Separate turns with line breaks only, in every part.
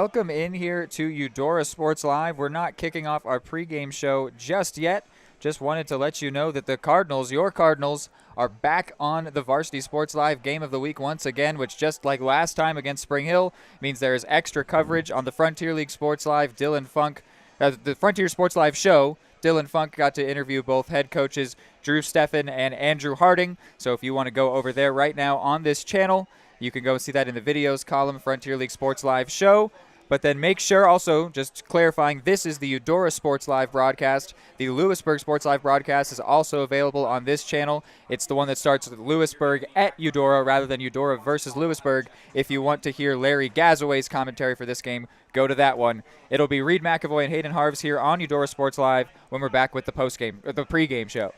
welcome in here to Eudora Sports Live. We're not kicking off our pregame show just yet. Just wanted to let you know that the Cardinals, your Cardinals, are back on the Varsity Sports Live Game of the Week once again, which just like last time against Spring Hill means there is extra coverage on the Frontier League Sports Live. The Frontier Sports Live show, Dylan Funk got to interview both head coaches Drew Steffen and Andrew Harding. So if you want to go over there right now on this channel, you can go see that in the videos column, Frontier League Sports Live show. But then make sure also, just clarifying, this is the Eudora Sports Live broadcast. The Louisburg Sports Live broadcast is also available on this channel. It's the one that starts with Louisburg at Eudora rather than Eudora versus Louisburg. If you want to hear Larry Gazaway's commentary for this game, go to that one. It'll be Reed McAvoy and Hayden Harves here on Eudora Sports Live when we're back with the pregame show.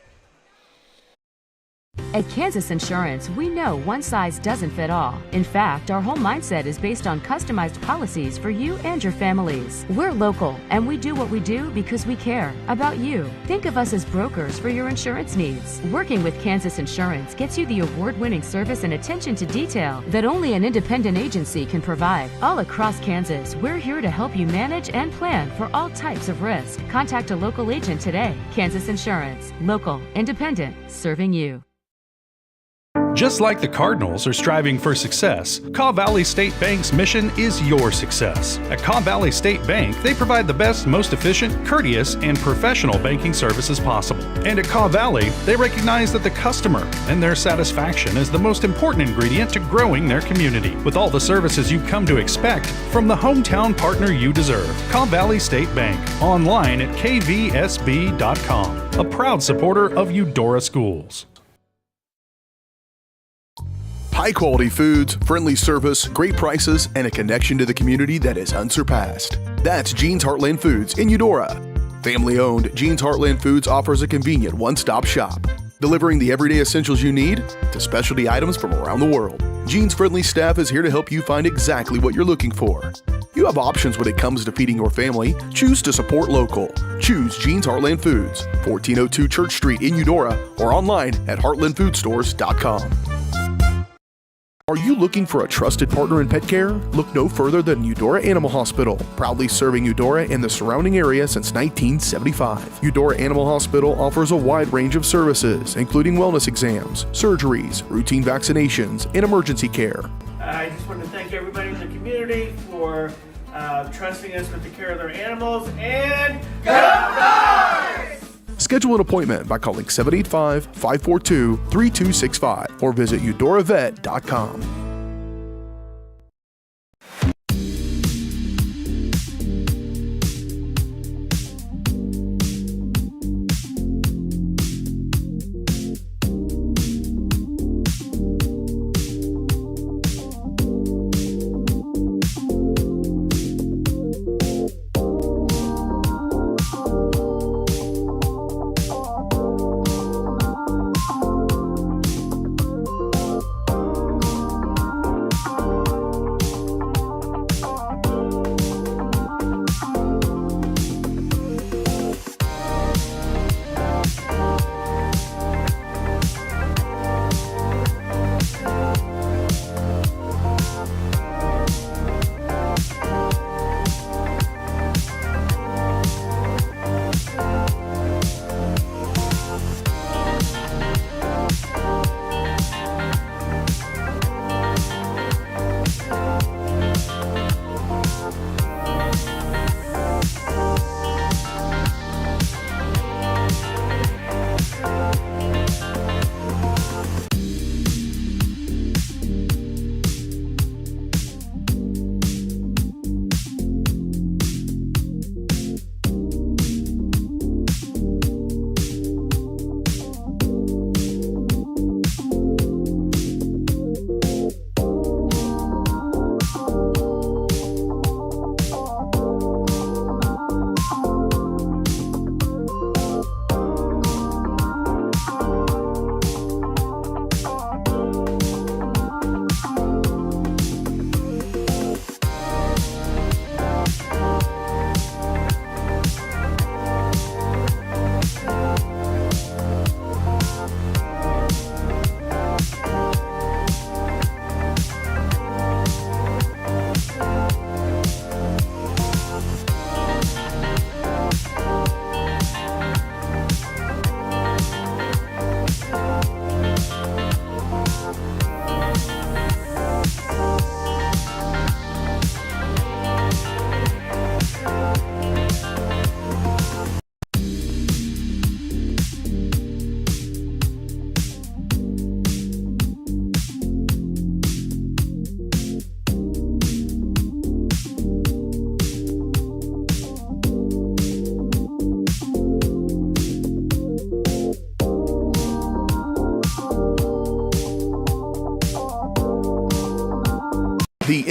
At Kansas Insurance, we know one size doesn't fit all. In fact, our whole mindset is based on customized policies for you and your families. We're local, and we do what we do because we care about you. Think of us as brokers for your insurance needs. Working with Kansas Insurance gets you the award-winning service and attention to detail that only an independent agency can provide. All across Kansas, we're here to help you manage and plan for all types of risk. Contact a local agent today. Kansas Insurance. Local, independent, serving you.
Just like the Cardinals are striving for success, Kaw Valley State Bank's mission is your success. At Kaw Valley State Bank, they provide the best, most efficient, courteous, and professional banking services possible. And at Kaw Valley, they recognize that the customer and their satisfaction is the most important ingredient to growing their community. With all the services you've come to expect from the hometown partner you deserve, Kaw Valley State Bank, online at kvsb.com, a proud supporter of Eudora Schools.
High-quality foods, friendly service, great prices, and a connection to the community that is unsurpassed. That's Jean's Heartland Foods in Eudora. Family-owned, Jean's Heartland Foods offers a convenient one-stop shop, delivering the everyday essentials you need to specialty items from around the world. Jean's friendly staff is here to help you find exactly what you're looking for. You have options when it comes to feeding your family. Choose to support local. Choose Jean's Heartland Foods, 1402 Church Street in Eudora, or online at heartlandfoodstores.com. Are you looking for a trusted partner in pet care? Look no further than Eudora Animal Hospital, proudly serving Eudora and the surrounding area since 1975. Eudora Animal Hospital offers a wide range of services, including wellness exams, surgeries, routine vaccinations, and emergency care.
I just want to thank everybody in the community for trusting us with the care of their animals, and go Dogs!
Schedule an appointment by calling 785-542-3265 or visit eudoravet.com.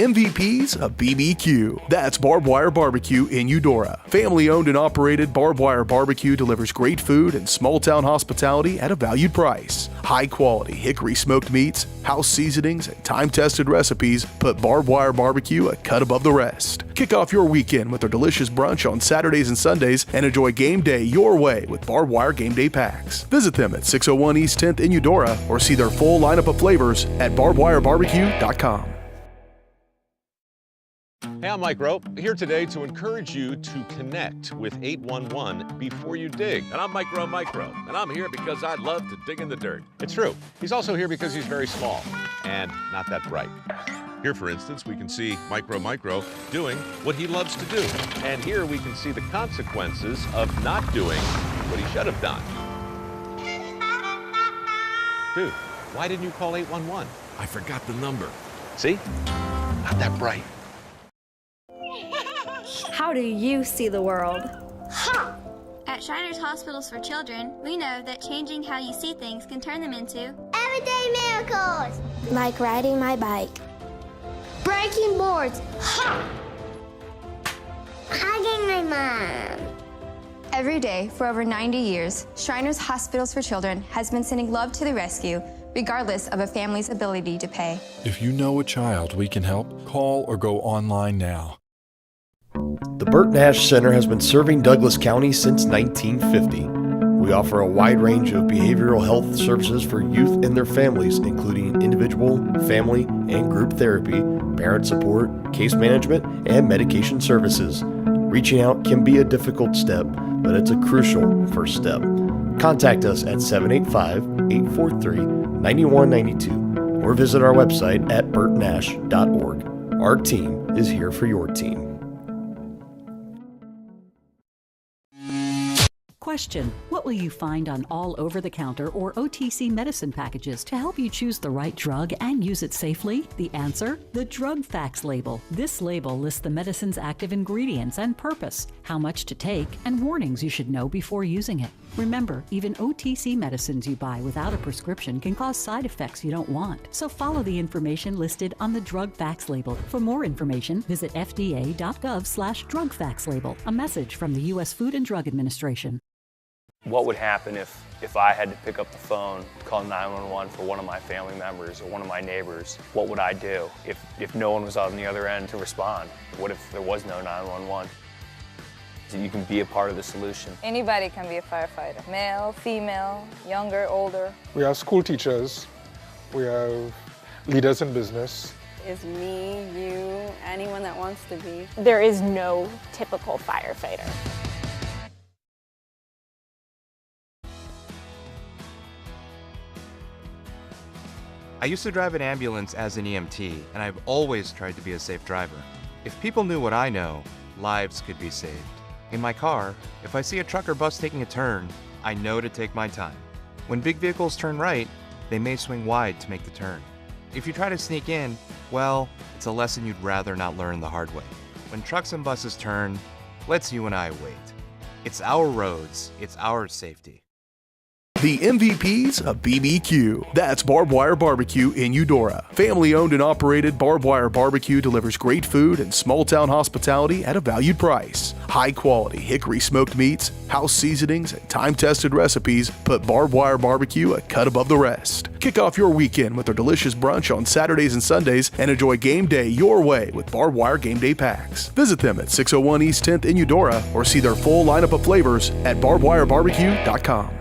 MVPs of BBQ. That's Barbed Wire Barbecue in Eudora. Family owned and operated, Barbed Wire Barbecue delivers great food and small town hospitality at a valued price. High quality hickory smoked meats, house seasonings, and time tested recipes put Barbed Wire Barbecue a cut above the rest. Kick off your weekend with their delicious brunch on Saturdays and Sundays and enjoy game day your way with Barbed Wire Game Day Packs. Visit them at 601 East 10th in Eudora or see their full lineup of flavors at barbedwirebarbecue.com.
Hey, I'm Mike Rope, here today to encourage you to connect with 811 before you dig.
And I'm Mike Rowe, and I'm here because I love to dig in the dirt.
It's true. He's also here because he's very small and not that bright.
Here, for instance, we can see Micro doing what he loves to do.
And here we can see the consequences of not doing what he should have done. Dude, why didn't you call 811?
I forgot the number.
See? Not that bright.
How do you see the world?
At Shriners Hospitals for Children, we know that changing how you see things can turn them into
everyday miracles.
Like riding my bike.
Breaking boards. Hugging my mom.
Every day for over 90 years, Shriners Hospitals for Children has been sending love to the rescue, regardless of a family's ability to pay.
If you know a child we can help, call or go online now.
The Burt Nash Center has been serving Douglas County since 1950. We offer a wide range of behavioral health services for youth and their families, including individual, family, and group therapy, parent support, case management, and medication services. Reaching out can be a difficult step, but it's a crucial first step. Contact us at 785-843-9192 or visit our website at burtnash.org. Our team is here for your team.
Question: what will you find on all over-the-counter or OTC medicine packages to help you choose the right drug and use it safely? The answer: the drug facts label. This label lists the medicine's active ingredients and purpose, how much to take, and warnings you should know before using it. Remember, even OTC medicines you buy without a prescription can cause side effects you don't want. So follow the information listed on the drug facts label. For more information, visit fda.gov/drug facts label. A message from the U.S. Food and Drug Administration.
What would happen if I had to pick up the phone, call 911 for one of my family members or one of my neighbors? What would I do if no one was on the other end to respond? What if there was no 911? So you can be a part of the solution.
Anybody can be a firefighter. Male, female, younger, older.
We have school teachers. We have leaders in business.
Is me, you, anyone that wants to be.
There is no typical firefighter.
I used to drive an ambulance as an EMT, and I've always tried to be a safe driver. If people knew what I know, lives could be saved. In my car, if I see a truck or bus taking a turn, I know to take my time. When big vehicles turn right, they may swing wide to make the turn. If you try to sneak in, well, it's a lesson you'd rather not learn the hard way. When trucks and buses turn, let's you and I wait. It's our roads, it's our safety.
The MVPs of BBQ. That's Barbed Wire Barbecue in Eudora. Family owned and operated, Barbed Wire Barbecue delivers great food and small town hospitality at a valued price. High quality hickory smoked meats, house seasonings, and time tested recipes put Barbed Wire Barbecue a cut above the rest. Kick off your weekend with their delicious brunch on Saturdays and Sundays and enjoy game day your way with Barbed Wire Game Day Packs. Visit them at 601 East 10th in Eudora or see their full lineup of flavors at barbedwirebarbecue.com.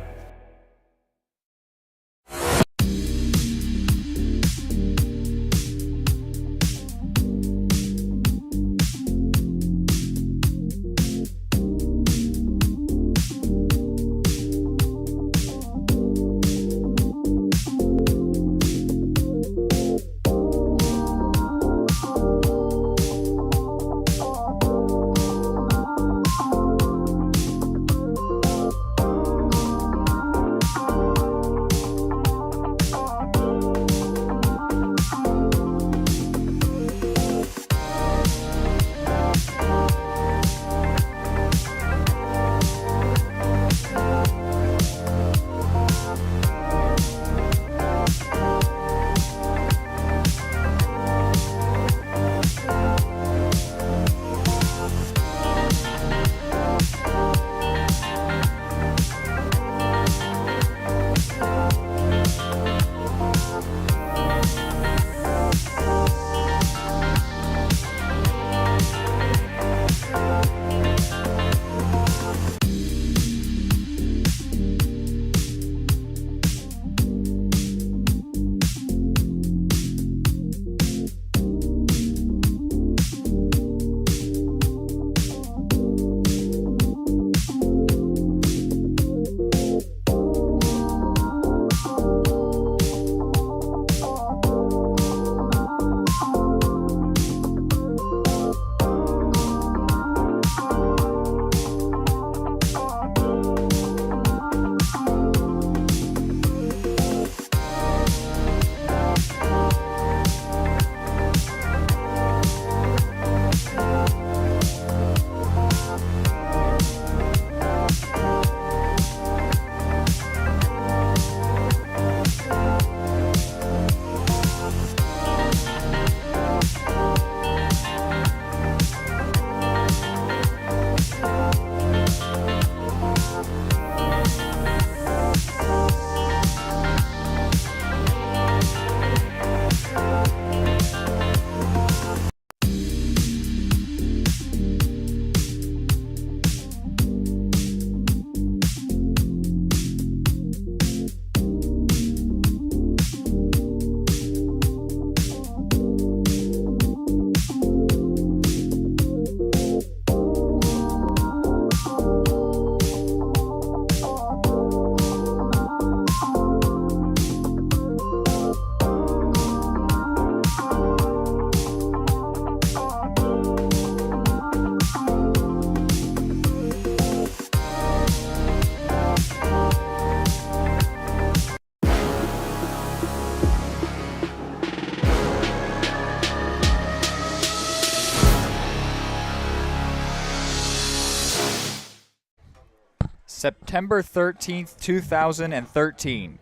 September 13th, 2013.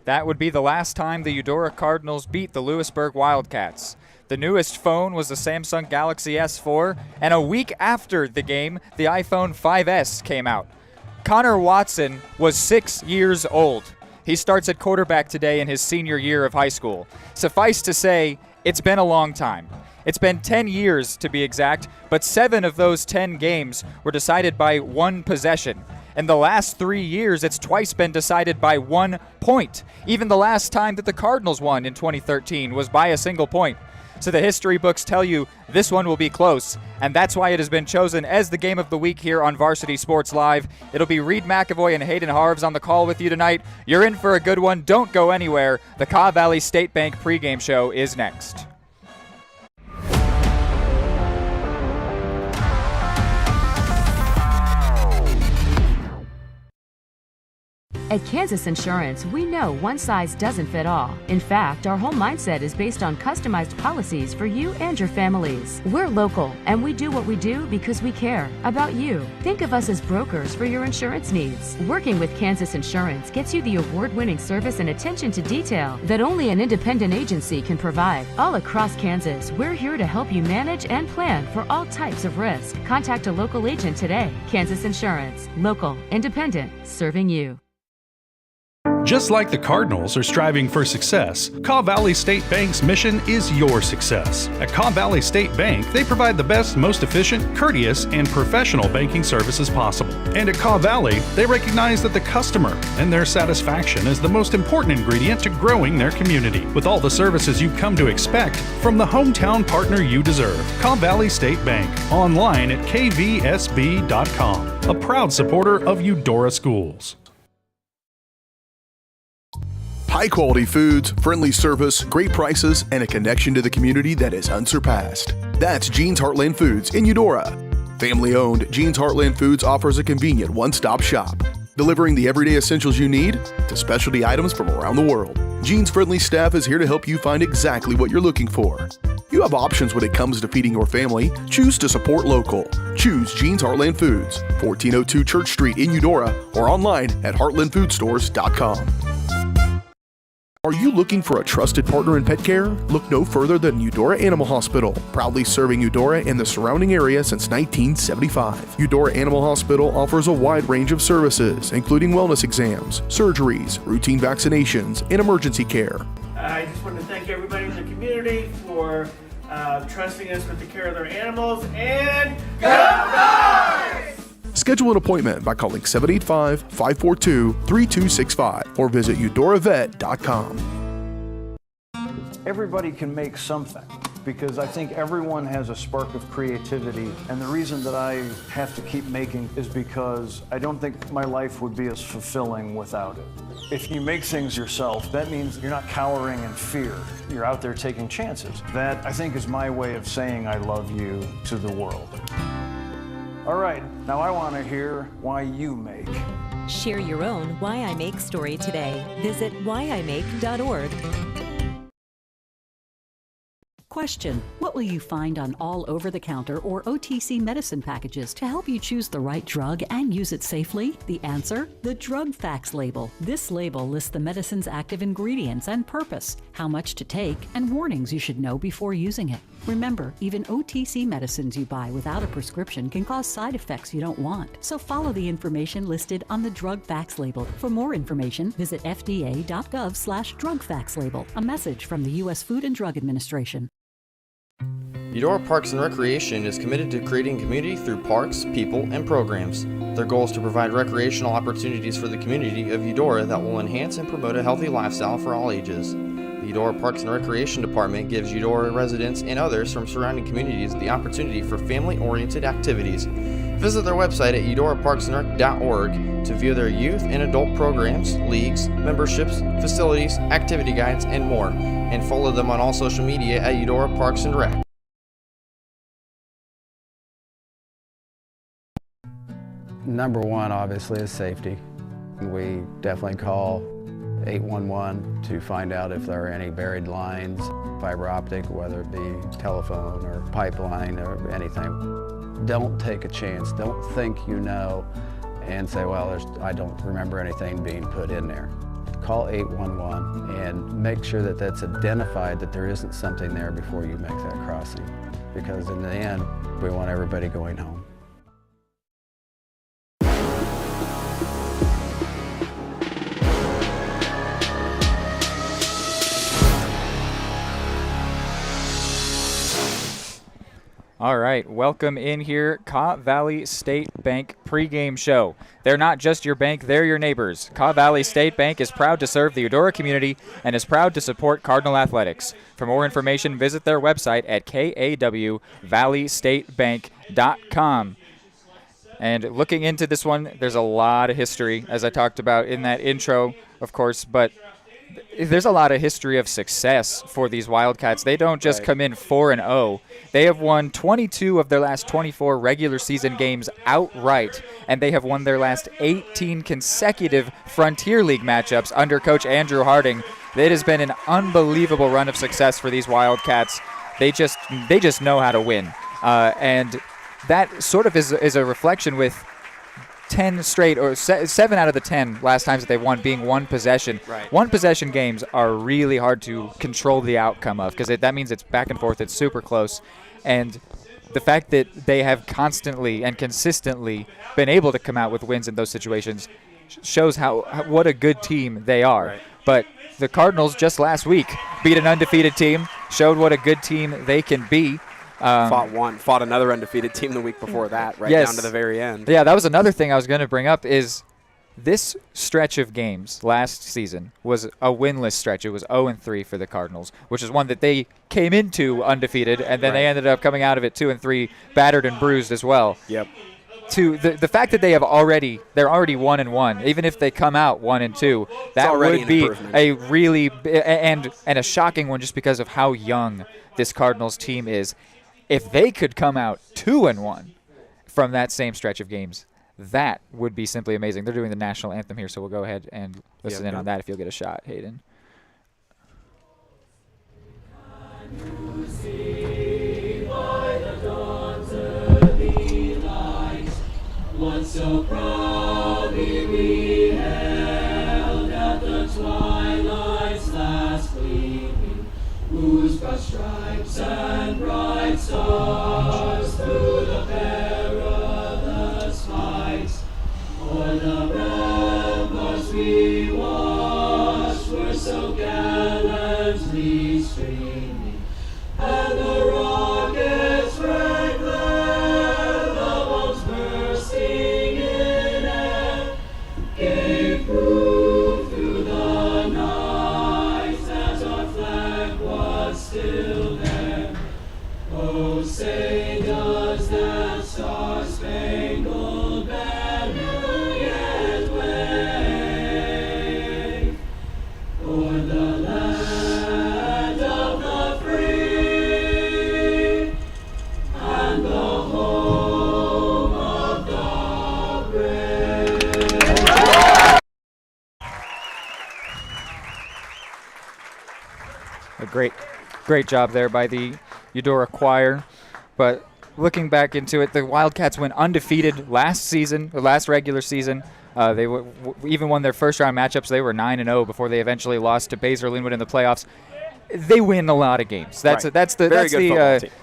That would be the last time the Eudora Cardinals beat the Louisburg Wildcats. The newest phone was the Samsung Galaxy S4, and a week after the game, the iPhone 5S came out. Connor Watson was 6 years old. He starts at quarterback today in his senior year of high school. Suffice to say, it's been a long time. It's been 10 years to be exact, but 7 of those 10 games were decided by 1 possession. In the last 3 years, it's twice been decided by 1 point. Even the last time that the Cardinals won in 2013 was by a single point. So the history books tell you this one will be close, and that's why it has been chosen as the game of the week here on Varsity Sports Live. It'll be Reed McAvoy and Hayden Harves on the call with you tonight. You're in for a good one. Don't go anywhere. The Kaw Valley State Bank pregame show is next.
At Kansas Insurance, we know one size doesn't fit all. In fact, our whole mindset is based on customized policies for you and your families. We're local, and we do what we do because we care about you. Think of us as brokers for your insurance needs. Working with Kansas Insurance gets you the award-winning service and attention to detail that only an independent agency can provide. All across Kansas, we're here to help you manage and plan for all types of risk. Contact a local agent today. Kansas Insurance. Local, independent, serving you.
Just like the Cardinals are striving for success, Kaw Valley State Bank's mission is your success. At Kaw Valley State Bank, they provide the best, most efficient, courteous, and professional banking services possible. And at Kaw Valley, they recognize that the customer and their satisfaction is the most important ingredient to growing their community. With all the services you've come to expect from the hometown partner you deserve, Kaw Valley State Bank, online at kvsb.com, a proud supporter of Eudora Schools.
High-quality foods, friendly service, great prices, and a connection to the community that is unsurpassed. That's Jean's Heartland Foods in Eudora. Family-owned, Jean's Heartland Foods offers a convenient one-stop shop, delivering the everyday essentials you need to specialty items from around the world. Jean's friendly staff is here to help you find exactly what you're looking for. You have options when it comes to feeding your family. Choose to support local. Choose Jean's Heartland Foods, 1402 Church Street in Eudora, or online at heartlandfoodstores.com. Are you looking for a trusted partner in pet care? Look no further than Eudora Animal Hospital, proudly serving Eudora and the surrounding area since 1975. Eudora Animal Hospital offers a wide range of services, including wellness exams, surgeries, routine vaccinations, and emergency care.
I just want to thank everybody in the community for trusting us with the care of their animals, and go Dogs!
Schedule an appointment by calling 785-542-3265 or visit eudoravet.com.
Everybody can make something, because I think everyone has a spark of creativity, and the reason that I have to keep making is because I don't think my life would be as fulfilling without it. If you make things yourself, that means you're not cowering in fear. You're out there taking chances. That, I think, is my way of saying I love you to the world. All right, now I want to hear why you make.
Share your own Why I Make story today. Visit whyimake.org.
Question: what will you find on all over-the-counter or OTC medicine packages to help you choose the right drug and use it safely? The answer: the drug facts label. This label lists the medicine's active ingredients and purpose, how much to take, and warnings you should know before using it. Remember, even OTC medicines you buy without a prescription can cause side effects you don't want. So follow the information listed on the drug facts label. For more information, visit fda.gov/drug facts label. A message from the U.S. Food and Drug Administration.
Eudora Parks and Recreation is committed to creating community through parks, people, and programs. Their goal is to provide recreational opportunities for the community of Eudora that will enhance and promote a healthy lifestyle for all ages. The Eudora Parks and Recreation Department gives Eudora residents and others from surrounding communities the opportunity for family-oriented activities. Visit their website at eudoraparksandrec.org to view their youth and adult programs, leagues, memberships, facilities, activity guides, and more, and follow them on all social media at Eudora Parks and Rec.
Number one, obviously, is safety. We definitely call 811 to find out if there are any buried lines, fiber optic, whether it be telephone or pipeline or anything. Don't take a chance. Don't think you know and say, well, I don't remember anything being put in there. Call 811 and make sure that that's identified, that there isn't something there before you make that crossing. Because in the end, we want everybody going home.
All right, welcome in here, Kaw Valley State Bank pregame show. They're not just your bank, they're your neighbors. Kaw Valley State Bank is proud to serve the Eudora community and is proud to support Cardinal athletics. For more information, visit their website at kawvalleystatebank.com. And looking into this one, there's a lot of history, as I talked about in that intro, of course, but there's a lot of history of success for these Wildcats. They don't just come in 4-0. They have won 22 of their last 24 regular season games outright, and they have won their last 18 consecutive Frontier League matchups under Coach Andrew Harding. It has been an unbelievable run of success for these Wildcats. They just know how to win, and that sort of is a reflection with 10 straight, or 7 out of the 10 last times that they've won being one possession.
Right.
One possession games are really hard to control the outcome of, because that means it's back and forth, it's super close. And the fact that they have constantly and consistently been able to come out with wins in those situations shows what a good team they are.
Right.
But the Cardinals just last week beat an undefeated team, showed what a good team they can be.
Fought another undefeated team the week before that, right down to the very end.
Yeah, that was another thing I was going to bring up is this stretch of games last season was a winless stretch. It was 0-3 for the Cardinals, which is one that they came into undefeated, and then they ended up coming out of it 2-3, battered and bruised as well.
Yep.
To the fact that they're already 1-1, even if they come out 1-2, that would be a really and a shocking one just because of how young this Cardinals team is. If they could come out 2-1 from that same stretch of games, that would be simply amazing. They're doing the national anthem here, so we'll go ahead and listen in on that if you'll get a shot, Hayden.
Once so proudly we held at the twilight's last gleaming, whose broad stripes and bright stars through the perilous fights o'er the ramparts we watched were so gallantly streaming, and the rockets red glare, the bombs bursting in air, gave proof through the night that our flag was still there. Oh, say does that star-spangled banner yet wave o'er the land of the free and the home of the brave.
A great job there by the Eudora choir. But looking back into it, the Wildcats went undefeated last regular season. They even won their first round matchups. They were 9-0 before they eventually lost to Baser Linwood in the playoffs. They win a lot of games. That's the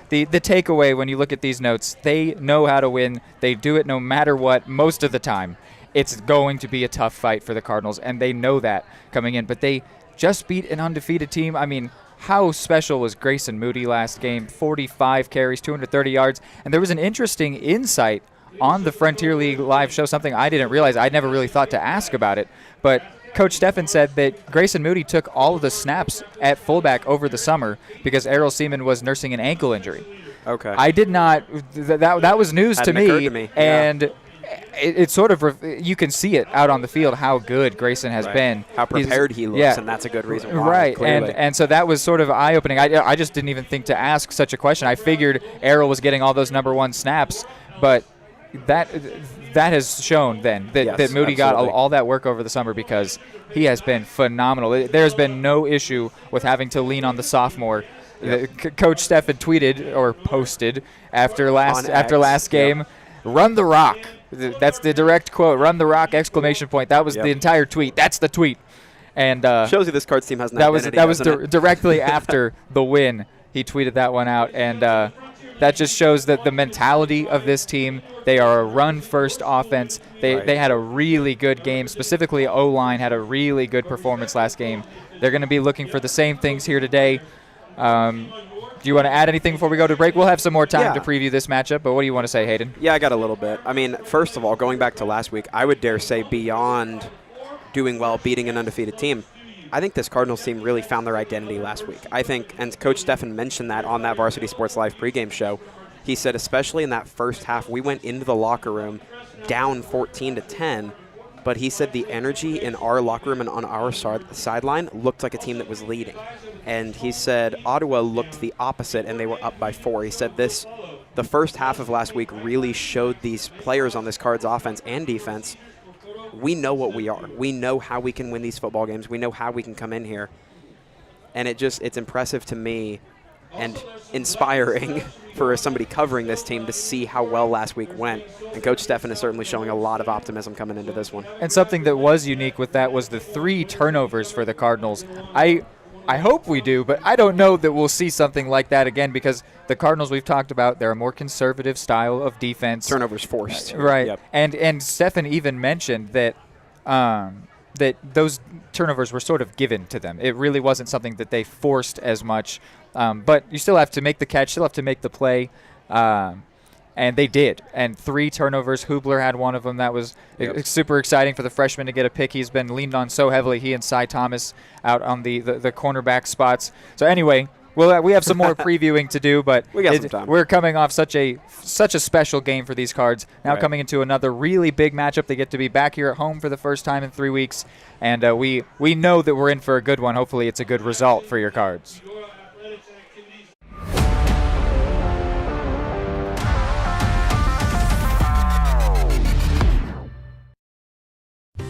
takeaway when you look at these notes. They know how to win. They do it no matter what. Most of the time, it's going to be a tough fight for the Cardinals, and they know that coming in. But they just beat an undefeated team. I mean, how special was Grayson Moody last game? 45 carries, 230 yards. And there was an interesting insight on the Frontier League live show, something I didn't realize. I'd never really thought to ask about it. But Coach Steffen said that Grayson Moody took all of the snaps at fullback over the summer because Errol Seaman was nursing an ankle injury.
Okay.
I did not that was news to me. And it sort of you can see it out on the field how good Grayson has been,
how prepared he looks, and that's a good reason why.
Right,
clearly.
and so that was sort of eye-opening. I just didn't even think to ask such a question. I figured Errol was getting all those number one snaps, but that has shown then that Moody got all that work over the summer because he has been phenomenal. There's been no issue with having to lean on the sophomore. Coach Steffen tweeted or posted after last game, run the rock. That's the direct quote. Run the rock! ! That was the entire tweet. That's the tweet. And
shows you this Cards team has an
identity. That was directly after the win. He tweeted that one out, and that just shows that the mentality of this team. They are a run-first offense. They had a really good game. Specifically, O-line had a really good performance last game. They're going to be looking for the same things here today. Do you want to add anything before we go to break? We'll have some more time to preview this matchup, but what do you want to say, Hayden?
Yeah, I got a little bit. I mean, first of all, going back to last week, I would dare say beyond doing well, beating an undefeated team, I think this Cardinals team really found their identity last week. I think, and Coach Stephan mentioned that on that Varsity Sports Live pregame show. He said, especially in that first half, we went into the locker room down 14-10, but he said the energy in our locker room and on our sideline looked like a team that was leading. And he said Ottawa looked the opposite, and they were up by 4. He said the first half of last week really showed these players on this Cards offense and defense, we know what we are. We know how we can win these football games. We know how we can come in here. And it's impressive to me and inspiring for somebody covering this team to see how well last week went. And Coach Stephan is certainly showing a lot of optimism coming into this one.
And something that was unique with that was the 3 turnovers for the Cardinals. I hope we do, but I don't know that we'll see something like that again because the Cardinals we've talked about, they're a more conservative style of defense.
Turnovers forced.
Right.
Yep.
And Stephan even mentioned that that those turnovers were sort of given to them. It really wasn't something that they forced as much. But you still have to make the catch, still have to make the play. And they did. And 3 turnovers. Hubler had one of them. That was super exciting for the freshman to get a pick. He's been leaned on so heavily, he and Cy Thomas out on the cornerback spots. So anyway, we have some more previewing to do, but
we got some time.
We're coming off such a special game for these Cards. Now coming into another really big matchup. They get to be back here at home for the first time in 3 weeks. And we know that we're in for a good one. Hopefully it's a good result for your Cards.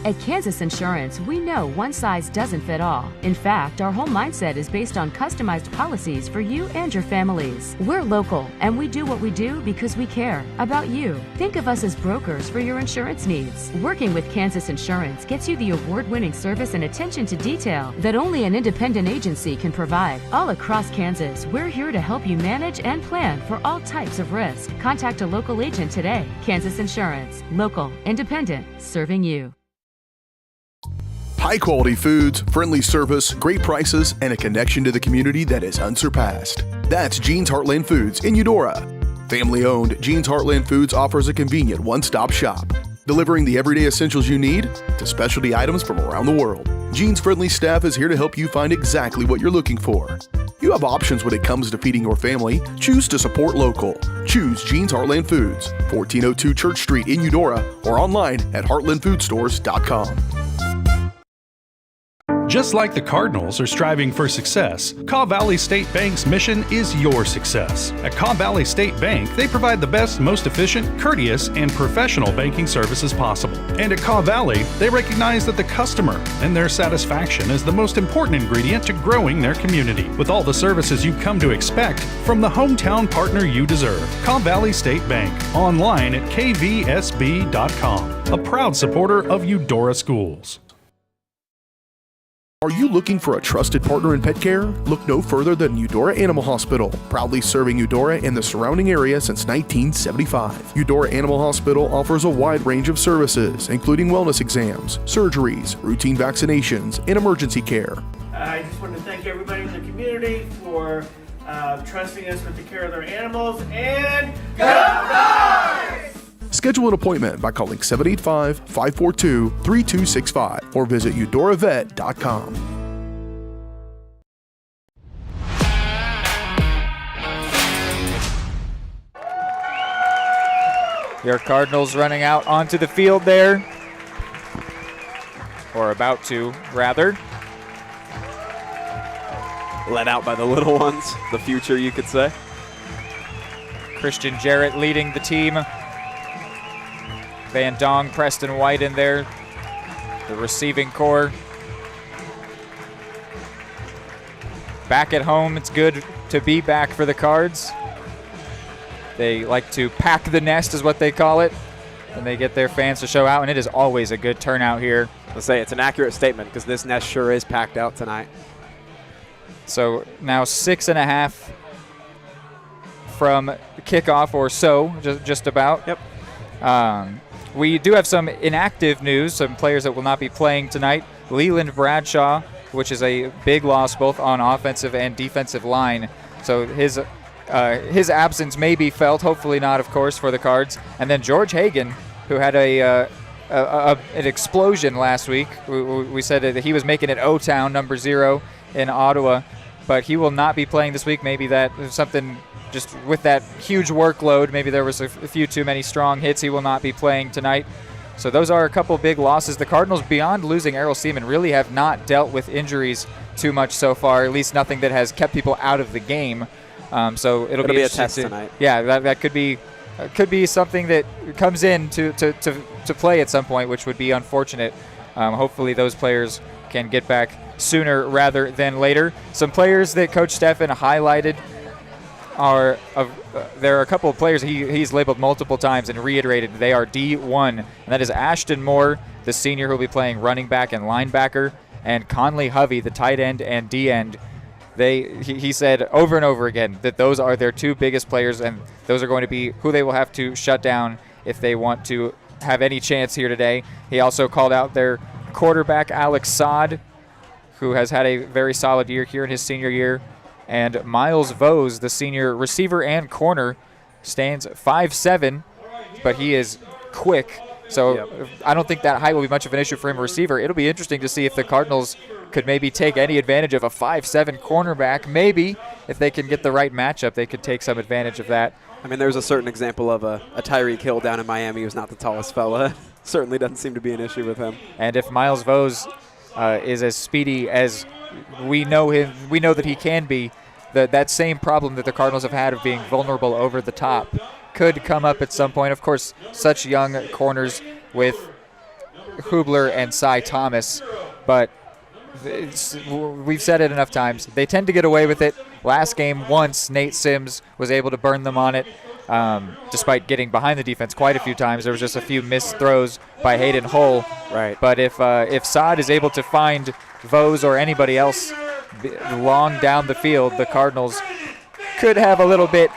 At Kansas Insurance, we know one size doesn't fit all. In fact, our whole mindset is based on customized policies for you and your families. We're local, and we do what we do because we care about you. Think of us as brokers for your insurance needs. Working with Kansas Insurance gets you the award-winning service and attention to detail that only an independent agency can provide. All across Kansas, we're here to help you manage and plan for all types of risk. Contact a local agent today. Kansas Insurance. Local, independent, serving you.
High-quality foods, friendly service, great prices, and a connection to the community that is unsurpassed. That's Jean's Heartland Foods in Eudora. Family-owned, Jean's Heartland Foods offers a convenient one-stop shop, delivering the everyday essentials you need to specialty items from around the world. Jean's friendly staff is here to help you find exactly what you're looking for. You have options when it comes to feeding your family. Choose to support local. Choose Jean's Heartland Foods, 1402 Church Street in Eudora, or online at heartlandfoodstores.com.
Just like the Cardinals are striving for success, Kaw Valley State Bank's mission is your success. At Kaw Valley State Bank, they provide the best, most efficient, courteous, and professional banking services possible. And at Kaw Valley, they recognize that the customer and their satisfaction is the most important ingredient to growing their community. With all the services you've come to expect from the hometown partner you deserve, Kaw Valley State Bank, online at kvsb.com, a proud supporter of Eudora Schools.
Are you looking for a trusted partner in pet care? Look no further than Eudora Animal Hospital, proudly serving Eudora and the surrounding area since 1975. Eudora Animal Hospital offers a wide range of services, including wellness exams, surgeries, routine vaccinations, and emergency care.
I just want to thank everybody in the community for trusting us with the care of their animals, and go Cards!
Schedule an appointment by calling 785-542-3265 or visit eudoravet.com.
Your Cardinals running out onto the field there, or about to, rather.
Let out by the little ones, the future, you could say.
Christian Jarrett leading the team. Van Dong, Preston White in there, the receiving core. Back at home, it's good to be back for the Cards. They like to pack the nest is what they call it. and they get their fans to show out, and it is always a good turnout here.
Let's say it's an accurate statement because this nest sure is packed out tonight.
So now 6.5 from kickoff or so, just about.
Yep.
We do have some inactive news, some players that will not be playing tonight. Leland Bradshaw, which is a big loss both on offensive and defensive line. So his absence may be felt, hopefully not, of course, for the Cards. And then George Hagan, who had an explosion last week. We said that he was making it O-Town, number 0 in Ottawa, but he will not be playing this week. Maybe that something just with that huge workload, maybe there was a few too many strong hits. He will not be playing tonight. So those are a couple big losses. The Cardinals, beyond losing Errol Seaman, really have not dealt with injuries too much so far, at least nothing that has kept people out of the game. So it'll be
a test tonight.
Yeah, that could be something that comes in to play at some point, which would be unfortunate. Hopefully those players can get back sooner rather than later. Some players that Coach Steffen highlighted there are a couple of players he's labeled multiple times and reiterated they are D1, and that is Ashton Moore, the senior, who will be playing running back and linebacker, and Conley Hovey, the tight end and D end. He said over and over again that those are their 2 biggest players, and those are going to be who they will have to shut down if they want to have any chance here today. He also called out their quarterback, Alex Saad, who has had a very solid year here in his senior year. And Miles Vose, the senior receiver and corner, stands 5'7", but he is quick. So I don't think that height will be much of an issue for him, a receiver. It'll be interesting to see if the Cardinals could maybe take any advantage of a 5'7" cornerback. Maybe if they can get the right matchup, they could take some advantage of that.
I mean, there's a certain example of a Tyreek Hill down in Miami who's not the tallest fella. Certainly doesn't seem to be an issue with him.
And if Miles Vose is as speedy as we know him, we know that he can be, that same problem that the Cardinals have had of being vulnerable over the top could come up at some point. Of course, such young corners with Hubler and Cy Thomas, but we've said it enough times. They tend to get away with it. Last game, once Nate Sims was able to burn them on it, despite getting behind the defense quite a few times. There was just a few missed throws by Hayden Hull.
Right.
But if Saad is able to find Vose or anybody else long down the field, the Cardinals could have a little bit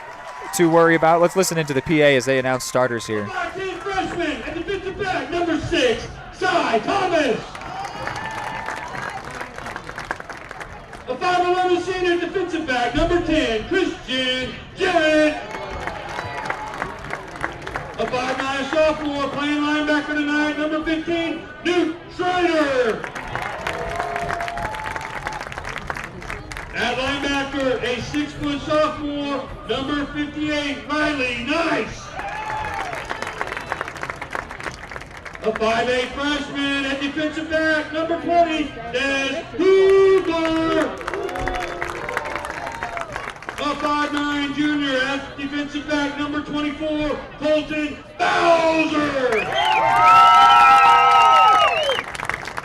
to worry about. Let's listen into the PA as they announce starters here.
Freshman at defensive back, number 6, Cy Thomas. A 5'11" senior defensive back, number 10, Christian Jett. A 5'9" sophomore playing linebacker tonight, number 15, Newt Schrader. At linebacker, a 6-foot sophomore, number 58, Riley Nice. A 5'8" freshman at defensive back, number 20, Des Hubler. A 5'9" junior at defensive back, number 24, Colton Bowser.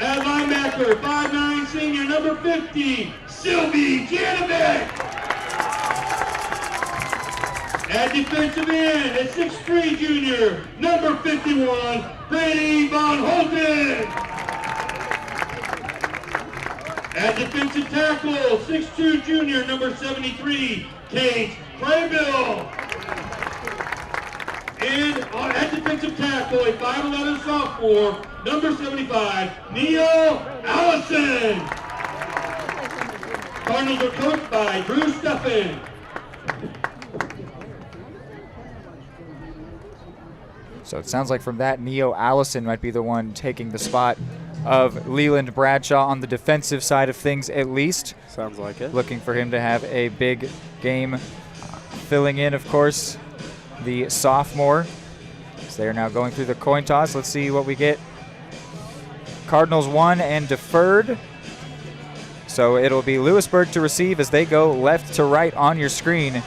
At linebacker, 5'9" senior, number 50, Sylvie Janovic. At defensive end, a 6'3" junior, number 51, Brady Von Holten. At defensive tackle, 6'2" junior, number 73, Kate Craybill. And at defensive tackle, a 5'11" sophomore, number 75, Neil Allison. Cardinals are coached by Drew Steffen.
So it sounds like from that, Neo Allison might be the one taking the spot of Leland Bradshaw on the defensive side of things, at least.
Sounds like it.
Looking for him to have a big game. Filling in, of course, the sophomore. So they're now going through the coin toss. Let's see what we get. Cardinals won and deferred. So it'll be Louisburg to receive as they go left to right on your screen.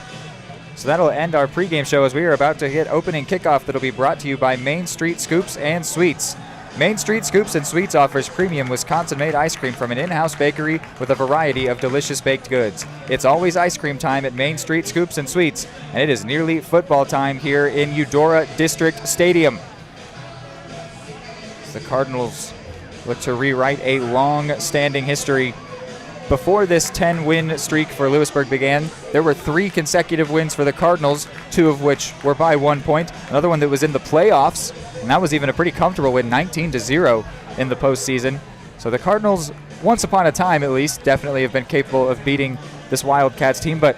So that'll end our pregame show as we are about to hit opening kickoff that'll be brought to you by Main Street Scoops and Sweets. Main Street Scoops and Sweets offers premium Wisconsin-made ice cream from an in-house bakery with a variety of delicious baked goods. It's always ice cream time at Main Street Scoops and Sweets, and it is nearly football time here in Eudora District Stadium. The Cardinals look to rewrite a long-standing history. Before this 10-win streak for Louisburg began, there were 3 consecutive wins for the Cardinals, 2 of which were by 1 point. Another one that was in the playoffs, and that was even a pretty comfortable win, 19-0 in the postseason. So the Cardinals, once upon a time at least, definitely have been capable of beating this Wildcats team, but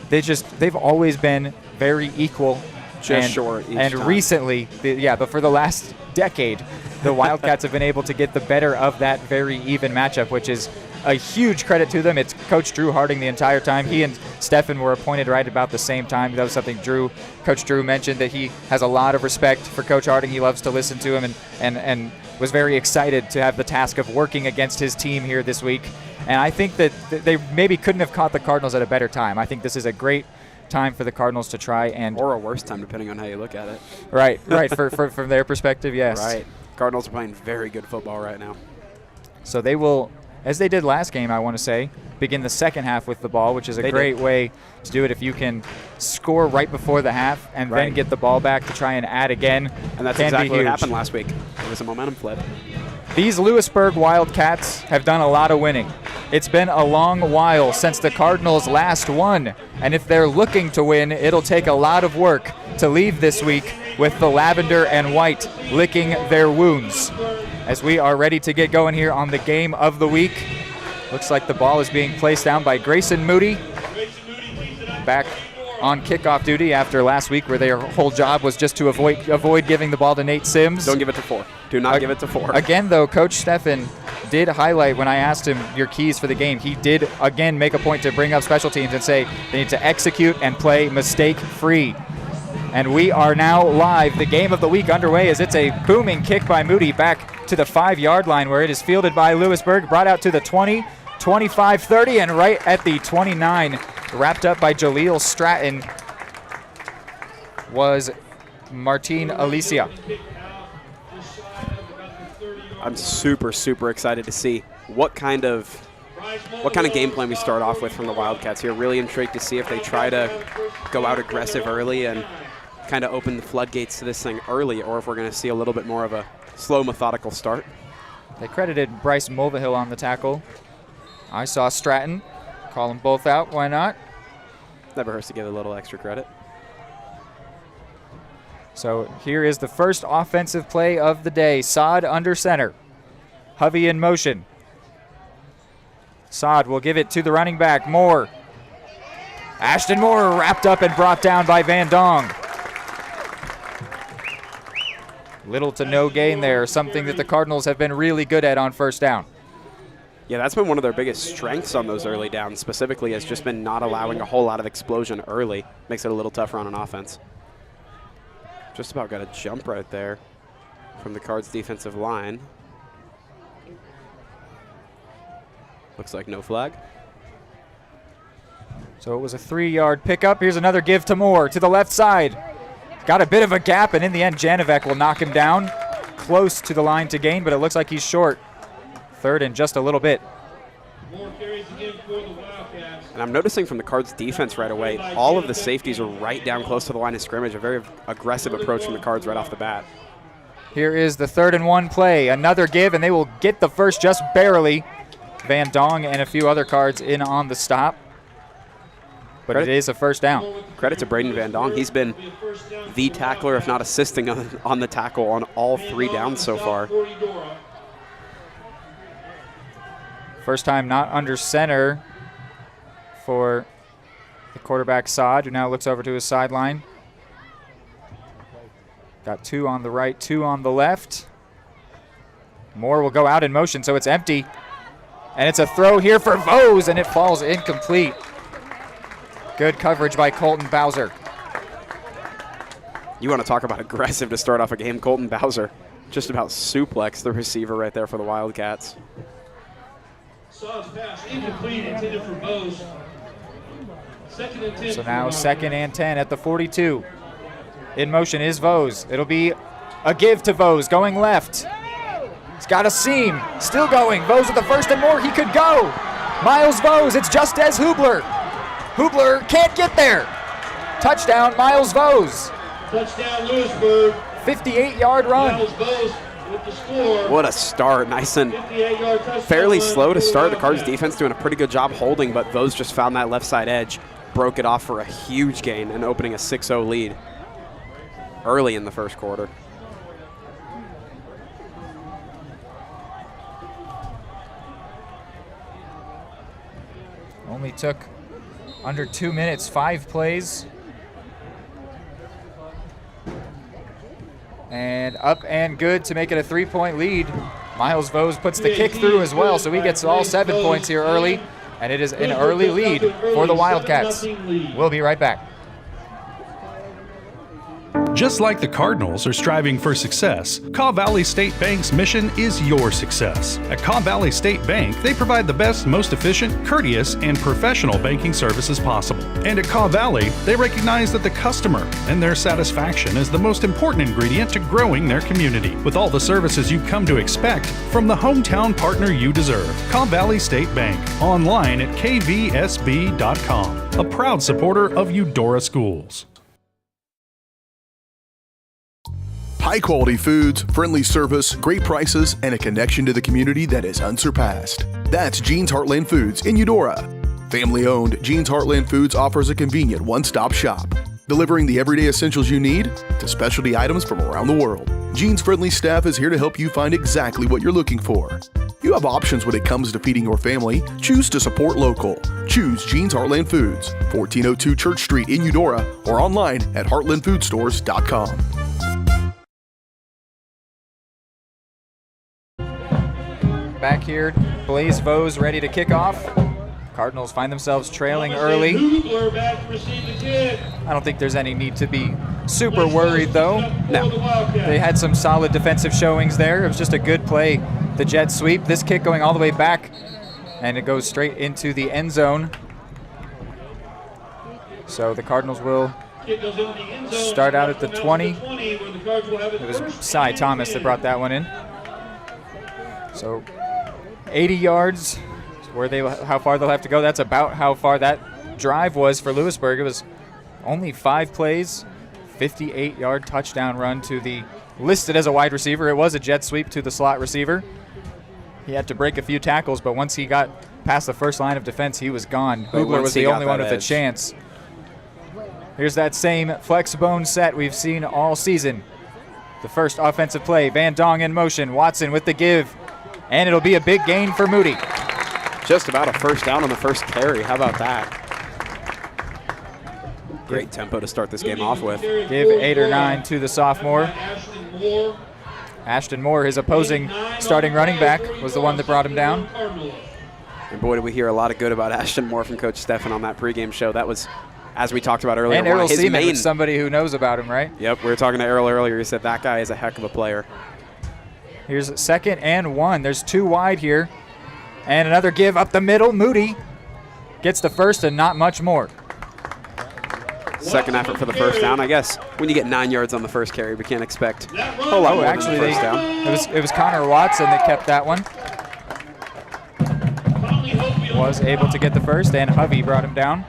they've always been very equal.
Short each
and
time.
Recently, but for the last decade, the Wildcats have been able to get the better of that very even matchup, which is a huge credit to them. It's Coach Drew Harding the entire time. He and Stefan were appointed right about the same time. That was something Coach Drew mentioned, that he has a lot of respect for Coach Harding. He loves to listen to him and was very excited to have the task of working against his team here this week. And I think that they maybe couldn't have caught the Cardinals at a better time. I think this is a great time for the Cardinals to try and...
Or a worse time, depending on how you look at it.
Right, from their perspective, yes.
Right. Cardinals are playing very good football right now.
So they will, as they did last game, I want to say, begin the second half with the ball, which is a great way to do it if you can score right before the half and then get the ball back to try and add again.
And that's exactly what happened last week. It was a momentum flip.
These Louisburg Wildcats have done a lot of winning. It's been a long while since the Cardinals last won, and if they're looking to win, it'll take a lot of work to leave this week with the lavender and white licking their wounds. As we are ready to get going here on the game of the week, looks like the ball is being placed down by Grayson Moody, back on kickoff duty after last week where their whole job was just to avoid giving the ball to Nate Sims.
Don't give it to 4. Do not give it to 4.
Again, though, Coach Stefan did highlight when I asked him your keys for the game. He did, again, make a point to bring up special teams and say they need to execute and play mistake-free. And we are now live. The game of the week underway as it's a booming kick by Moody back to the 5-yard line where it is fielded by Louisburg, brought out to the 20, 25, 30, and right at the 29. Wrapped up by Jaleel Stratton was Martin Alicia.
I'm super, super excited to see what kind of game plan we start off with from the Wildcats here. Really intrigued to see if they try to go out aggressive early and kind of open the floodgates to this thing early, or if we're going to see a little bit more of a slow, methodical start.
They credited Bryce Mulvihill on the tackle. I saw Stratton. Call them both out. Why not?
Never hurts to give a little extra credit.
So here is the first offensive play of the day. Saad under center. Hovey in motion. Saad will give it to the running back, Moore. Ashton Moore wrapped up and brought down by Van Dong. Little to no gain there, something that the Cardinals have been really good at on first down.
Yeah, that's been one of their biggest strengths on those early downs, specifically has just been not allowing a whole lot of explosion early. Makes it a little tougher on an offense. Just about got a jump right there from the Cards defensive line. Looks like no flag.
So it was a 3-yard pickup. Here's another give to Moore to the left side. Got a bit of a gap, and in the end, Janovec will knock him down. Close to the line to gain, but it looks like he's short. Third and just a little bit.
And I'm noticing from the Cards defense right away, all of the safeties are right down close to the line of scrimmage. A very aggressive approach from the Cards right off the bat.
Here is the 3rd and 1 play. Another give, and they will get the first just barely. Van Dong and a few other Cards in on the stop. But it is a first down.
Credit to Braden Van Dong. He's been the tackler, if not assisting on the tackle on all 3 downs so far.
First time not under center for the quarterback Saad, who now looks over to his sideline. Got 2 on the right, 2 on the left. Moore will go out in motion, so it's empty. And it's a throw here for Vose, and it falls incomplete. Good coverage by Colton Bowser.
You want to talk about aggressive to start off a game. Colton Bowser just about suplexed the receiver right there for the Wildcats.
Saad's pass incomplete, intended for Bose. Second and 10.
So now 2nd and 10 at the 42. In motion is Vose. It'll be a give to Vose going left. He's got a seam. Still going. Vose with the 1st and more. He could go. Miles Vose. It's just as Hubler. Hubler can't get there. Touchdown, Miles Vose.
Touchdown, Louisburg.
58-yard run.
Miles Vose
What a start. Nice and fairly slow to start. The Cards defense doing a pretty good job holding, but Vose just found that left side edge, broke it off for a huge gain and opening a 6-0 lead early in the first quarter.
Only took under 2 minutes, 5 plays. And up and good to make it a 3-point lead. Miles Vose puts the kick through as well, so he gets all 7 points here early. And it is an early lead for the Wildcats. We'll be right back.
Just like the Cardinals are striving for success, Kaw Valley State Bank's mission is your success. At Kaw Valley State Bank, they provide the best, most efficient, courteous, and professional banking services possible. And at Kaw Valley, they recognize that the customer and their satisfaction is the most important ingredient to growing their community, with all the services you've come to expect from the hometown partner you deserve. Kaw Valley State Bank, online at kvsb.com, a proud supporter of Eudora Schools.
High-quality foods, friendly service, great prices, and a connection to the community that is unsurpassed. That's Jean's Heartland Foods in Eudora. Family-owned, Jean's Heartland Foods offers a convenient one-stop shop, delivering the everyday essentials you need to specialty items from around the world. Jean's friendly staff is here to help you find exactly what you're looking for. You have options when it comes to feeding your family. Choose to support local. Choose Jean's Heartland Foods, 1402 Church Street in Eudora, or online at heartlandfoodstores.com.
Back here, Blaze Vose ready to kick off. Cardinals find themselves trailing early. I don't think there's any need to be super worried, though.
No.
They had some solid defensive showings there. It was just a good play, the jet sweep. This kick going all the way back, and it goes straight into the end zone. So the Cardinals will start out at the 20. It was Cy Thomas that brought that one in. So 80 yards, how far they'll have to go. That's about how far that drive was for Louisburg. It was only 5 plays, 58-yard touchdown run to the listed as a wide receiver. It was a jet sweep to the slot receiver. He had to break a few tackles, but once he got past the first line of defense, he was gone. Hoogler was the only one with a chance. Here's that same flex bone set we've seen all season. The first offensive play, Van Dong in motion, Watson with the give. And it'll be a big gain for Moody.
Just about a first down on the first carry. How about that? Great tempo to start this game off with.
Give 8 or 9 to the sophomore. Ashton Moore, his opposing starting running back, was the one that brought him down.
And boy, did we hear a lot of good about Ashton Moore from Coach Stephan on that pregame show. That was, as we talked about earlier,
and Errol Seaman is somebody who knows about him, right?
Yep, we were talking to Errol earlier. He said that guy is a heck of a player.
Here's 2nd and 1. There's 2 wide here. And another give up the middle. Moody gets the first and not much more.
Second effort for the first down. I guess when you get 9 yards on the first carry, we can't expect a whole lot more
actually,
than the first down.
It was Connor Watson that kept that one. Was able to get the first, and Hovey brought him down.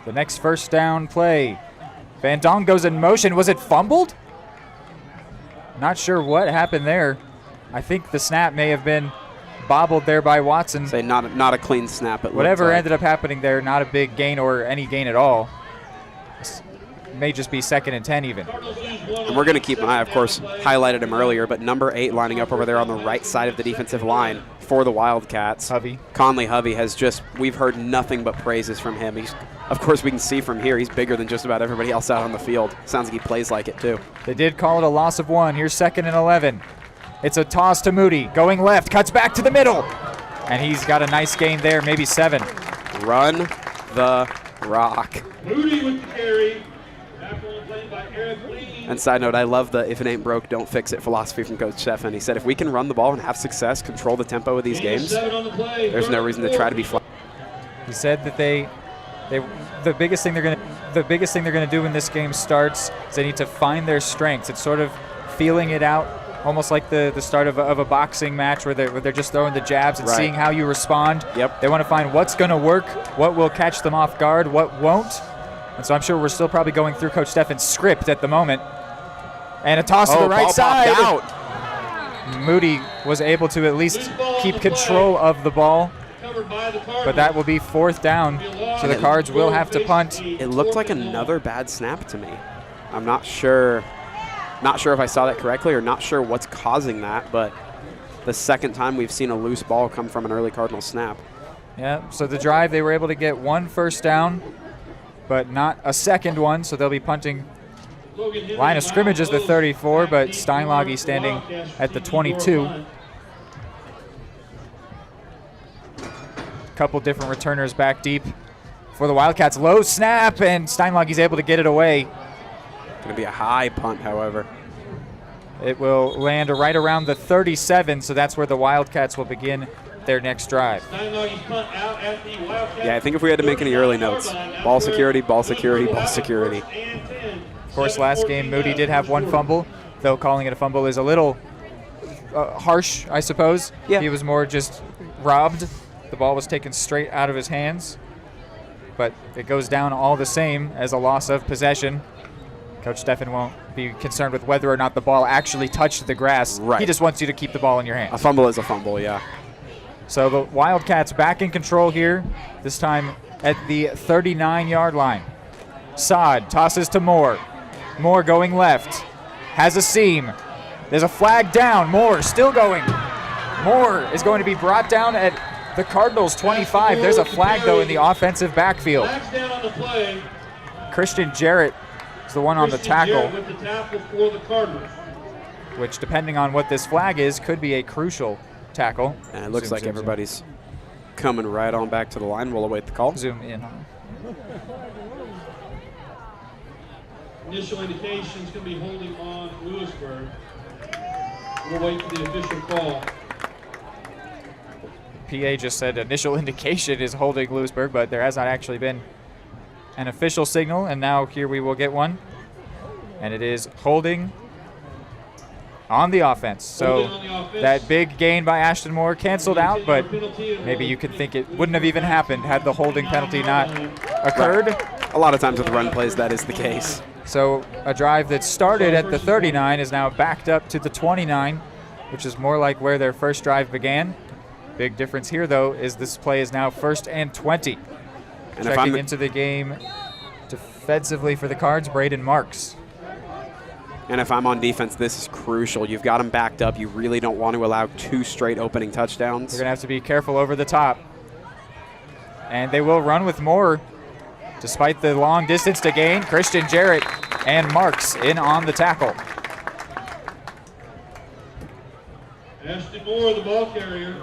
The next first down play. Van Dong goes in motion. Was it fumbled? Not sure what happened there. I think the snap may have been bobbled there by Watson.
Say not a clean snap.
Whatever ended up happening there, not a big gain or any gain at all. This may just be 2nd and 10 even.
And we're going to keep an eye, of course, highlighted him earlier, but number 8 lining up over there on the right side of the defensive line for the Wildcats.
Hovey.
Conley Hovey has we've heard nothing but praises from him. Of course, we can see from here, he's bigger than just about everybody else out on the field. Sounds like he plays like it, too.
They did call it a loss of 1. Here's 2nd and 11. It's a toss to Moody. Going left, cuts back to the middle. And he's got a nice gain there, maybe 7.
Run the rock.
Moody with the carry.
And side note, I love the if it ain't broke, don't fix it philosophy from Coach Stephan. He said if we can run the ball and have success, control the tempo of these games, there's no reason to try to be flat.
He said that the biggest thing they're going to do when this game starts is they need to find their strengths. It's sort of feeling it out almost like the start of a boxing match where they're just throwing the jabs and
Right.
seeing how you respond.
Yep.
They want to find what's going to work, what will catch them off guard, what won't. And so I'm sure we're still probably going through Coach Steffen's script at the moment. And a toss to the right
ball
side.
popped out.
Moody was able to at least keep control of the ball. But that will be 4th down, so the Cards will have to punt.
It looked like another bad snap to me. I'm not sure if I saw that correctly or not sure what's causing that, but the second time we've seen a loose ball come from an early Cardinals snap.
Yeah, so the drive, they were able to get 1 first down, but not a second one, so they'll be punting. Line of scrimmage is the 34, but Steinlage standing at the 22. Couple different returners back deep for the Wildcats. Low snap, and Steinlage's able to get it away.
Going to be a high punt, however.
It will land right around the 37, so that's where the Wildcats will begin their next drive.
Yeah, I think if we had to make any early notes, ball security, ball security, ball security.
Of course, last game, Moody did have 1 fumble, though calling it a fumble is a little harsh, I suppose.
Yeah.
He was more just robbed. The ball was taken straight out of his hands, but it goes down all the same as a loss of possession. Coach Steffen won't be concerned with whether or not the ball actually touched the grass.
Right.
He just wants you to keep the ball in your hands.
A fumble is a fumble, yeah.
So the Wildcats back in control here, this time at the 39-yard line. Saad tosses to Moore. Moore going left. Has a seam. There's a flag down. Moore still going. Moore is going to be brought down at the Cardinals 25. There's a flag, though, in the offensive backfield. Christian Jarrett is the one on the tackle, which, depending on what this flag is, could be a crucial tackle.
And it looks like everybody's coming right on back to the line. We'll await the call.
Zoom in.
Initial indications going to be holding on Louisburg. We'll wait for the official call.
PA just said initial indication is holding Louisburg, but there has not actually been an official signal, and now here we will get one. And it is holding on the offense. So that big gain by Ashton Moore canceled out, but maybe you could think it wouldn't have even happened had the holding penalty not occurred.
Right. A lot of times with run plays, that is the case.
So a drive that started at the 39 is now backed up to the 29, which is more like where their first drive began. Big difference here, though, is this play is now 1st and 20. And checking into the game defensively for the Cards, Braden Marks.
And if I'm on defense, this is crucial. You've got them backed up. You really don't want to allow 2 straight opening touchdowns.
You're going to have to be careful over the top. And they will run with Moore. Despite the long distance to gain, Christian Jarrett and Marks in on the tackle.
Ashton Moore, the ball carrier.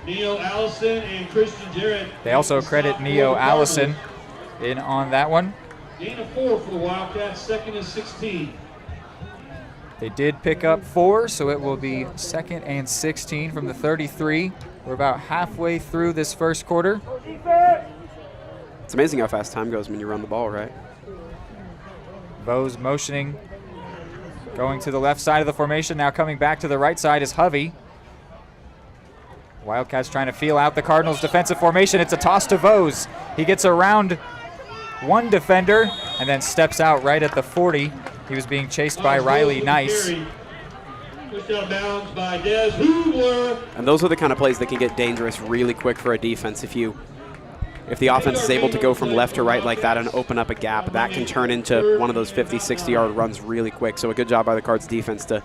Neo Allison and Christian Jarrett.
They also credit Neo Allison in on that one.
Gain of 4 for the Wildcats, 2nd and 16.
They did pick up 4, so it will be 2nd and 16 from the 33. We're about halfway through this first quarter.
It's amazing how fast time goes when you run the ball, right?
Vose motioning, going to the left side of the formation. Now coming back to the right side is Hovey. Wildcats trying to feel out the Cardinals' defensive formation. It's a toss to Vose. He gets around one defender and then steps out right at the 40. He was being chased by Riley Nice.
Pushed out of bounds by Des Hubler.
And those are the kind of plays that can get dangerous really quick for a defense. If the offense is able to go from left to right like that and open up a gap, that can turn into one of those 50, 60-yard runs really quick. So a good job by the Cards defense to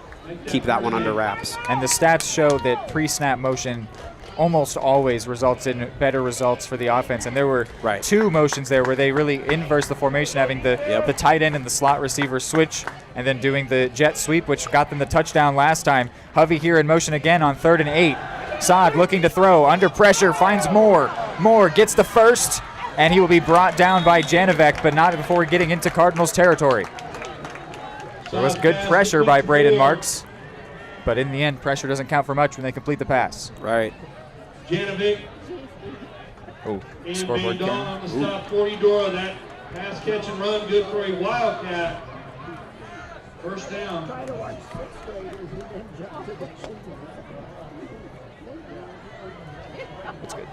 keep that one under wraps.
And the stats show that pre-snap motion almost always results in better results for the offense. And there were 2 motions there where they really inverse the formation, having the tight end and the slot receiver switch and then doing the jet sweep, which got them the touchdown last time. Hovey here in motion again on 3rd and 8. Saad looking to throw, under pressure, finds Moore. Moore gets the first, and he will be brought down by Janovec, but not before getting into Cardinals territory. There was good pressure by Braden Marks, but in the end, pressure doesn't count for much when they complete the pass.
Right.
Janovic.
Oh,
And
scoreboard.
Van Dawn on the stop for Eudora. That pass, catch, and run good for a Wildcat. First down.
That's good.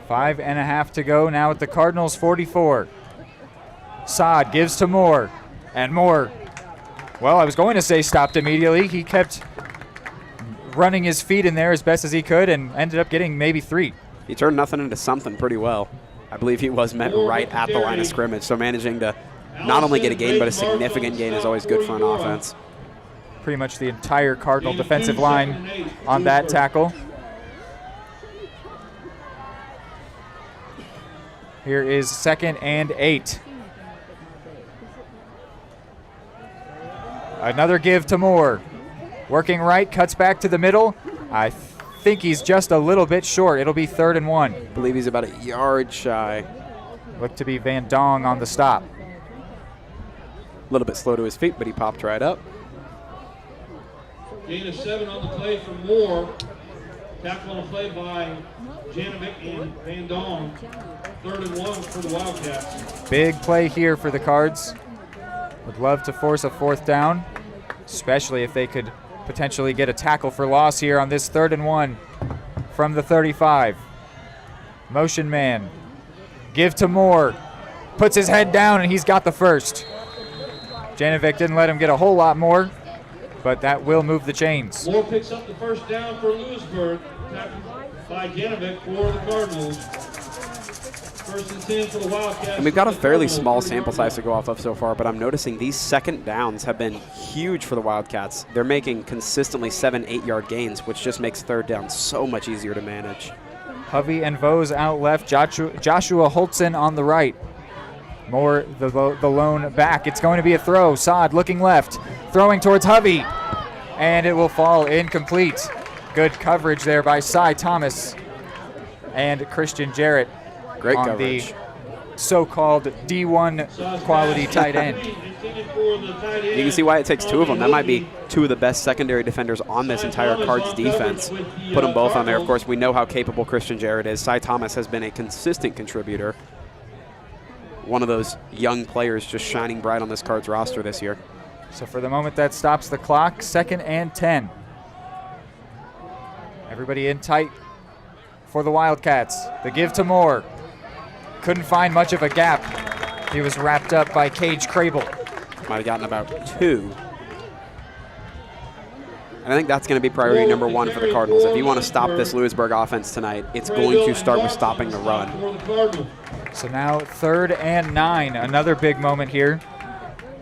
Five and a half to go now at the Cardinals 44. Saad gives to Moore, and Moore, well, I was going to say stopped immediately. He kept running his feet in there as best as he could and ended up getting maybe 3.
He turned nothing into something pretty well. I believe he was met right at the line of scrimmage, so managing to not only get a gain, but a significant gain is always good for an offense.
Pretty much the entire Cardinal defensive line on that tackle. Here is 2nd and 8. Another give to Moore. Working right, cuts back to the middle. I think he's just a little bit short. It'll be 3rd and 1.
I believe he's about a yard shy.
Looked to be Van Dong on the stop.
A little bit slow to his feet, but he popped right up.
Gain of 7 on the play for Moore. Tackle on the play by Janovic and Van Dong. 3rd and 1 for the Wildcats.
Big play here for the Cards. Would love to force a 4th down, especially if they could potentially get a tackle for loss here on this 3rd and 1 from the 35. Motion man. Give to Moore. Puts his head down, and he's got the first. Janovic didn't let him get a whole lot more, but that will move the chains.
Moore picks up the first down for Louisburg. Tackled by Janovic for the Cardinals. 1st and 10 for the Wildcats.
And we've got a fairly small sample size to go off of so far, but I'm noticing these 2nd downs have been huge for the Wildcats. They're making consistently 7-8 yard gains, which just makes 3rd down so much easier to manage.
Hovey and Vose out left, Joshua Holtzen on the right. Moore, the lone back. It's going to be a throw. Saad looking left, throwing towards Hovey, and it will fall incomplete. Good coverage there by Cy Thomas and Christian Jarrett.
Great
on
coverage.
The so-called D1 quality tight end.
You can see why it takes 2 of them. That might be 2 of the best secondary defenders on this entire Cards defense. Put them both on there. Of course, we know how capable Christian Jarrett is. Cy Thomas has been a consistent contributor. One of those young players just shining bright on this Cards roster this year.
So for the moment, that stops the clock. 2nd and 10. Everybody in tight for the Wildcats. The give to Moore. Couldn't find much of a gap. He was wrapped up by Cage Crable.
Might have gotten about 2. And I think that's going to be priority number 1 for the Cardinals. If you want to stop this Louisburg offense tonight, it's going to start with stopping the run.
So now 3rd and 9. Another big moment here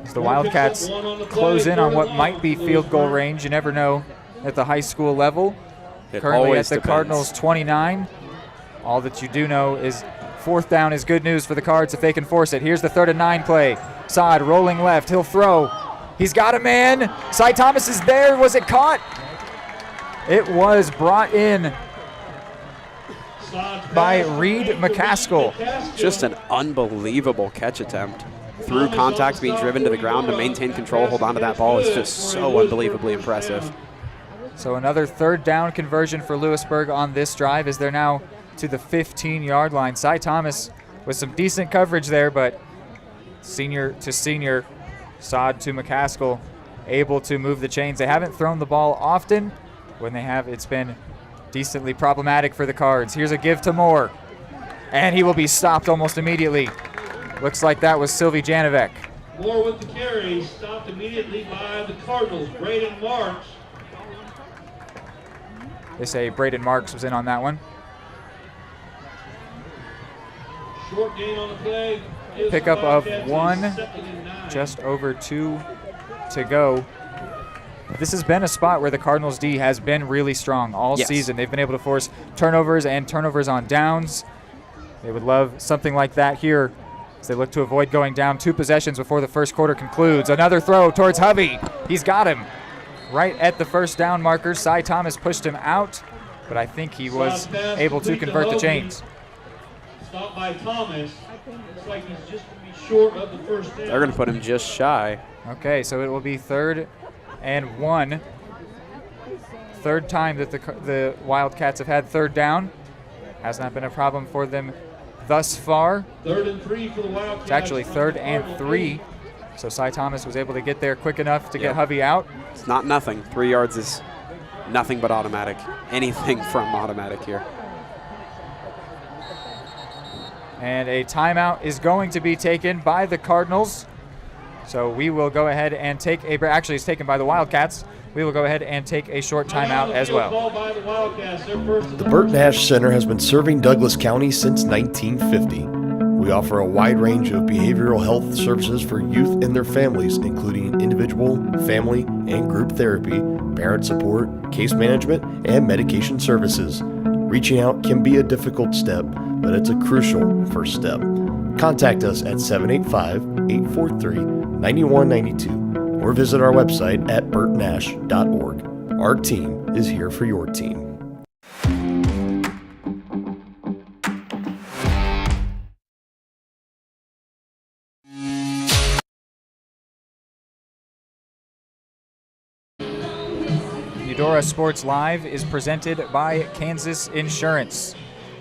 as the Wildcats close in on what might be field goal range. You never know at the high school level. Currently at the Cardinals 29. All that you do know is 4th down is good news for the Cards if they can force it. Here's the 3rd and 9 play. Saad rolling left. He'll throw. He's got a man. Cy Thomas is there. Was it caught? It was brought in by Reed McCaskill.
Just an unbelievable catch attempt. Through contact, being driven to the ground to maintain control, hold on to that ball is just so unbelievably impressive.
So another 3rd down conversion for Louisburg on this drive as they're now to the 15-yard line. Cy Thomas with some decent coverage there, but senior to senior, Saad to McCaskill, able to move the chains. They haven't thrown the ball often. When they have, it's been decently problematic for the Cards. Here's a give to Moore, and he will be stopped almost immediately. Looks like that was Sylvie Janovic.
Moore with the carry, stopped immediately by the Cardinals. Braden Marks.
They say Braden Marks was in on that one.
Short gain on the play.
Pickup of 1, just over 2 to go. This has been a spot where the Cardinals D has been really strong all season. They've been able to force turnovers and turnovers on downs. They would love something like that here as they look to avoid going down 2 possessions before the first quarter concludes. Another throw towards Hovey. He's got him right at the 1st down marker. Cy Thomas pushed him out, but I think he was able to convert the chains.
Stopped by Thomas. Looks like he's just going to be short of the 1st down.
They're going to put him just shy.
Okay, so it will be 3rd and 1. 3rd time that the Wildcats have had 3rd down. Has not been a problem for them thus far.
3rd and 3 for the Wildcats.
It's actually 3rd and 3. So Cy Thomas was able to get there quick enough to get Hovey out.
It's not nothing. 3 yards is nothing but automatic. Anything from automatic here.
And a timeout is going to be taken by the Cardinals. So we will go ahead and take a, actually it's taken by the Wildcats. We will go ahead and take a short timeout as well.
The Burt Nash Center has been serving Douglas County since 1950. We offer a wide range of behavioral health services for youth and their families, including individual, family, and group therapy, parent support, case management, and medication services. Reaching out can be a difficult step, but it's a crucial first step. Contact us at 785-843-9192 or visit our website at burtnash.org. Our team is here for your team.
Eudora Sports Live is presented by Kansas Insurance.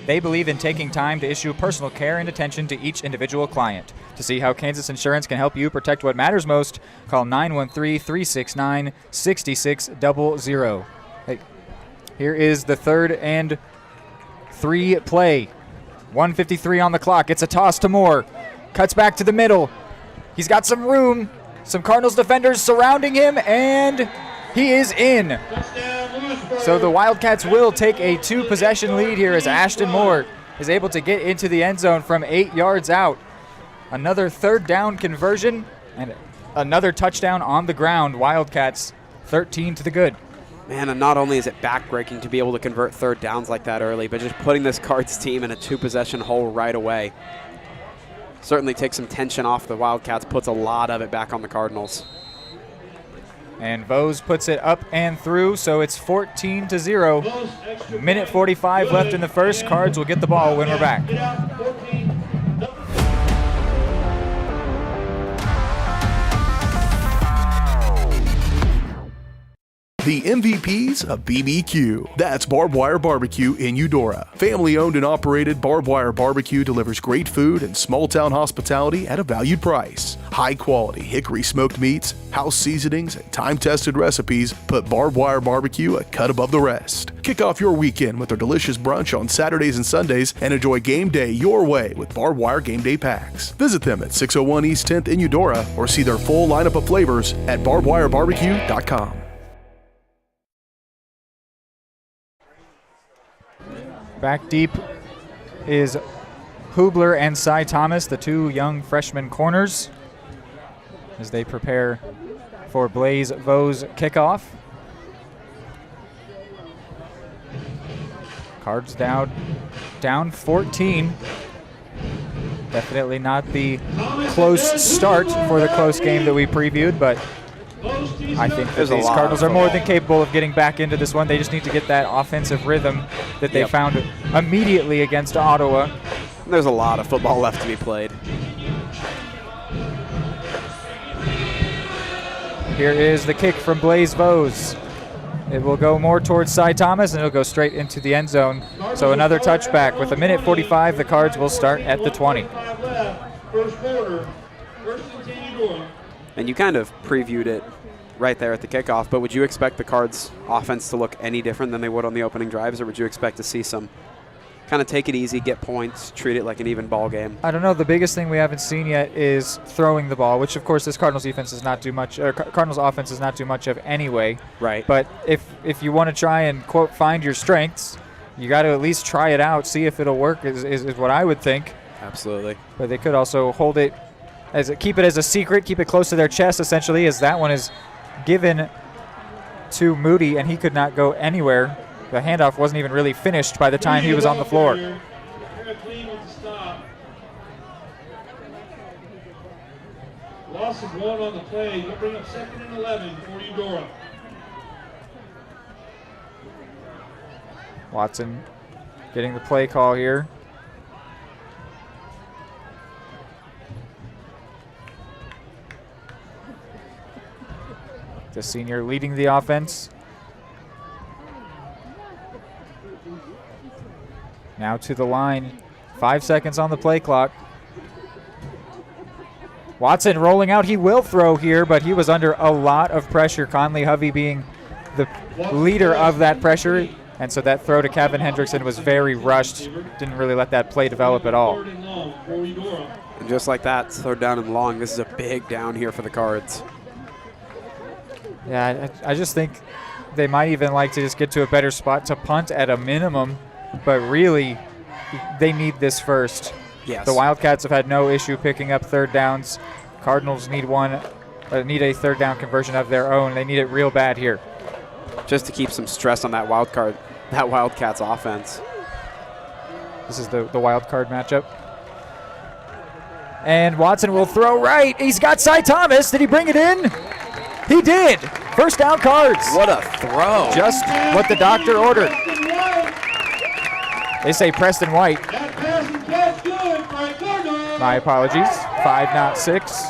They believe in taking time to issue personal care and attention to each individual client. To see how Kansas Insurance can help you protect what matters most, call 913-369-6600. Hey, here is the 3rd and 3 play. 1:53 on the clock. It's a toss to Moore. Cuts back to the middle. He's got some room. Some Cardinals defenders surrounding him, and he is in. So the Wildcats will take a 2-possession lead here as Ashton Moore is able to get into the end zone from 8 yards out. Another 3rd down conversion and another touchdown on the ground. Wildcats 13 to the good.
Man, and not only is it backbreaking to be able to convert 3rd downs like that early, but just putting this Cards team in a 2-possession hole right away. Certainly takes some tension off the Wildcats, puts a lot of it back on the Cardinals.
And Vose puts it up and through, so it's 14-0. Minute 45 left in the first. Cards will get the ball when we're back.
The MVPs of BBQ. That's Barbed Wire Barbecue in Eudora. Family owned and operated, Barbed Wire Barbecue delivers great food and small town hospitality at a valued price. High quality hickory smoked meats, house seasonings, and time tested recipes put Barbed Wire Barbecue a cut above the rest. Kick off your weekend with their delicious brunch on Saturdays and Sundays and enjoy game day your way with Barbed Wire Game Day Packs. Visit them at 601 East 10th in Eudora or see their full lineup of flavors at barbedwirebarbecue.com.
Back deep is Hubler and Cy Thomas, the 2 young freshman corners, as they prepare for Blaze Vose kickoff. Cards down 14. Definitely not the close start for the close game that we previewed, but I think that these Cardinals are more than capable of getting back into this one. They just need to get that offensive rhythm that they found immediately against Ottawa.
There's a lot of football left to be played.
Here is the kick from Blaze Vose. It will go more towards Cy Thomas, and it'll go straight into the end zone. So another touchback. With a minute 45, the Cards will start at the 20.
First quarter, 1st and 10 Eudora.
And you kind of previewed it right there at the kickoff, but would you expect the Cards offense to look any different than they would on the opening drives, or would you expect to see some kind of take it easy, get points, treat it like an even ball game?
I don't know. The biggest thing we haven't seen yet is throwing the ball, which of course this Cardinals defense does not do much, or Cardinals offense does not do much of anyway.
Right.
But if you want to try and quote find your strengths, you got to at least try it out, see if it'll work. Is what I would think.
Absolutely.
But they could also hold it keep it as a secret, keep it close to their chest essentially, as that one is given to Moody and he could not go anywhere. The handoff wasn't even really finished by the time he was on the floor.
Loss of 1 on the play. You'll bring up 2nd and 11 for Eudora.
Watson getting the play call here. The senior leading the offense. Now to the line. 5 seconds on the play clock. Watson rolling out. He will throw here, but he was under a lot of pressure. Conley Hovey being the leader of that pressure. And so that throw to Kevin Hendrickson was very rushed. Didn't really let that play develop at all.
And just like that, third down and long. This is a big down here for the Cards.
Yeah, I just think they might even like to just get to a better spot to punt at a minimum. But really, they need this first.
Yes.
The Wildcats have had no issue picking up third downs. Cardinals need a third down conversion of their own. They need it real bad here.
Just to keep some stress on that Wildcats offense.
This is the wild card matchup. And Watson will throw right. He's got Cy Thomas. Did he bring it in? He did. First down, Cards.
What a throw.
Just what the doctor ordered. They say Preston White. My apologies. 5, not 6.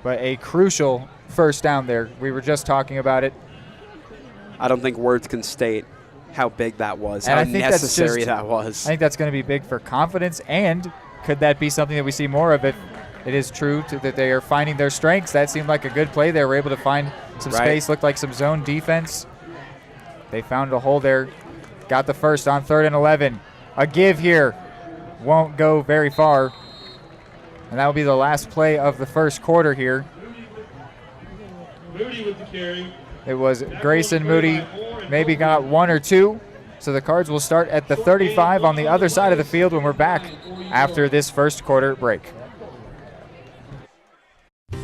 But a crucial first down there. We were just talking about it.
I don't think words can state how big that was,
and
how necessary that was.
I think that's going to be big for confidence, and could that be something that we see more of if it is true that they are finding their strengths? That seemed like a good play. They were able to find some space, looked like some zone defense. They found a hole there, got the first on 3rd and 11. A give here won't go very far. And that will be the last play of the first quarter here.
Moody with the carry.
It was Grayson Moody, maybe got 1 or 2. So the Cards will start at the 35 on the other side of the field when we're back after this first quarter break.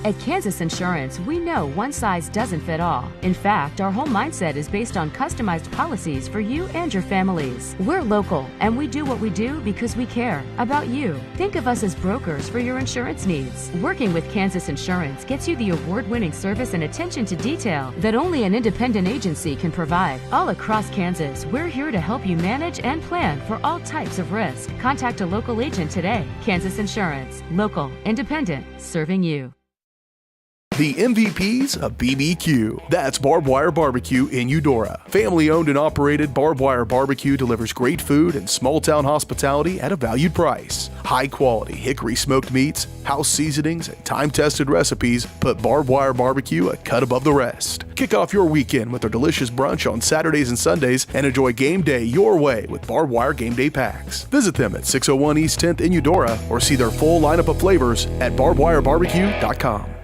At Kansas Insurance, we know one size doesn't fit all. In fact, our whole mindset is based on customized policies for you and your families. We're local, and we do what we do because we care about you. Think of us as brokers for your insurance needs. Working with Kansas Insurance gets you the award-winning service and attention to detail that only an independent agency can provide. All across Kansas, we're here to help you manage and plan for all types of risk. Contact a local agent today. Kansas Insurance. Local, independent, serving you.
The MVPs of BBQ. That's Barbed Wire Barbecue in Eudora. Family owned and operated, Barbed Wire Barbecue delivers great food and small town hospitality at a valued price. High quality hickory smoked meats, house seasonings, and time tested recipes put Barbed Wire Barbecue a cut above the rest. Kick off your weekend with their delicious brunch on Saturdays and Sundays and enjoy game day your way with Barbed Wire Game Day Packs. Visit them at 601 East 10th in Eudora or see their full lineup of flavors at barbedwirebarbecue.com.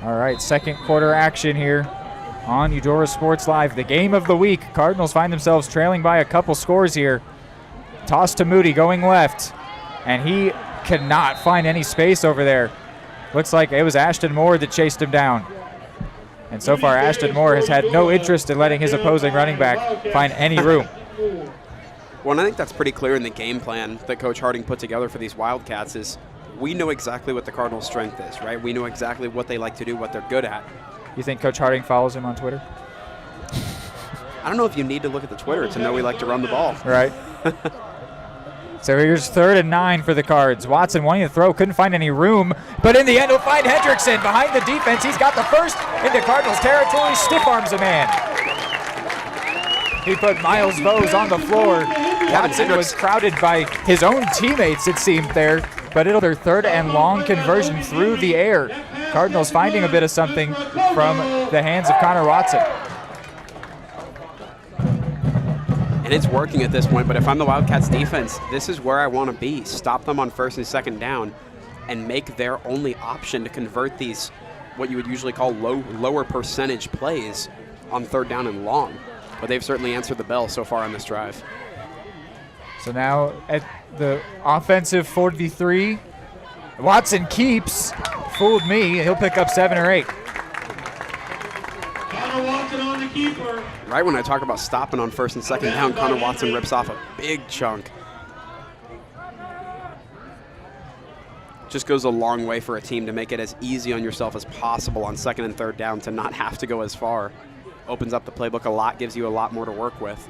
All right, second quarter action here on Eudora Sports Live. The game of the week. Cardinals find themselves trailing by a couple scores here. Toss to Moody going left, and he cannot find any space over there. Looks like it was Ashton Moore that chased him down. And so far, Ashton Moore has had no interest in letting his opposing running back find any room.
Well, and I think that's pretty clear in the game plan that Coach Harding put together for these Wildcats is we know exactly what the Cardinals' strength is, right? We know exactly what they like to do, what they're good at.
You think Coach Harding follows him on Twitter?
I don't know if you need to look at the Twitter to know we like to run the ball.
Right. So here's 3rd and 9 for the Cards. Watson wanting to throw, couldn't find any room, but in the end he'll find Hendrickson behind the defense. He's got the first into Cardinals territory, stiff arms a man. He put Miles Bowes on the floor. Watson was crowded by his own teammates, it seemed there, but it'll be their 3rd and long conversion through the air. Cardinals finding a bit of something from the hands of Connor Watson.
And it's working at this point, but if I'm the Wildcats defense, this is where I want to be. Stop them on 1st and 2nd down and make their only option to convert these, what you would usually call lower percentage plays on 3rd down and long. But they've certainly answered the bell so far on this drive.
So now at the offensive 43, Watson keeps. Fooled me. He'll pick up 7 or 8.
Connor Watson on the keeper.
Right when I talk about stopping on 1st and 2nd down, Connor Watson rips off a big chunk. Just goes a long way for a team to make it as easy on yourself as possible on 2nd and 3rd down to not have to go as far. Opens up the playbook a lot, gives you a lot more to work with.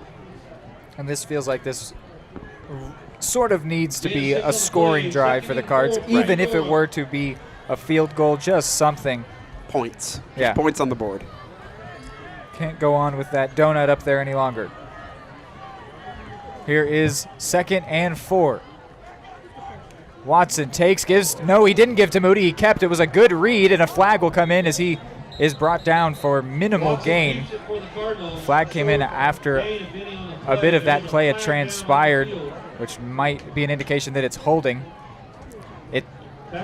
And this feels like this sort of needs to be a scoring drive for the Cards, even if it were to be a field goal, just something.
Points.
Yeah.
Just points on the board.
Can't go on with that donut up there any longer. Here is 2nd and 4. Watson takes, gives, no, he didn't give to Moody, he kept. It was a good read, and a flag will come in as he is brought down for minimal gain. Flag came in after a bit of that play had transpired, which might be an indication that it's holding. It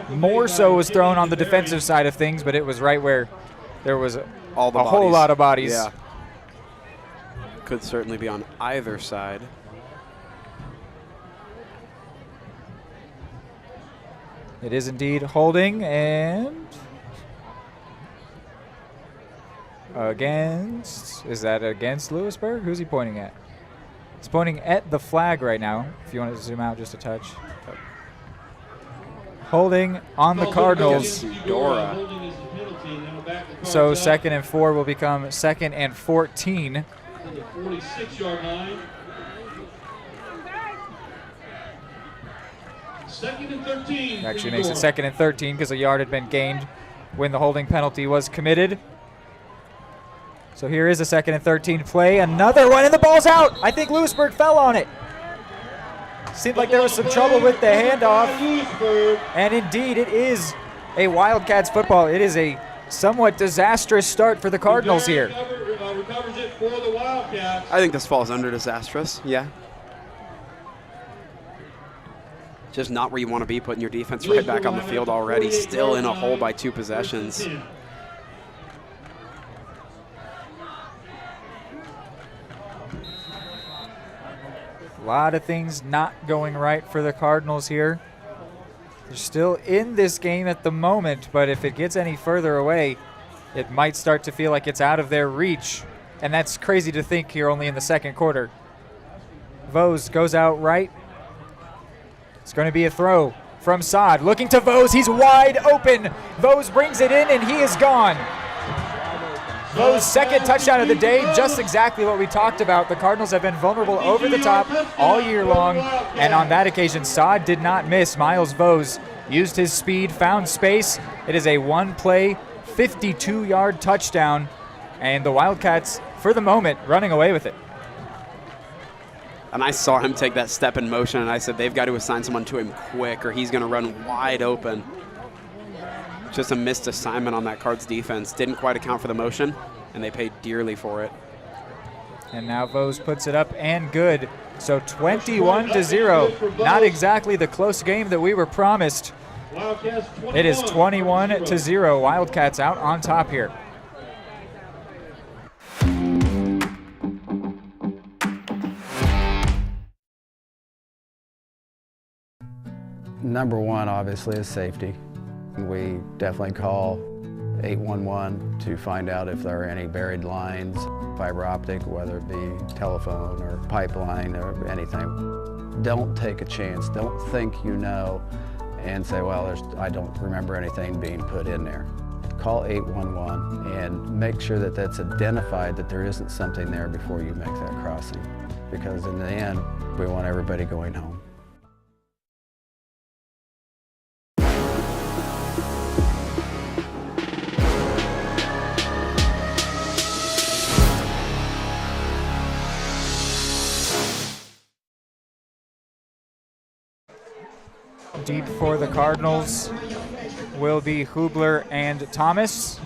more so was thrown on the defensive side of things, but it was right where there was a whole lot of bodies.
Yeah. Could certainly be on either side.
It is indeed holding, and against, is that against Louisburg? Who's he pointing at? He's pointing at the flag right now, if you want to zoom out just a touch. Holding on the Cardinals.
Eudora.
So 2nd and 4 will become 2nd and 14.
On the 46-yard line. 2nd and 13.
Actually makes it 2nd and 13 because a yard had been gained when the holding penalty was committed. So here is a 2nd and 13 play. Another one, and the ball's out. I think Louisburg fell on it. Seemed like there was some trouble with the handoff. And indeed, it is a Wildcats football. It is a somewhat disastrous start for the Cardinals here.
Recovers it for the Wildcats.
I think this falls under disastrous, yeah. Just not where you want to be, putting your defense right back on the field already, still in a hole by 2 possessions.
A lot of things not going right for the Cardinals here. They're still in this game at the moment, but if it gets any further away, it might start to feel like it's out of their reach. And that's crazy to think here only in the 2nd quarter. Vose goes out right. It's going to be a throw from Saad. Looking to Vose. He's wide open. Vose brings it in, and he is gone. Vose's 2nd touchdown of the day, just exactly what we talked about. The Cardinals have been vulnerable over the top all year long, and on that occasion, Saad did not miss. Miles Vose used his speed, found space. It is a one-play, 52-yard touchdown, and the Wildcats, for the moment, running away with it.
And I saw him take that step in motion, and I said they've got to assign someone to him quick or he's going to run wide open. Just a missed assignment on that Cards defense. Didn't quite account for the motion, and they paid dearly for it.
And now Vose puts it up and good. So 21-0. Not exactly the close game that we were promised. It is 21-0. Wildcats out on top here.
Number one, obviously, is safety. We definitely call 811 to find out if there are any buried lines, fiber optic, whether it be telephone or pipeline or anything. Don't take a chance. Don't think you know and say, well, I don't remember anything being put in there. Call 811 and make sure that that's identified, that there isn't something there before you make that crossing. Because in the end, we want everybody going home.
Deep for the Cardinals will be Hubler and Thomas.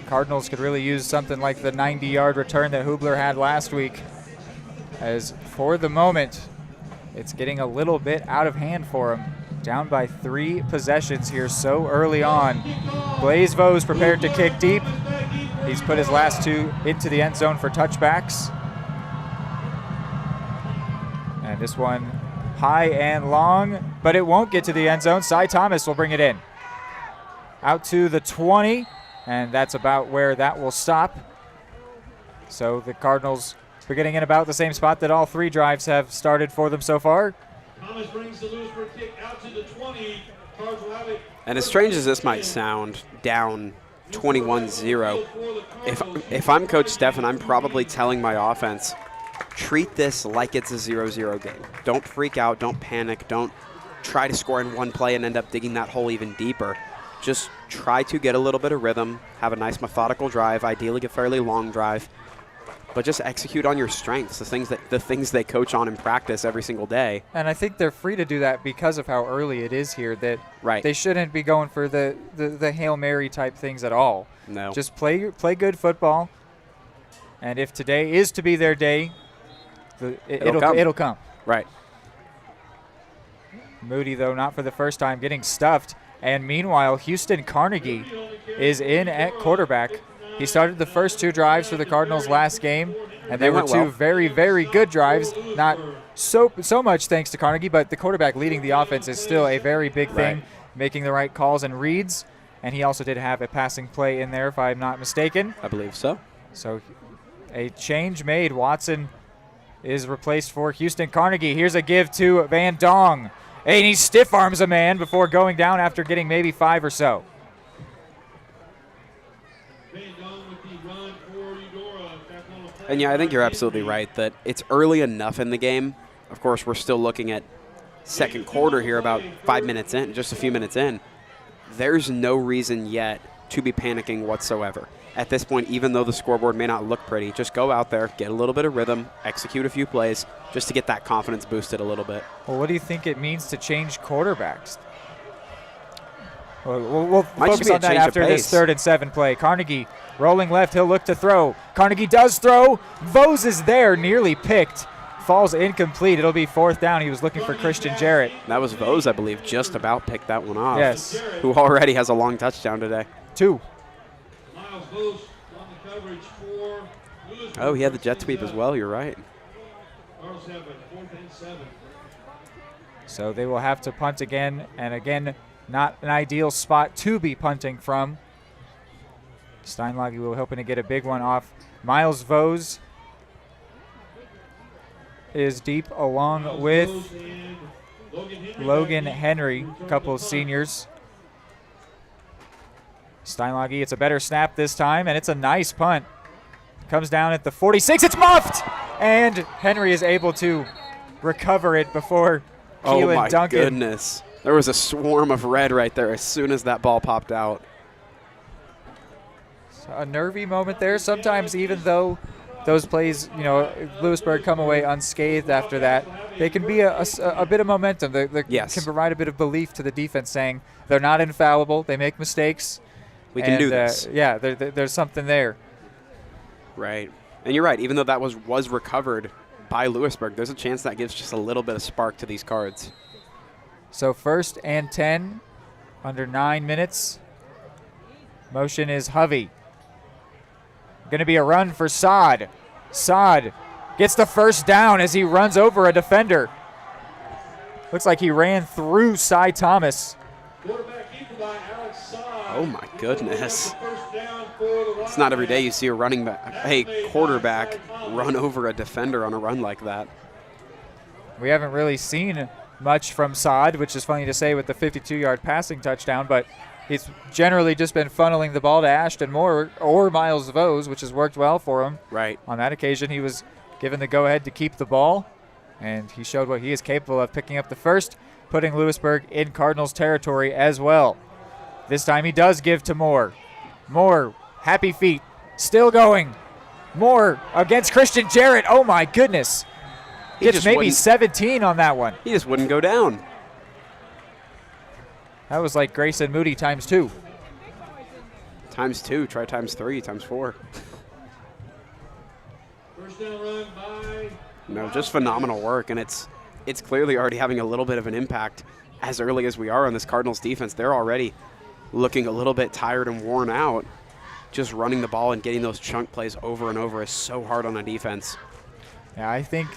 Cardinals could really use something like the 90-yard return that Hubler had last week, as for the moment, it's getting a little bit out of hand for him. Down by 3 possessions here so early on. Blaise Vose prepared to kick deep. He's put his last 2 into the end zone for touchbacks. And this one high and long, but it won't get to the end zone. Cy Thomas will bring it in. Out to the 20, and that's about where that will stop. So the Cardinals are getting in about the same spot that all 3 drives have started for them so far.
Thomas brings the Louisburg kick out to the 20. Cards will have it.
And as strange as this might sound, down 21-0, if I'm Coach Stephan, I'm probably telling my offense, treat this like it's a 0-0 game. Don't freak out. Don't panic. Don't try to score in one play and end up digging that hole even deeper. Just try to get a little bit of rhythm, have a nice methodical drive, ideally a fairly long drive, but just execute on your strengths, the things they coach on in practice every single day.
And I think they're free to do that because of how early it is here, that they shouldn't be going for the Hail Mary type things at all.
No.
Just play good football, and if today is to be their day, it'll come.
Right.
Moody, though, not for the first time, getting stuffed. And meanwhile, Houston Carnegie is in at quarterback. He started the first 2 drives for the Cardinals last game, and they were 2 very, very good drives. Not so much thanks to Carnegie, but the quarterback leading the offense is still a very big thing, making the right calls and reads. And he also did have a passing play in there, if I'm not mistaken.
I believe so.
So a change made. Watson is replaced for Houston Carnegie. Here's a give to Van Dong. And he stiff arms a man before going down after getting maybe 5 or so.
And yeah, I think you're absolutely right that it's early enough in the game. Of course, we're still looking at second quarter here, about 5 minutes in, just a few minutes in. There's no reason yet to be panicking whatsoever. At this point, even though the scoreboard may not look pretty, just go out there, get a little bit of rhythm, execute a few plays, just to get that confidence boosted a little bit.
Well, what do you think it means to change quarterbacks? We'll focus on that after this 3rd and 7 play. Carnegie rolling left. He'll look to throw. Carnegie does throw. Vose is there, nearly picked. Falls incomplete. It'll be 4th down. He was looking for Christian Jarrett.
That was Vose, I believe, just about picked that one off.
Yes.
Who already has a long touchdown today.
2.
Oh, he had the jet sweep as well. You're right.
So they will have to punt again, and again, not an ideal spot to be punting from. Steinlage will hoping to get a big one off. Miles Vose is deep along with Logan Henry, a couple of seniors. Steinlage, it's a better snap this time, and it's a nice punt. Comes down at the 46. It's muffed! And Henry is able to recover it before Keelan Duncan.
Oh, my goodness. There was a swarm of red right there as soon as that ball popped out.
So a nervy moment there. Sometimes even though those plays, Louisburg come away unscathed after that, they can be a bit of momentum. They can provide a bit of belief to the defense, saying they're not infallible. They make mistakes.
We can do this.
Yeah, there's something there.
Right. And you're right. Even though that was recovered by Louisburg, there's a chance that gives just a little bit of spark to these Cards.
So 1st and 10, under 9 minutes. Motion is Hovey. Going to be a run for Saad. Saad gets the 1st down as he runs over a defender. Looks like he ran through Cy Thomas.
Oh, my goodness. It's not every day you see a quarterback run over a defender on a run like that.
We haven't really seen much from Saad, which is funny to say with the 52-yard passing touchdown, but he's generally just been funneling the ball to Ashton Moore or Miles Vose, which has worked well for him.
Right.
On that occasion, he was given the go-ahead to keep the ball, and he showed what he is capable of, picking up the 1st, putting Louisburg in Cardinals territory as well. This time he does give to Moore. Moore, happy feet, still going. Moore against Christian Jarrett. Oh, my goodness. Gets maybe 17 on that one.
He just wouldn't go down.
That was like Grayson Moody times 2.
Times 2. Try times 3, times 4.
First down run by
just phenomenal work, and it's clearly already having a little bit of an impact as early as we are on this Cardinals defense. They're already looking a little bit tired and worn out. Just running the ball and getting those chunk plays over and over is so hard on a defense.
Yeah, I think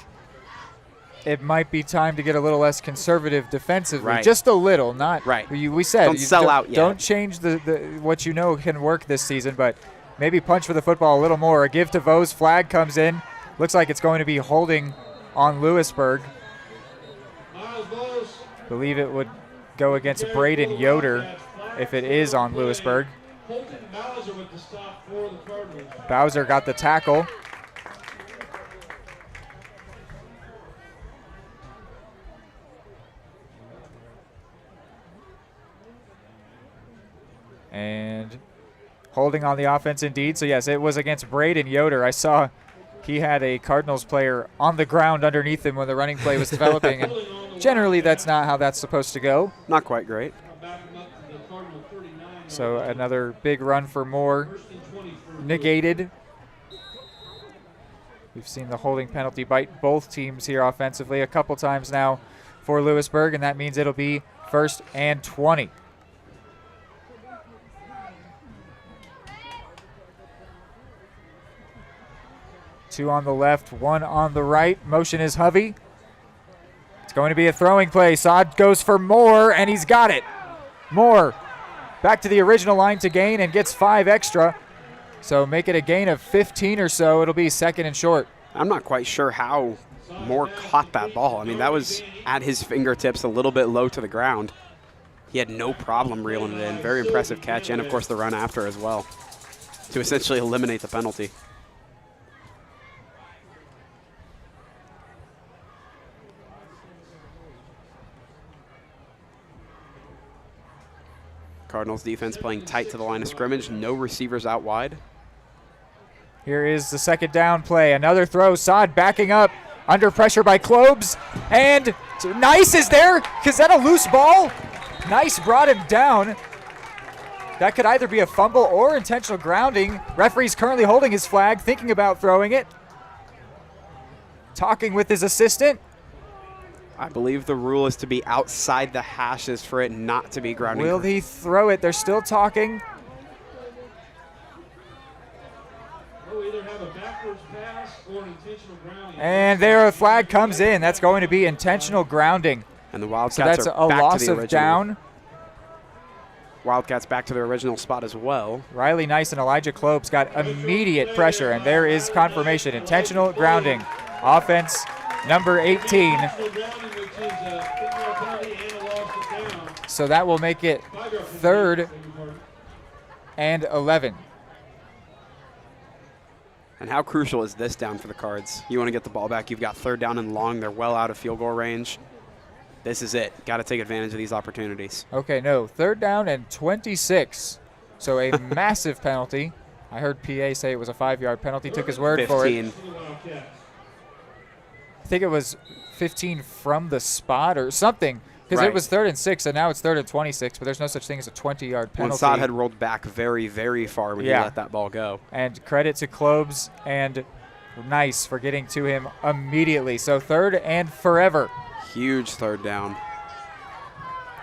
it might be time to get a little less conservative defensively.
Right.
Just a little, not
right.
We said
don't sell out yet.
Don't change the what you know can work this season, but maybe punch for the football a little more. A give to Vose. Flag comes in. Looks like it's going to be holding on Louisburg. Believe it would go against Braden Yoder if it is on Louisburg. Bowser got the tackle. Holding on the offense indeed. So, yes, it was against Braden Yoder. I saw he had a Cardinals player on the ground underneath him when the running play was developing. And generally, that's not how that's supposed to go.
Not quite great.
So another big run for Moore negated. We've seen the holding penalty bite both teams here offensively a couple times now for Louisburg, and that means it'll be 1st and 20. Two on the left, one on the right. Motion is Hovey. It's going to be a throwing play. Saad goes for Moore, and he's got it. Moore back to the original line to gain and gets 5 extra. So make it a gain of 15 or so. It'll be 2nd and short.
I'm not quite sure how Moore caught that ball. I mean, that was at his fingertips, a little bit low to the ground. He had no problem reeling it in. Very impressive catch, and of course the run after as well to essentially eliminate the penalty. Cardinals defense playing tight to the line of scrimmage. No receivers out wide.
Here is the 2nd down play. Another throw. Saad backing up. Under pressure by Klobes. And Nice is there. Is that a loose ball? Nice brought him down. That could either be a fumble or intentional grounding. Referee's currently holding his flag, thinking about throwing it. Talking with his assistant.
I believe the rule is to be outside the hashes for it not to be grounding.
Will he throw it? They're still talking. And there a flag comes in. That's going to be intentional grounding.
And the Wildcats
so that's
are
a
back
loss
to the
of
original.
down.
Wildcats back to their original spot as well.
Riley Nice and Elijah Klobes got immediate pressure, and there is confirmation. Intentional grounding. Offense number 18. So that will make it 3rd and 11.
And how crucial is this down for the Cards? You want to get the ball back. You've got 3rd down and long. They're well out of field goal range. This is it. Got to take advantage of these opportunities.
Okay, no. 3rd down and 26. So a massive penalty. I heard PA say it was a 5-yard penalty. Took his word
15.
for it. I think it was 15 from the spot or something, because it was 3rd and 6, and now it's 3rd and 26, but there's no such thing as a 20-yard penalty.
When Saad had rolled back very, very far when he let that ball go.
And credit to Klobes and Nice for getting to him immediately. So 3rd and forever.
Huge 3rd down.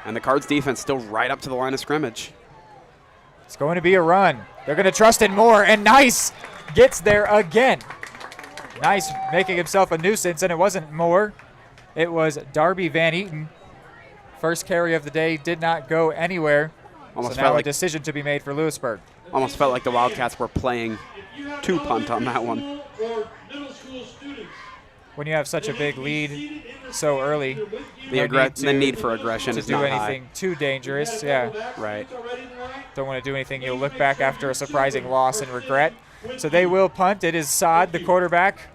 And the Cards defense still right up to the line of scrimmage.
It's going to be a run. They're going to trust in Moore, and Nice gets there again. Nice making himself a nuisance, and it wasn't Moore. It was Darby Van Eaton. First carry of the day did not go anywhere.
Almost
so now
felt
a
like
decision to be made for Louisburg.
Almost felt like the Wildcats were playing to punt on that one.
When you have such a big lead so early,
the need for aggression is
not high. To do
anything
too dangerous, yeah.
Right.
Don't want to do anything you'll look back after a surprising loss and regret. So they will punt. It is Saad, the quarterback.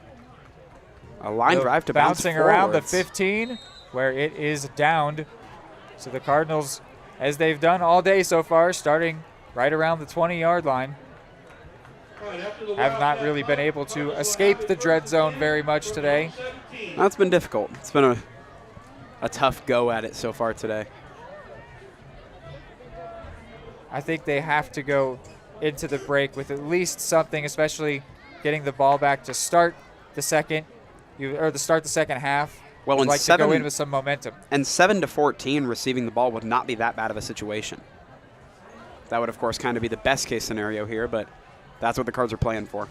A line drive to bounce
bouncing around the 15, where it is downed. So the Cardinals, as they've done all day so far, starting right around the 20-yard line, have not really been able to escape the dread zone very much today.
That's been difficult. It's been a tough go at it so far today.
I think they have to go into the break with at least something, especially getting the ball back to start the second half.
Well,
like to go in with some momentum.
And 7-14 receiving the ball would not be that bad of a situation. That would, of course, kind of be the best case scenario here, but that's what the Cards are playing for.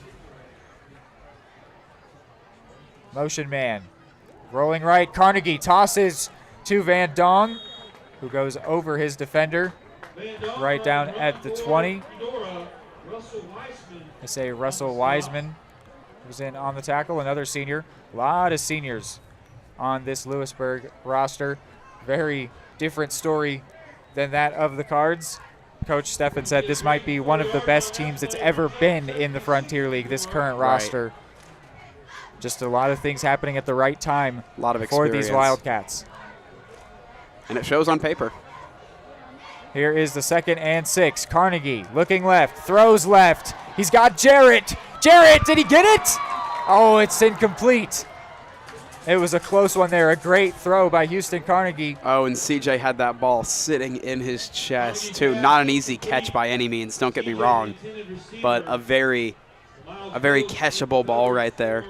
Motion man. Rolling right. Carnegie tosses to Van Dong, who goes over his defender right down at the 20. I say Russell Wiseman was in on the tackle, another senior. A lot of seniors on this Louisburg roster. Very different story than that of the Cards. Coach Steffen said this might be one of the best teams that's ever been in the Frontier League, this current roster. Just a lot of things happening at the right time for these Wildcats.
And it shows on paper.
Here is the 2nd and 6. Carnegie looking left, throws left. He's got Jarrett. Jarrett, did he get it? Oh, it's incomplete. It was a close one there. A great throw by Houston Carnegie.
Oh, and CJ had that ball sitting in his chest, too. Not an easy catch by any means, don't get me wrong, but a very catchable ball right there.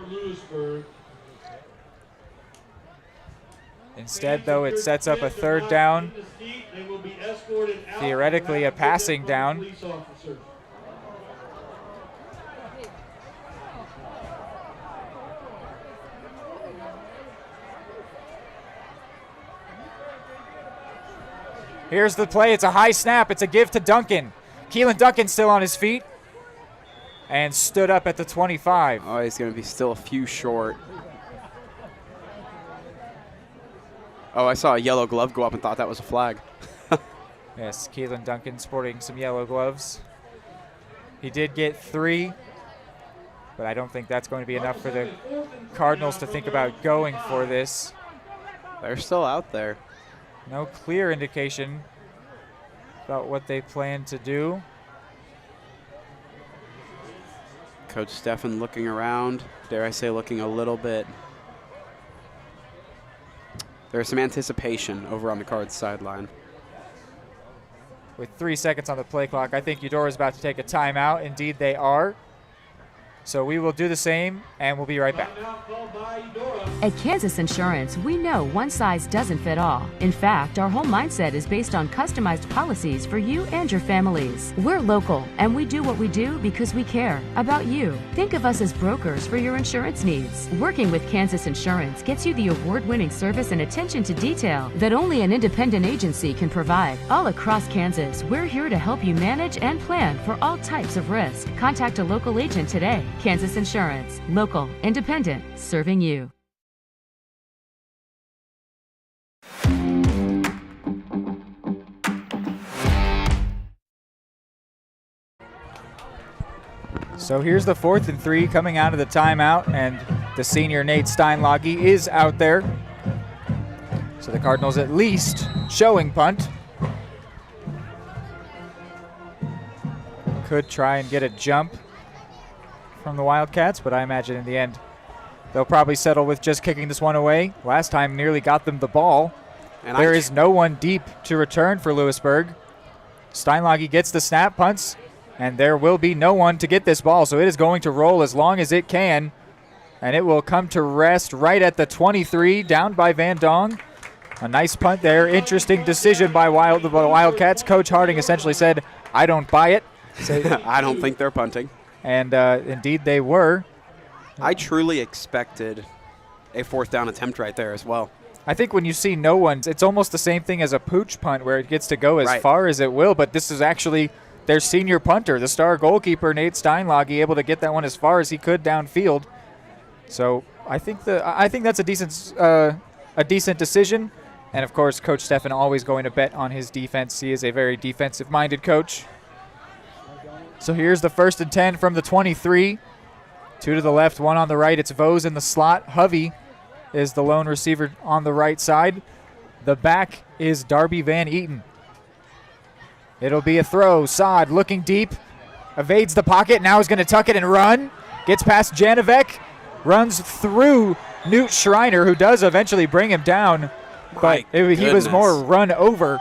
Instead, though, it sets up a 3rd down, theoretically a passing down. Here's the play. It's a high snap. It's a give to Duncan. Keelan Duncan still on his feet and stood up at the 25.
Oh, he's going to be still a few short. Oh, I saw a yellow glove go up and thought that was a flag.
Yes, Keelan Duncan sporting some yellow gloves. He did get 3, but I don't think that's going to be enough for the Cardinals to think about going for this.
They're still out there.
No clear indication about what they plan to do.
Coach Steffen looking around, dare I say looking a little bit. There's some anticipation over on the Cards sideline.
With 3 seconds on the play clock, I think Eudora is about to take a timeout. Indeed, they are. So we will do the same, and we'll be right back.
At Kansas Insurance, we know one size doesn't fit all. In fact, our whole mindset is based on customized policies for you and your families. We're local, and we do what we do because we care about you. Think of us as brokers for your insurance needs. Working with Kansas Insurance gets you the award-winning service and attention to detail that only an independent agency can provide. All across Kansas, we're here to help you manage and plan for all types of risk. Contact a local agent today. Kansas Insurance. Local, independent, serving you.
So here's the 4th and 3 coming out of the timeout, and the senior Nate Steinlage is out there. So the Cardinals at least showing punt. Could try and get a jump from the Wildcats, but I imagine in the end they'll probably settle with just kicking this one away. Last time nearly got them the ball. And there is no one deep to return for Louisburg. Steinlage gets the snap, punts, and there will be no one to get this ball, so it is going to roll as long as it can, and it will come to rest right at the 23, down by Van Dong. A nice punt there. Interesting decision by the Wildcats. Coach Harding essentially said, I don't buy it.
I don't think they're punting.
And indeed they were.
I truly expected a 4th down attempt right there as well.
I think when you see no one, it's almost the same thing as a pooch punt where it gets to go as far as it will, but this is actually their senior punter, the star goalkeeper, Nate Steinlage, able to get that one as far as he could downfield. So I think that's a decent decision. And, of course, Coach Steffen always going to bet on his defense. He is a very defensive-minded coach. So here's the 1st and 10 from the 23. 2 to the left, 1 on the right. It's Vose in the slot. Hovey is the lone receiver on the right side. The back is Darby Van Eaton. It'll be a throw. Saad looking deep. Evades the pocket. Now he's going to tuck it and run. Gets past Janovec. Runs through Newt Schreiner, who does eventually bring him down. But he was more run over.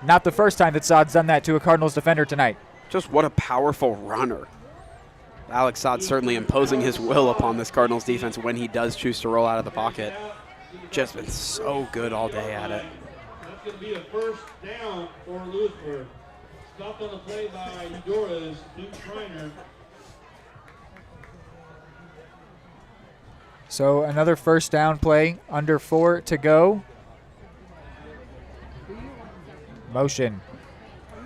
Not the first time that Saad's done that to a Cardinals defender tonight.
Just what a powerful runner. Alex Saad certainly imposing his will upon this Cardinals defense when he does choose to roll out of the pocket. Just been so good all day at it.
That's going to be a 1st down for Louisburg. Stopped on the play by Eudora's Newt Schreiner.
So another 1st down play, under 4 to go. Motion.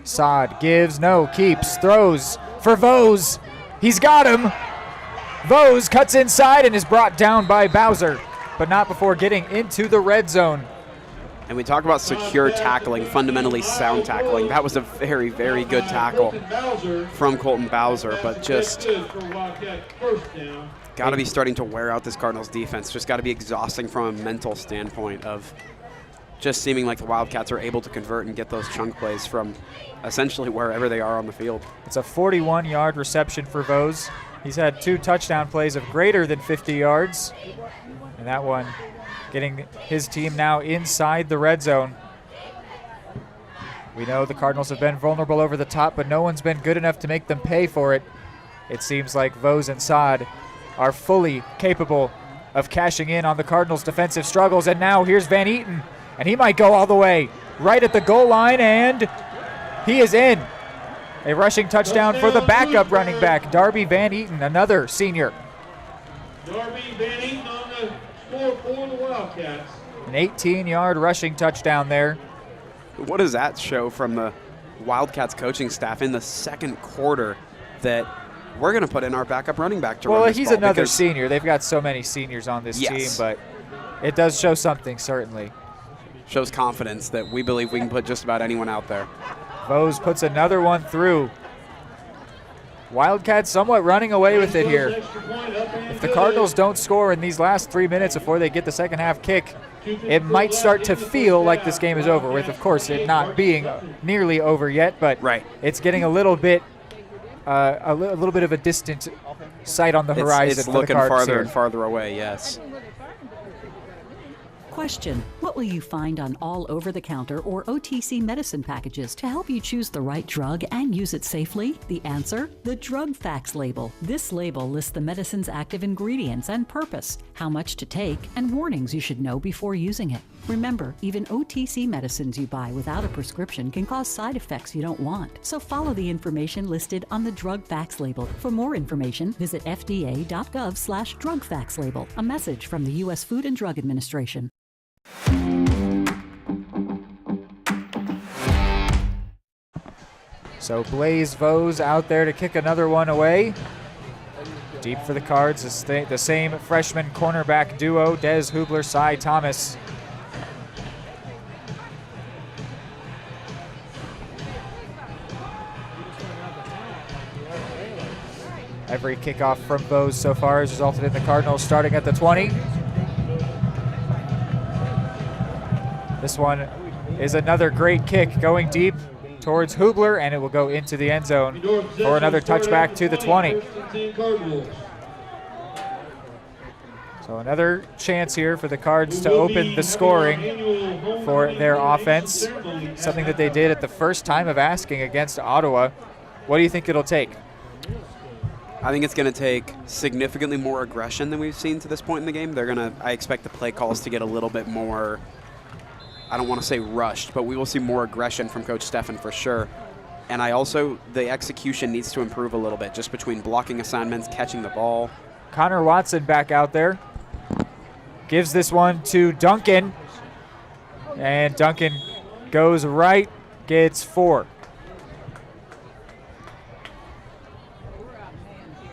Saad gives, no, keeps, throws for Vose. He's got him. Vose cuts inside and is brought down by Bowser, but not before getting into the red zone.
And we talk about secure tackling, fundamentally sound tackling. That was a very, very good tackle from Colton Bowser, but just got to be starting to wear out this Cardinals defense. Just got to be exhausting from a mental standpoint of just seeming like the Wildcats are able to convert and get those chunk plays from essentially wherever they are on the field.
It's a 41-yard reception for Vose. He's had 2 touchdown plays of greater than 50 yards. And that one getting his team now inside the red zone. We know the Cardinals have been vulnerable over the top, but no one's been good enough to make them pay for it. It seems like Vose and Saad are fully capable of cashing in on the Cardinals' defensive struggles. And now here's Van Eaton, and he might go all the way right at the goal line, and he is in. A rushing touchdown for the backup running back, Darby Van Eaton, another senior.
Darby Van Eaton on the score for the Wildcats.
An 18-yard rushing touchdown there.
What does that show from the Wildcats coaching staff in the second quarter that we're going to put in our backup running back to run this
he's
ball?
another
Because
senior. They've got so many seniors on this team, but it does show something, certainly.
shows confidence that we believe we can put just about anyone out there.
Vose puts another one through. Wildcats somewhat running away with it here. If the Cardinals don't score in these last 3 minutes before they get the second half kick, it might start to feel like this game is over with. Of course, it not being nearly over yet, but it's getting a little bit of a distant sight on the horizon.
It's
for the
looking
Cards
farther
here.
and farther away, yes.
Question: what will you find on all over-the-counter or OTC medicine packages to help you choose the right drug and use it safely? The answer: the drug facts label. This label lists the medicine's active ingredients and purpose, how much to take, and warnings you should know before using it. Remember, even OTC medicines you buy without a prescription can cause side effects you don't want. So follow the information listed on the drug facts label. For more information, visit fda.gov/drug facts label. A message from the U.S. Food and Drug Administration.
So Blaze Vose out there to kick another one away. Deep for the Cards, the same freshman cornerback duo, Des Hubler, Cy Thomas. Every kickoff from Vose so far has resulted in the Cardinals starting at the 20. This one is another great kick going deep towards Hubler, and it will go into the end zone for another touchback to the 20. So another chance here for the Cards to open the scoring for their offense, something that they did at the first time of asking against Ottawa. What do you think it'll take?
I think it's going to take significantly more aggression than we've seen to this point in the game. I expect the play calls to get a little bit more, I don't want to say rushed, but we will see more aggression from Coach Stephan for sure. And the execution needs to improve a little bit, just between blocking assignments, catching the ball.
Connor Watson back out there. Gives this one to Duncan. And Duncan goes right, gets 4.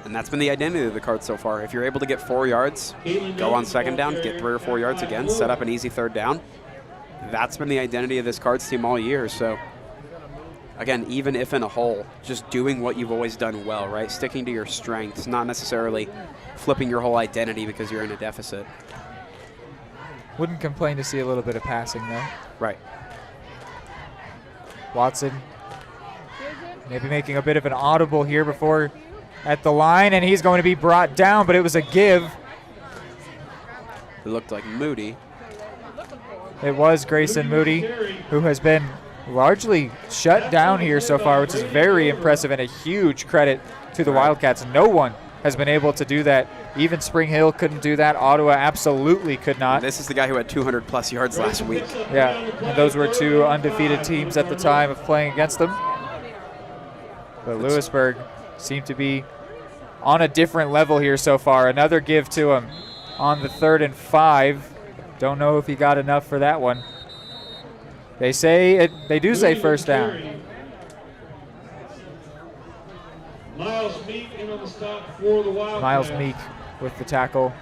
And that's been the identity of the Cards so far. If you're able to get 4 yards, go on second down, get 3 or 4 yards again, set up an easy third down. That's been the identity of this Cards team all year. So, again, even if in a hole, just doing what you've always done well, right? Sticking to your strengths, not necessarily flipping your whole identity because you're in a deficit.
Wouldn't complain to see a little bit of passing, though.
Right.
Watson maybe making a bit of an audible here before at the line, and he's going to be brought down, but it was a give.
It looked like Moody.
It was Grayson Moody, who has been largely shut down here so far, which is very impressive and a huge credit to the Wildcats. No one has been able to do that. Even Spring Hill couldn't do that. Ottawa absolutely could not.
This is the guy who had 200-plus yards last week.
Yeah, and those were 2 undefeated teams at the time of playing against them. But Louisburg seemed to be on a different level here so far. Another give to him on the 3rd and 5. Don't know if he got enough for that one. They do say first down.
Miles Meek in on the stop for the Wildcats.
Miles Meek with the tackle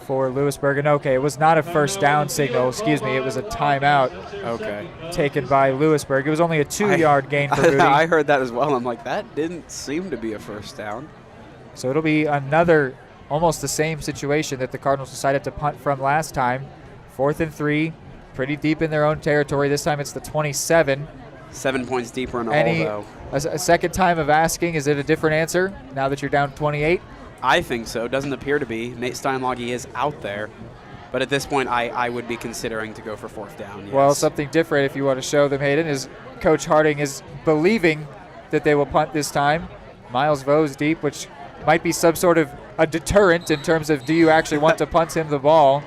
for Louisburg. And okay, it was not a first down signal. Excuse me, it was a timeout.
Okay.
Taken by Louisburg. It was only a 2-yard gain for Moody.
I heard that as well. I'm like, that didn't seem to be a first down.
So it'll be another, almost the same situation that the Cardinals decided to punt from last time. 4th and 3. pretty deep in their own territory. This time it's the 27.
7 points deeper in all, though.
A second time of asking, is it a different answer now that you're down 28?
I think so. Doesn't appear to be. Nate Steinlage is out there. But at this point, I would be considering to go for 4th down. Yes.
Well, something different if you want to show them, Hayden, is Coach Harding is believing that they will punt this time. Miles Vose deep, which might be some sort of a deterrent in terms of, do you actually want to punt him the ball?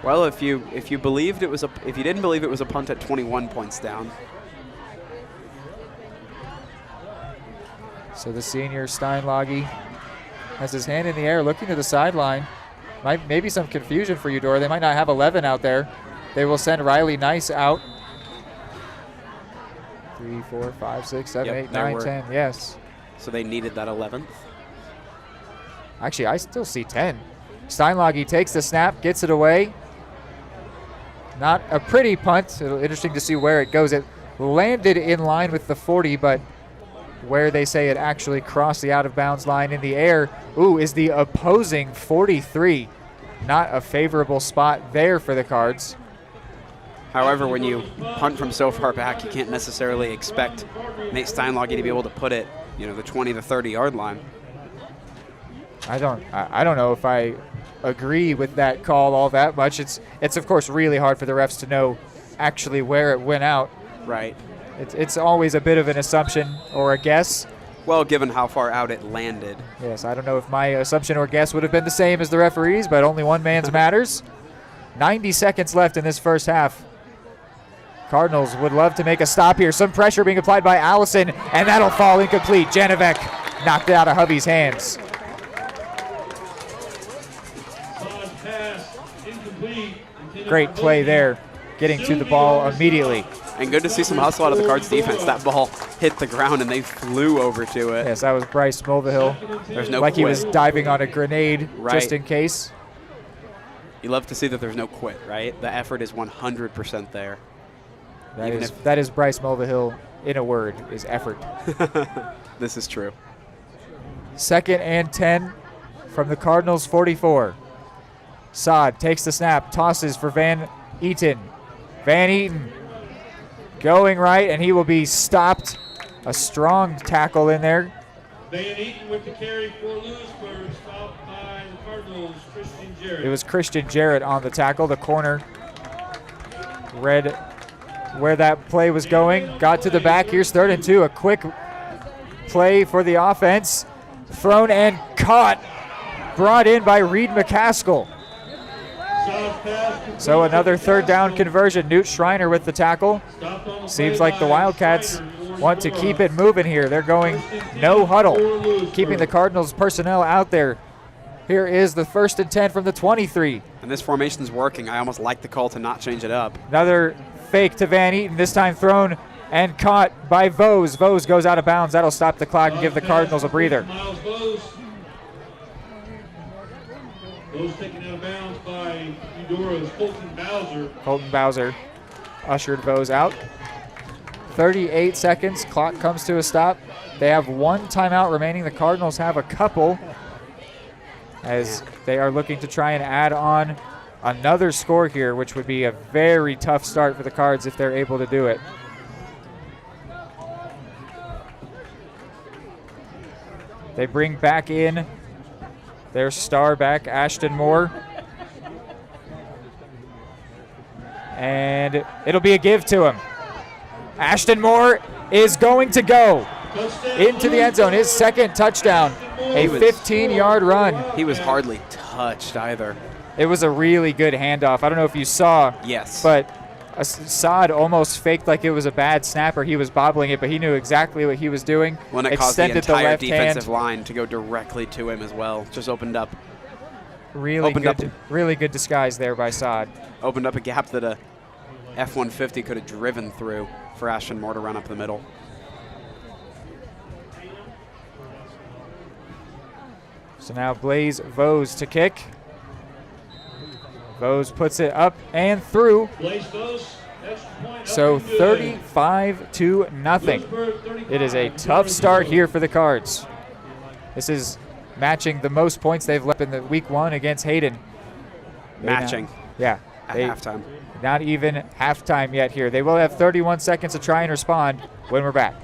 Well, if you believed it was if you didn't believe it was a punt at 21 points down.
So the senior Steinlage has his hand in the air, looking to the sideline. Maybe some confusion for Eudora. They might not have 11 out there. They will send Riley Nice out. 3, 4, 5, 6, 7, 8, 9, 10. Yes.
So they needed that 11th.
Actually, I still see 10. Steinlage takes the snap, gets it away. Not a pretty punt. It'll be interesting to see where it goes. It landed in line with the 40, but where they say it actually crossed the out-of-bounds line in the air, is the opposing 43. Not a favorable spot there for the Cards.
However, when you punt from so far back, you can't necessarily expect Nate Steinlage to be able to put it, the 20 to 30-yard line.
I don't know if I agree with that call all that much. It's of course really hard for the refs to know actually where it went out.
Right.
It's always a bit of an assumption or a guess.
Well, given how far out it landed.
Yes, I don't know if my assumption or guess would have been the same as the referees, but only one man's matters. 90 seconds left in this first half. Cardinals would love to make a stop here. Some pressure being applied by Allison, and that'll fall incomplete. Janovec knocked it out of Hubby's hands. Great play there, getting to the ball immediately.
And good to see some hustle out of the Cards defense. That ball hit the ground and they flew over to it.
Yes, that was Bryce Mulvihill.
There's no
like
quit.
He was diving on a grenade
right.
just in case.
You love to see that there's no quit, right? The effort is 100% there.
That is Bryce Mulvihill in a word, is effort.
This is true.
2nd and 10 from the Cardinals 44. Saad takes the snap, tosses for Van Eaton. Van Eaton going right, and he will be stopped. A strong tackle in there.
Van Eaton with the carry for Louisburg, stopped by the Cardinals, Christian Jarrett.
It was Christian Jarrett on the tackle. The corner read where that play was going. Got to the back. Here's 3rd and 2. A quick play for the offense. Thrown and caught. Brought in by Reed McCaskill. So another 3rd down conversion. Newt Schreiner with the tackle. Seems like the Wildcats want to keep it moving here. They're going no huddle, keeping the Cardinals personnel out there. Here is the 1st and 10 from the 23.
And this formation's working. I almost like the call to not change it up.
Another fake to Van Eaton, this time thrown and caught by Vose. Vose goes out of bounds. That'll stop the clock and give the Cardinals a breather.
Those taken out of bounds by Eudora's Colton Bowser.
Colton Bowser ushered Vose out. 38 seconds. Clock comes to a stop. They have 1 timeout remaining. The Cardinals have a couple as they are looking to try and add on another score here, which would be a very tough start for the Cards if they're able to do it. They bring back in their star back, Ashton Moore. And it'll be a give to him. Ashton Moore is going to go into the end zone. His 2nd touchdown, a 15-yard run.
He was hardly touched either.
It was a really good handoff. I don't know if you saw.
Yes.
But Saad almost faked like it was a bad snapper. He was bobbling it, but he knew exactly what he was doing.
When it caused the entire defensive line to go directly to him as well. Just opened up.
Really good disguise there by Saad.
Opened up a gap that a F-150 could have driven through for Ashton Moore to run up the middle.
So now Blaze Vose to kick. Vose puts it up and through. So 35-0. It is a tough start here for the Cards. This is matching the most points they've left in the week 1 against Hayden.
Matching.
Yeah.
At halftime.
Not even halftime yet here. They will have 31 seconds to try and respond when we're back.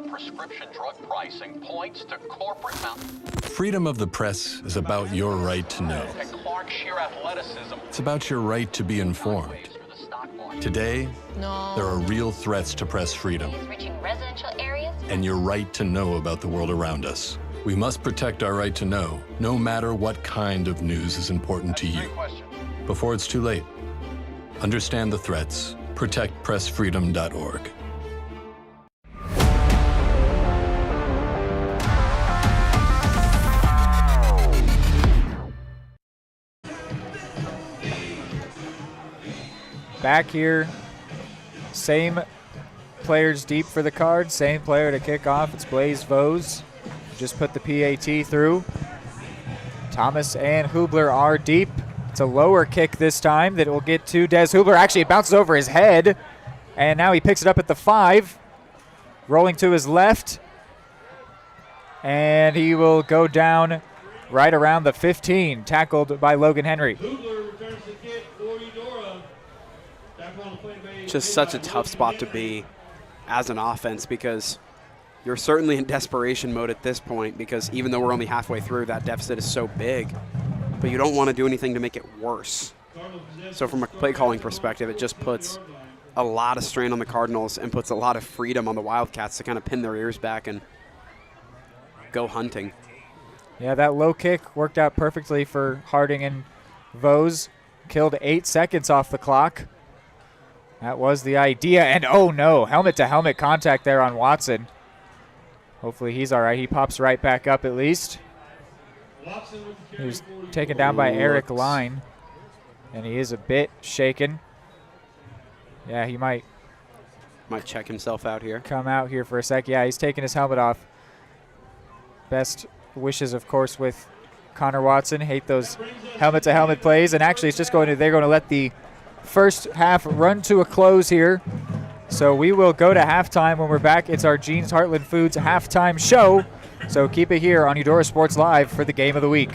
Prescription drug pricing points to corporate
Freedom of the press is about your right to know. It's about your right to be informed. Today, there are real threats to press freedom and your right to know about the world around us. We must protect our right to know, no matter what kind of news is important to you. Before it's too late, understand the threats. ProtectPressFreedom.org.
Back here, same players deep for the Cards, same player to kick off. It's Blaze Vose. Just put the PAT through. Thomas and Hubler are deep. It's a lower kick this time that will get to Des Hubler. Actually, it bounces over his head, and now he picks it up at the 5. Rolling to his left, and he will go down right around the 15, tackled by Logan Henry.
Hubler returns the kick for Eudora.
Just such a tough spot to be as an offense because you're certainly in desperation mode at this point because even though we're only halfway through, that deficit is so big. But you don't want to do anything to make it worse. So from a play calling perspective, it just puts a lot of strain on the Cardinals and puts a lot of freedom on the Wildcats to kind of pin their ears back and go hunting.
Yeah, that low kick worked out perfectly for Harding and Vose. Killed 8 seconds off the clock. That was the idea. And oh no, helmet-to-helmet contact there on Watson. Hopefully he's all right. He pops right back up at least. He was taken down by Eric Line, and he is a bit shaken. Yeah, he might
check himself out here.
Come out here for a sec. Yeah, he's taking his helmet off. Best wishes, of course, with Connor Watson. Hate those helmet-to-helmet plays, and actually, it's just they're going to let the first half run to a close here. So we will go to halftime when we're back. It's our Jeans Heartland Foods halftime show. So keep it here on Eudora Sports Live for the game of the week.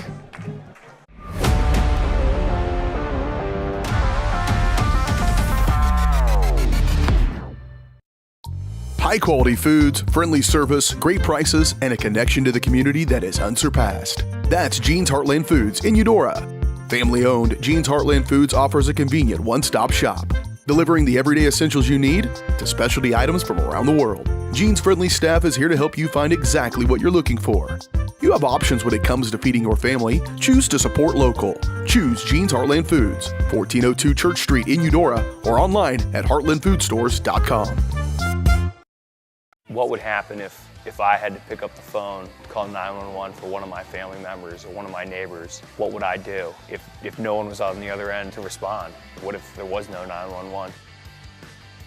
High-quality foods, friendly service, great prices, and a connection to the community that is unsurpassed. That's Jeans Heartland Foods in Eudora. Family-owned, Jeans Heartland Foods offers a convenient one-stop shop, delivering the everyday essentials you need to specialty items from around the world. Jeans' friendly staff is here to help you find exactly what you're looking for. You have options when it comes to feeding your family. Choose to support local. Choose Jeans Heartland Foods, 1402 Church Street in Eudora, or online at heartlandfoodstores.com.
What would happen if I had to pick up the phone, call 911 for one of my family members or one of my neighbors? What would I do if no one was on the other end to respond? What if there was no 911?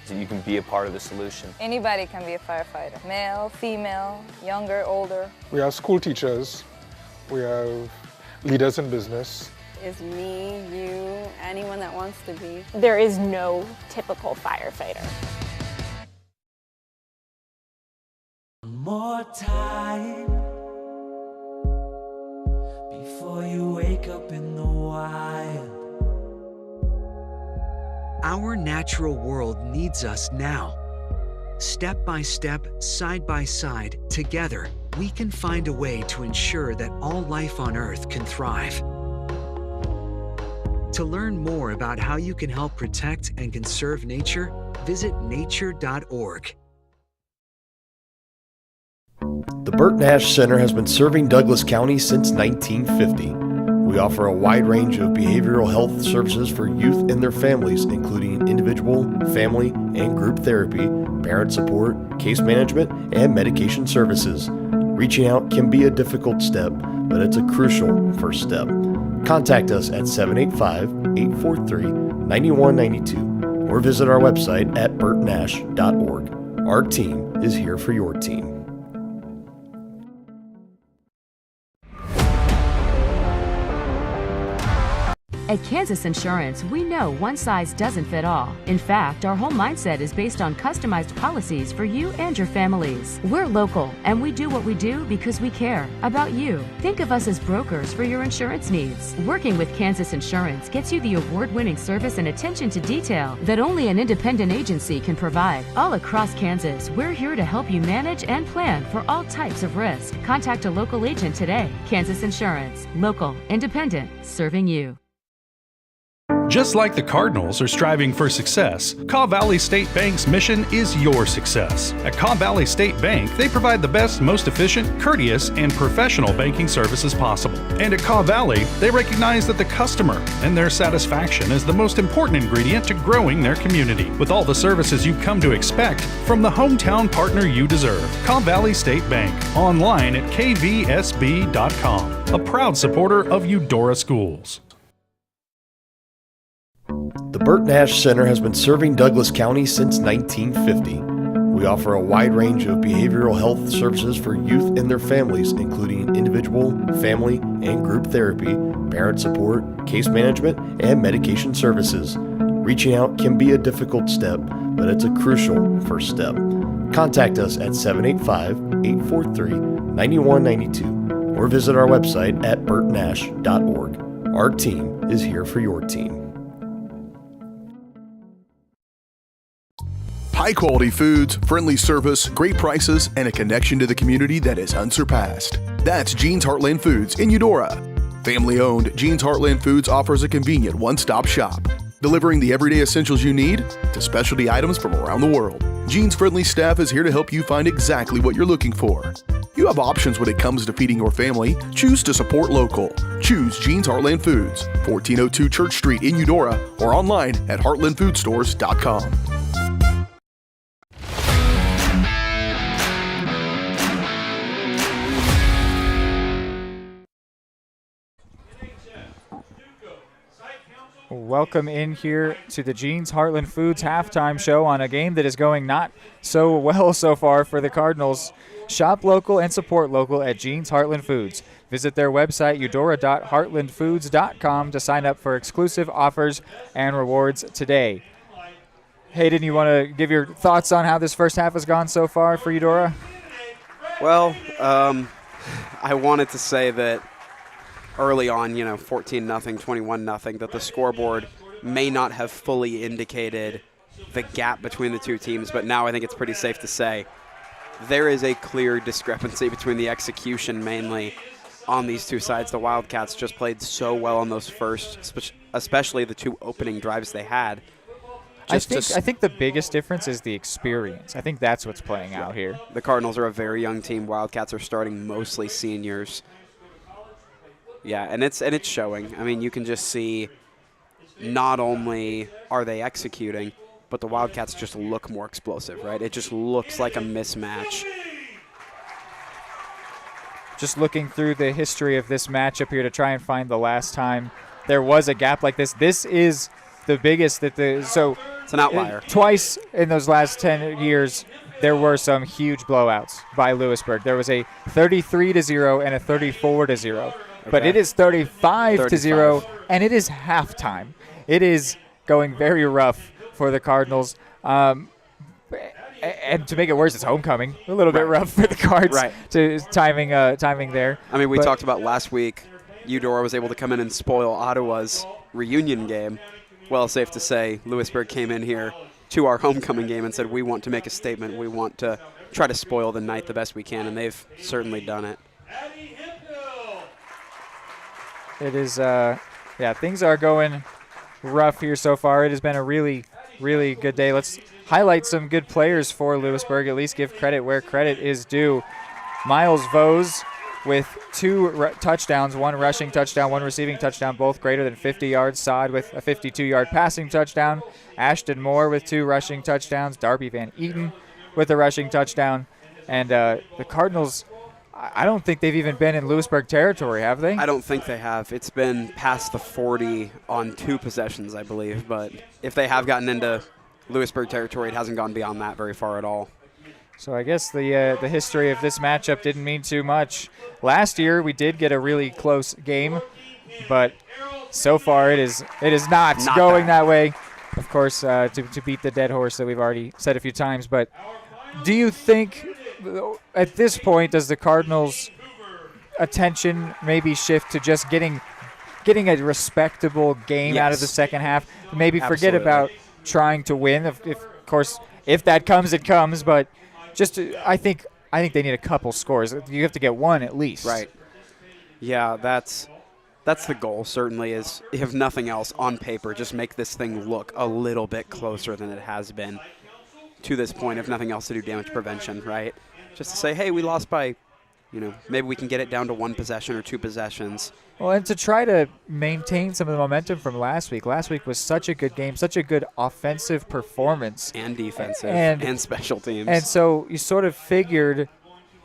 So you can be a part of the solution.
Anybody can be a firefighter. Male, female, younger, older.
We have school teachers. We have leaders in business.
Is me, you, anyone that wants to be.
There is no typical firefighter.
More time before you wake up in the wild.
Our natural world needs us now. Step by step, side by side, together, we can find a way to ensure that all life on Earth can thrive. To learn more about how you can help protect and conserve nature, visit nature.org.
The Burt Nash Center has been serving Douglas County since 1950. We offer a wide range of behavioral health services for youth and their families, including individual, family, and group therapy, parent support, case management, and medication services. Reaching out can be a difficult step, but it's a crucial first step. Contact us at 785-843-9192 or visit our website at burtnash.org. Our team is here for your team.
At Kansas Insurance, we know one size doesn't fit all. In fact, our whole mindset is based on customized policies for you and your families. We're local, and we do what we do because we care about you. Think of us as brokers for your insurance needs. Working with Kansas Insurance gets you the award-winning service and attention to detail that only an independent agency can provide. All across Kansas, we're here to help you manage and plan for all types of risk. Contact a local agent today. Kansas Insurance. Local, independent, serving you.
Just like the Cardinals are striving for success, Kaw Valley State Bank's mission is your success. At Kaw Valley State Bank, they provide the best, most efficient, courteous, and professional banking services possible. And at Kaw Valley, they recognize that the customer and their satisfaction is the most important ingredient to growing their community. With all the services you've come to expect from the hometown partner you deserve, Kaw Valley State Bank, online at kvsb.com, a proud supporter of Eudora Schools.
The Burt Nash Center has been serving Douglas County since 1950. We offer a wide range of behavioral health services for youth and their families, including individual, family, and group therapy, parent support, case management, and medication services. Reaching out can be a difficult step, but it's a crucial first step. Contact us at 785-843-9192 or visit our website at burtnash.org. Our team is here for your team.
High-quality foods, friendly service, great prices, and a connection to the community that is unsurpassed. That's Jean's Heartland Foods in Eudora. Family-owned, Jean's Heartland Foods offers a convenient one-stop shop, delivering the everyday essentials you need to specialty items from around the world. Jean's friendly staff is here to help you find exactly what you're looking for. You have options when it comes to feeding your family. Choose to support local. Choose Jean's Heartland Foods, 1402 Church Street in Eudora, or online at heartlandfoodstores.com.
Welcome in here to the Jean's Heartland Foods halftime show on a game that is going not so well so far for the Cardinals. Shop local and support local at Jean's Heartland Foods. Visit their website, eudora.heartlandfoods.com, to sign up for exclusive offers and rewards today. Hayden, you want to give your thoughts on how this first half has gone so far for Eudora?
Well, I wanted to say that early on, 14-0, 21-0, that the scoreboard may not have fully indicated the gap between the two teams, but now I think it's pretty safe to say there is a clear discrepancy between the execution mainly on these two sides. The Wildcats just played so well on those first, especially the two opening drives they had.
I think the biggest difference is the experience. I think that's what's playing out here.
The Cardinals are a very young team. Wildcats are starting mostly seniors. Yeah, and it's showing. I mean, you can just see not only are they executing, but the Wildcats just look more explosive, right? It just looks like a mismatch.
Just looking through the history of this matchup here to try and find the last time there was a gap like this. This is the biggest that it's
an outlier.
Twice in those last 10 years, there were some huge blowouts by Louisburg. There was a 33-0 and a 34-0. But it is 35-0, and it is halftime. It is going very rough for the Cardinals. And to make it worse, it's homecoming. A little bit rough for the Cards.
Right.
To timing there.
I mean, we talked about last week, Eudora was able to come in and spoil Ottawa's reunion game. Well, safe to say, Louisburg came in here to our homecoming game and said, we want to make a statement. We want to try to spoil the night the best we can, and they've certainly done it.
It is, things are going rough here so far. It has been a really, really good day. Let's highlight some good players for Louisburg, at least give credit where credit is due. Miles Vose with 2 touchdowns, 1 rushing touchdown, 1 receiving touchdown, both greater than 50 yards. Saad with a 52-yard passing touchdown. Ashton Moore with 2 rushing touchdowns. Darby Van Eaton with a rushing touchdown. And the Cardinals, I don't think they've even been in Louisburg territory, have they?
I don't think they have. It's been past the 40 on 2 possessions, I believe. But if they have gotten into Louisburg territory, it hasn't gone beyond that very far at all.
So I guess the history of this matchup didn't mean too much. Last year we did get a really close game, but so far it is not going that way. Of course, to beat the dead horse that we've already said a few times. But do you think at this point does the Cardinals' attention maybe shift to just getting a respectable game out of the second half? Maybe forget about trying to win. Of course, if that comes, it comes. But just I think they need a couple scores. You have to get one at least.
Right. Yeah, that's the goal, certainly, is if nothing else on paper, just make this thing look a little bit closer than it has been to this point, if nothing else, to do damage prevention, right? Just to say, hey, we lost by, maybe we can get it down to 1 possession or 2 possessions.
Well, and to try to maintain some of the momentum from last week. Last week was such a good game, such a good offensive performance.
And defensive, and special teams.
And so you sort of figured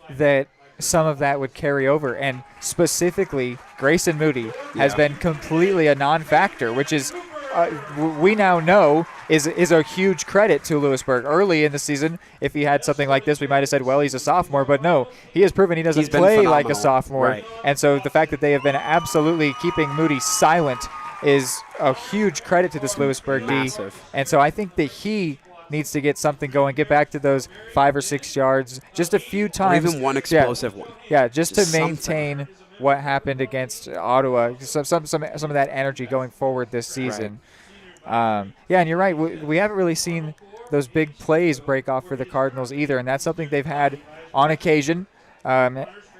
that some of that would carry over, and specifically Grayson Moody has been completely a non-factor, which is we now know is a huge credit to Louisburg. Early in the season, if he had something like this, we might have said, well, he's a sophomore, but no, he has proven he doesn't play like a sophomore.
Right.
And so the fact that they have been absolutely keeping Moody silent is a huge credit to this Louisburg D. And so I think that he needs to get something going, get back to those 5 or 6 yards just a few times.
Or even one explosive one.
Yeah, just to maintain what happened against Ottawa, some of that energy going forward this season. Right. And you're right. We haven't really seen those big plays break off for the Cardinals either, and that's something they've had on occasion.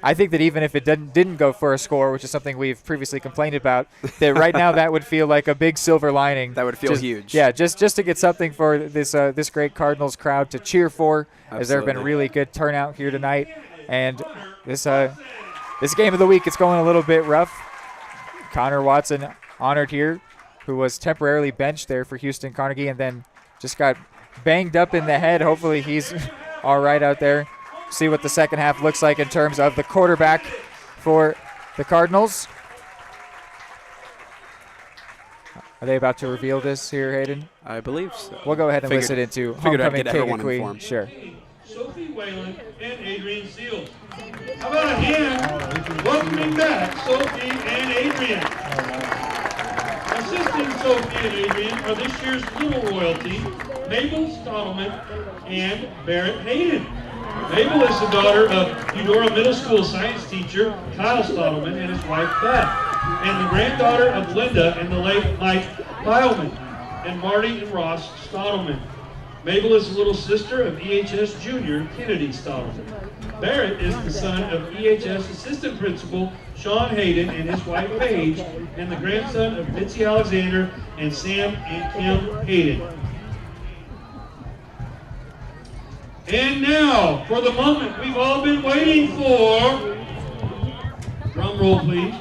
I think that even if it didn't go for a score, which is something we've previously complained about, that right now that would feel like a big silver lining.
That would feel huge.
Yeah, just to get something for this great Cardinals crowd to cheer for, as there have been really good turnout here tonight. And this game of the week, it's going a little bit rough. Connor Watson honored here, who was temporarily benched there for Houston Carnegie and then just got banged up in the head. Hopefully he's all right out there. See what the second half looks like in terms of the quarterback for the Cardinals. Are they about to reveal this here, Hayden?
I believe so.
We'll go ahead and listen into Homecoming King and Queen.
Informed.
Sure.
Sophie Whalen and Adrian Seals. How about a hand welcoming back Sophie and Adrian? Assisting Sophie and Adrian are this year's Little Royalty, Mabel Stottleman and Barrett Hayden. Mabel is the daughter of Eudora Middle School science teacher Kyle Stottleman and his wife Beth, and the granddaughter of Linda and the late Mike Heilman, and Marty and Ross Stottleman. Mabel is the little sister of EHS junior Kennedy Stottleman. Barrett is the son of EHS assistant principal Sean Hayden and his wife Paige, and the grandson of Mitzi Alexander and Sam and Kim Hayden. And now, for the moment we've all been waiting for, drum roll please,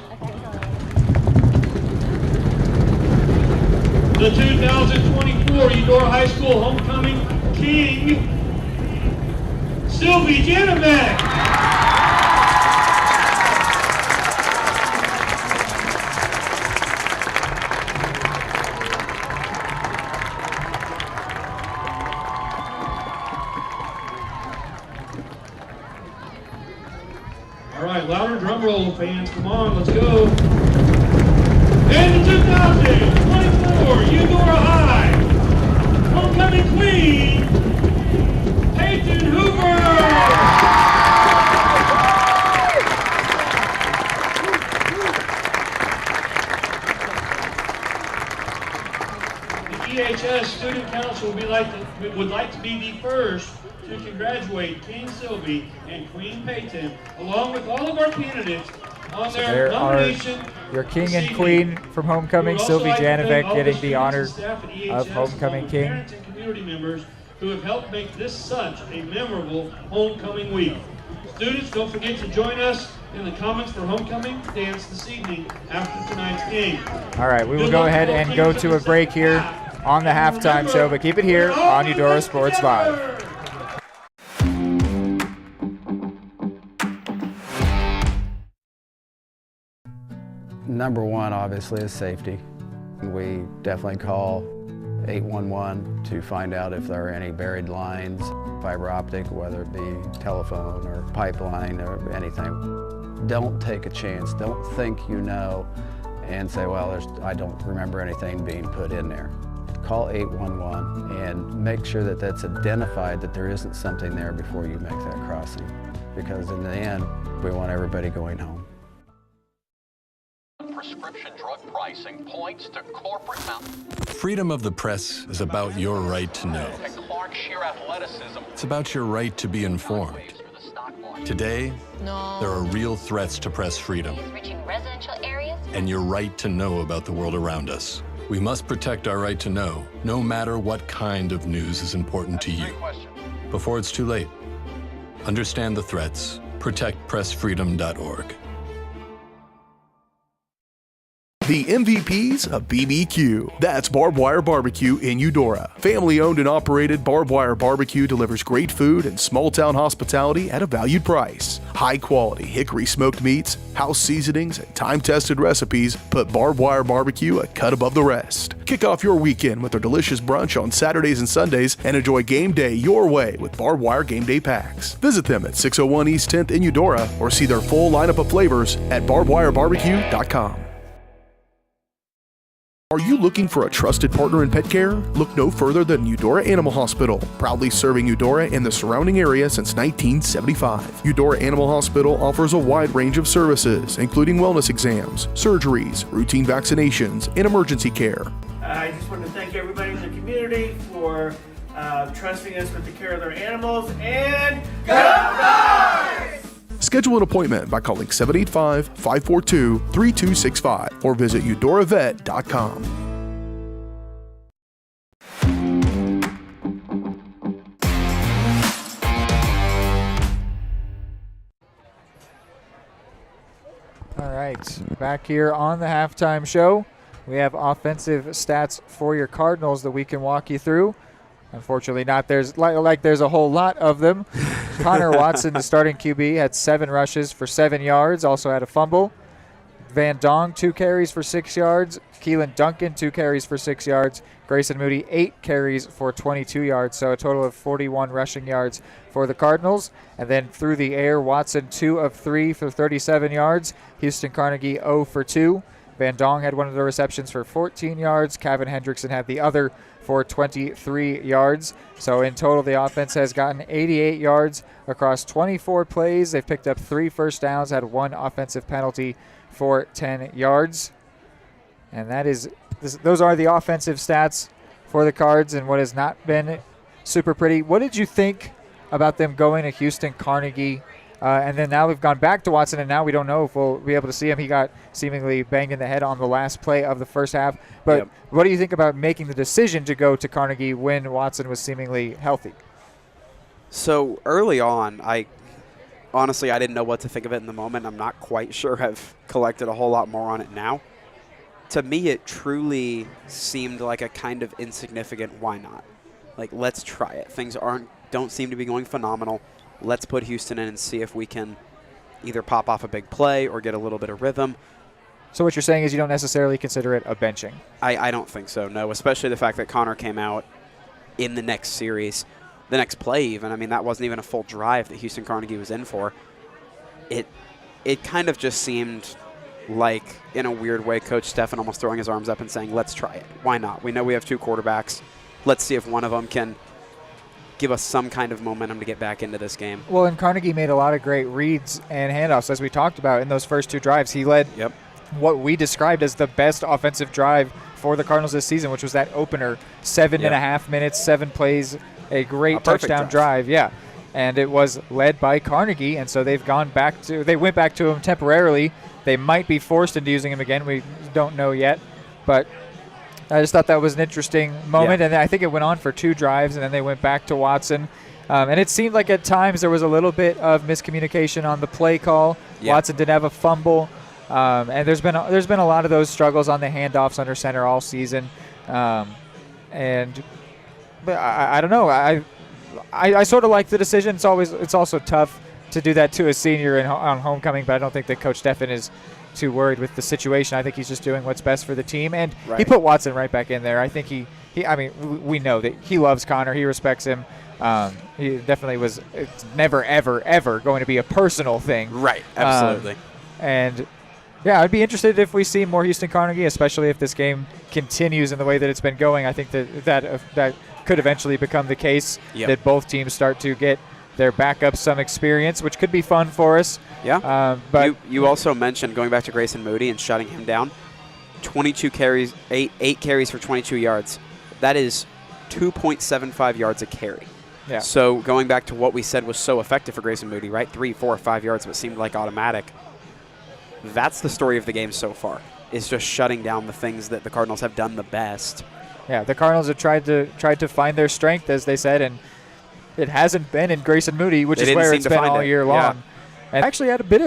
the 2024 Eudora High School Homecoming King, Sylvie Janovic. All right, louder drum roll, fans. Come on, let's go. And the 2024 Eudora High Homecoming Queen, Peyton Hoover. The EHS Student Council would like to be the first to congratulate King Sylvie and Queen Peyton, along with all of our candidates, on their nomination.
Your King and Queen from Homecoming, Sylvie Janovic getting the honor of Homecoming King.
Parents and community members who have helped make this such a memorable Homecoming week. Students, don't forget to join us in the Commons for Homecoming dance this evening after tonight's game.
All right, we will go ahead and go to a break here on the halftime show, but keep it here on Eudora Sports Live.
Number one, obviously, is safety. We definitely call 811 to find out if there are any buried lines, fiber optic, whether it be telephone or pipeline or anything. Don't take a chance. Don't think you know and say, well, I don't remember anything being put in there. Call 811 and make sure that that's identified, that there isn't something there before you make that crossing. Because in the end, we want everybody going home.
Prescription drug pricing points to corporate
Freedom of the press is about your right to know.
and Clark sheer athleticism.
It's about your right to be informed. Today, there are real threats to press freedom
Reaching residential areas?
and your right to know about the world around us. We must protect our right to know, no matter what kind of news is important to you. Before it's too late, understand the threats. ProtectPressFreedom.org.
The MVPs of BBQ. That's Barbed Wire Barbecue in Eudora. Family owned and operated, Barbed Wire Barbecue delivers great food and small town hospitality at a valued price. High quality hickory smoked meats, house seasonings, and time tested recipes put Barbed Wire Barbecue a cut above the rest. Kick off your weekend with their delicious brunch on Saturdays and Sundays and enjoy game day your way with Barbed Wire Game Day Packs. Visit them at 601 East 10th in Eudora or see their full lineup of flavors at barbedwirebarbecue.com. Are you looking for a trusted partner in pet care? Look no further than Eudora Animal Hospital, proudly serving Eudora and the surrounding area since 1975. Eudora Animal Hospital offers a wide range of services, including wellness exams, surgeries, routine vaccinations, and emergency care.
I just want to thank everybody in the community for trusting us with the care of their animals, and go Dogs!
Schedule an appointment by calling 785-542-3265 or visit eudoravet.com.
All right, back here on the halftime show, we have offensive stats for your Cardinals that we can walk you through. Unfortunately, not there's there's a whole lot of them. Connor Watson, the starting QB, had 7 rushes for 7 yards, also had a fumble. Van Dong, 2 carries for 6 yards. Keelan Duncan, 2 carries for 6 yards. Grayson Moody, 8 carries for 22 yards, so a total of 41 rushing yards for the Cardinals. And then through the air, Watson, 2 of 3 for 37 yards. Houston Carnegie, 0 for 2. Van Dong had one of the receptions for 14 yards. Kevin Hendrickson had the other for 23 yards. So in total, the offense has gotten 88 yards across 24 plays. They've picked up 3 first downs, had 1 offensive penalty for 10 yards. And those are the offensive stats for the Cards and what has not been super pretty. What did you think about them going to Houston Carnegie? And then now we've gone back to Watson, and now we don't know if we'll be able to see him. He got seemingly banged in the head on the last play of the first half. But What do you think about making the decision to go to Carnegie when Watson was seemingly healthy?
So early on, I didn't know what to think of it in the moment. I'm not quite sure I've collected a whole lot more on it now. To me, it truly seemed like a kind of insignificant why not. Like, let's try it. Things don't seem to be going phenomenal. Let's put Houston in and see if we can either pop off a big play or get a little bit of rhythm.
So what you're saying is you don't necessarily consider it a benching?
I don't think so, no, especially the fact that Connor came out in the next series, the next play even. I mean, that wasn't even a full drive that Houston Carnegie was in for. It kind of just seemed like, in a weird way, Coach Stefan almost throwing his arms up and saying, let's try it. Why not? We know we have 2 quarterbacks. Let's see if one of them can give us some kind of momentum to get back into this game.
Well, and Carnegie made a lot of great reads and handoffs, as we talked about in those first 2 drives. He led what we described as the best offensive drive for the Cardinals this season, which was that opener, 7.5 minutes, 7 plays, a great touchdown drive. Yeah, and it was led by Carnegie, and so they went back to him temporarily. They might be forced into using him again. We don't know yet, but I just thought that was an interesting moment, and I think it went on for 2 drives, and then they went back to Watson. And it seemed like at times there was a little bit of miscommunication on the play call. Watson did have a fumble, and there's been a lot of those struggles on the handoffs under center all season. But I don't know. I sort of like the decision. It's also tough to do that to a senior on homecoming, but I don't think that Coach Stefan is too worried with the situation. I think he's just doing what's best for the team, and he put Watson right back in there. I think we know that he loves Connor. He respects him. He definitely was. It's never, ever, ever going to be a personal thing.
Right. Absolutely.
Yeah, I'd be interested if we see more Houston Carnegie, especially if this game continues in the way that it's been going. I think that could eventually become the case, that both teams start to get their backups some experience, which could be fun for us.
Yeah.
But
you also mentioned going back to Grayson Moody and shutting him down. 22 carries, 8 carries for 22 yards. That is 2.75 yards a carry.
Yeah.
So going back to what we said was so effective for Grayson Moody, right? 3, 4, 5 yards, but seemed like automatic. That's the story of the game so far, is just shutting down the things that the Cardinals have done the best.
Yeah, the Cardinals have tried to find their strength, as they said, and it hasn't been in Grayson Moody, which is where it's been all year long.
Yeah.
And actually had a bit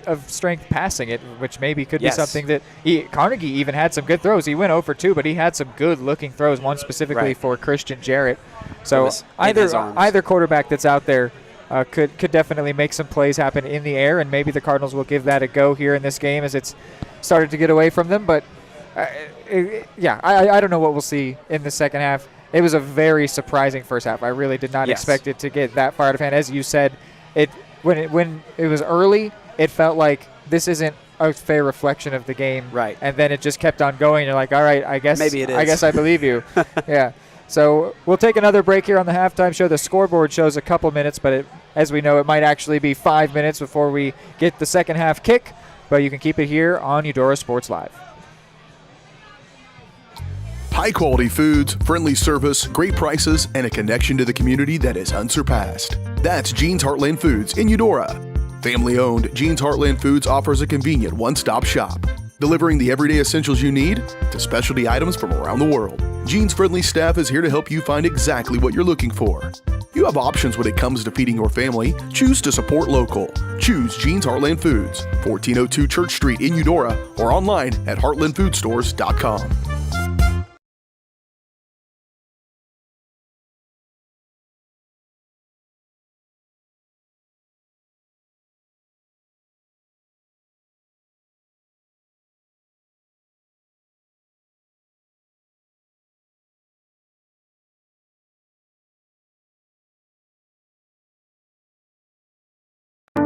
of strength passing it, which maybe could be something that Carnegie even had some good throws. He went 0 for 2, but he had some good-looking throws, one specifically for Christian Jarrett. So either quarterback that's out there could definitely make some plays happen in the air, and maybe the Cardinals will give that a go here in this game as it's started to get away from them. But, I don't know what we'll see in the second half. It was a very surprising first half. I really did not expect it to get that far out of hand. As you said, when it was early, it felt like this isn't a fair reflection of the game.
Right.
And then it just kept on going. You're like, all right, I guess
maybe it is.
I guess I believe you. Yeah. So we'll take another break here on the halftime show. The scoreboard shows a couple minutes, but as we know, it might actually be 5 minutes before we get the second half kick. But you can keep it here on Eudora Sports Live.
High-quality foods, friendly service, great prices, and a connection to the community that is unsurpassed. That's Jean's Heartland Foods in Eudora. Family-owned, Jean's Heartland Foods offers a convenient one-stop shop, delivering the everyday essentials you need to specialty items from around the world. Jean's friendly staff is here to help you find exactly what you're looking for. You have options when it comes to feeding your family. Choose to support local. Choose Jean's Heartland Foods, 1402 Church Street in Eudora, or online at heartlandfoodstores.com.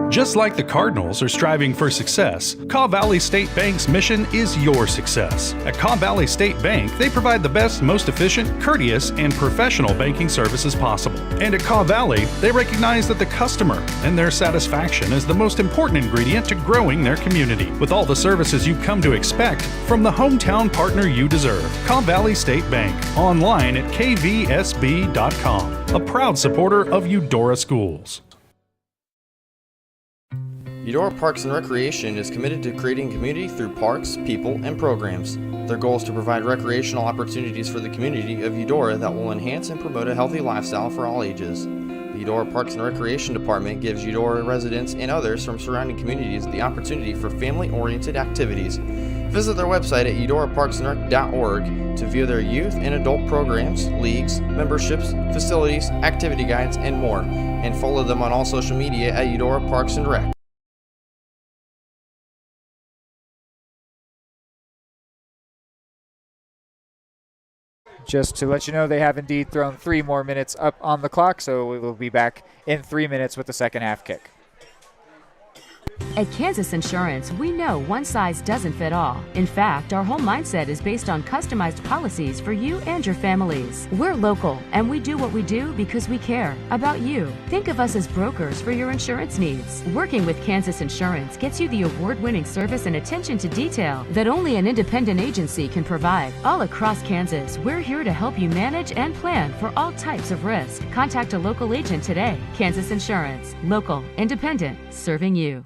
Just like the Cardinals are striving for success, Kaw Valley State Bank's mission is your success. At Kaw Valley State Bank, they provide the best, most efficient, courteous, and professional banking services possible. And at Kaw Valley, they recognize that the customer and their satisfaction is the most important ingredient to growing their community. With all the services you've come to expect from the hometown partner you deserve, Kaw Valley State Bank, online at kvsb.com, a proud supporter of Eudora Schools.
Eudora Parks and Recreation is committed to creating community through parks, people, and programs. Their goal is to provide recreational opportunities for the community of Eudora that will enhance and promote a healthy lifestyle for all ages. The Eudora Parks and Recreation Department gives Eudora residents and others from surrounding communities the opportunity for family-oriented activities. Visit their website at eudoraparksandrec.org to view their youth and adult programs, leagues, memberships, facilities, activity guides, and more, and follow them on all social media at Eudora Parks and Rec.
Just to let you know, they have indeed thrown 3 more minutes up on the clock, so we will be back in 3 minutes with the second half kick.
At Kansas Insurance, we know one size doesn't fit all. In fact, our whole mindset is based on customized policies for you and your families. We're local, and we do what we do because we care about you. Think of us as brokers for your insurance needs. Working with Kansas Insurance gets you the award-winning service and attention to detail that only an independent agency can provide. All across Kansas, we're here to help you manage and plan for all types of risk. Contact a local agent today. Kansas Insurance. Local, independent, serving you.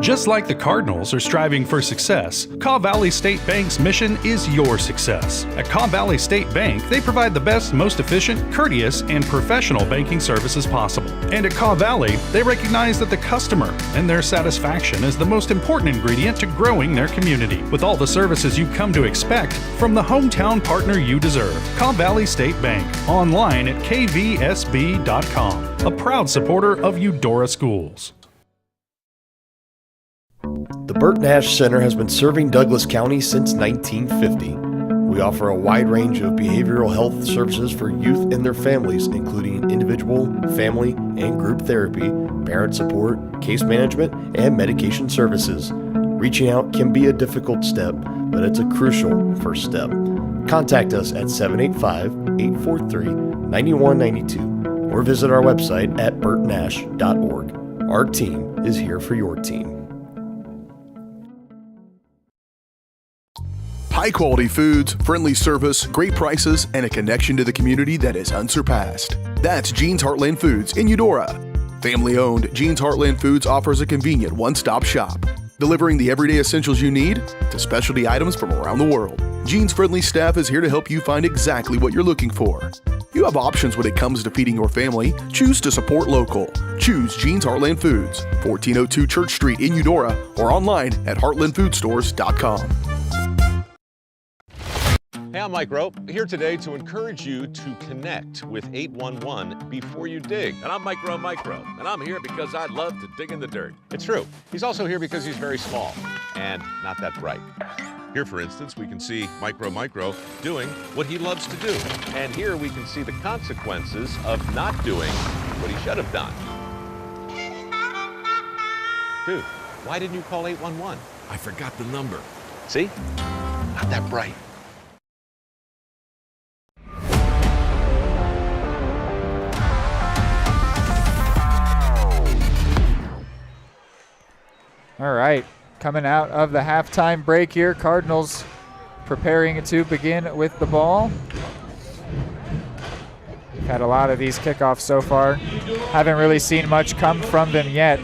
Just like the Cardinals are striving for success, Kaw Valley State Bank's mission is your success. At Kaw Valley State Bank, they provide the best, most efficient, courteous, and professional banking services possible. And at Kaw Valley, they recognize that the customer and their satisfaction is the most important ingredient to growing their community. With all the services you've come to expect from the hometown partner you deserve, Kaw Valley State Bank, online at kvsb.com, a proud supporter of Eudora Schools.
The Burt Nash Center has been serving Douglas County since 1950. We offer a wide range of behavioral health services for youth and their families, including individual, family, and group therapy, parent support, case management, and medication services. Reaching out can be a difficult step, but it's a crucial first step. Contact us at 785-843-9192 or visit our website at burtonnash.org. Our team is here for your team.
High-quality foods, friendly service, great prices, and a connection to the community that is unsurpassed. That's Jean's Heartland Foods in Eudora. Family-owned, Jean's Heartland Foods offers a convenient one-stop shop, delivering the everyday essentials you need to specialty items from around the world. Jean's friendly staff is here to help you find exactly what you're looking for. You have options when it comes to feeding your family. Choose to support local. Choose Jean's Heartland Foods, 1402 Church Street in Eudora, or online at heartlandfoodstores.com.
Hey, I'm Mike Rope, here today to encourage you to connect with 811 before you dig.
And I'm Micro, and I'm here because I love to dig in the dirt.
It's true. He's also here because he's very small and not that bright.
Here, for instance, we can see Micro doing what he loves to do.
And here we can see the consequences of not doing what he should have done. Dude, why didn't you call 811?
I forgot the number.
See? Not that bright.
All right, coming out of the halftime break here, Cardinals preparing to begin with the ball. We've had a lot of these kickoffs so far. Haven't really seen much come from them yet.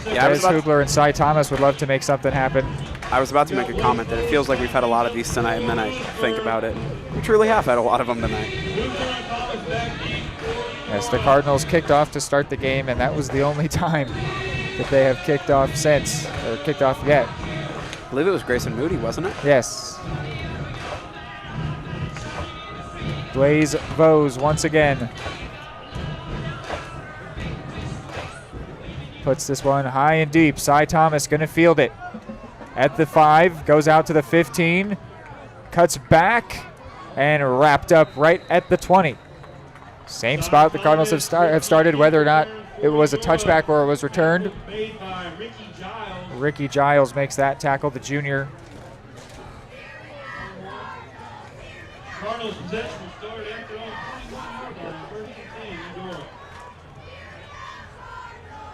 As Hubler and Cy Thomas would love to make something happen.
I was about to make a comment that it feels like we've had a lot of these tonight, and then I think about it. We truly have had a lot of them tonight.
Yes, the Cardinals kicked off to start the game, and that was the only time that they have kicked off since, or kicked off yet.
I believe it was Grayson Moody, wasn't it?
Yes. Blaze Vose once again puts this one high and deep. Cy Thomas going to field it at the 5, goes out to the 15, cuts back, and wrapped up right at the 20. Same spot the Cardinals have started, whether or not it was a touchback or it was returned. Ricky Giles makes that tackle, the junior.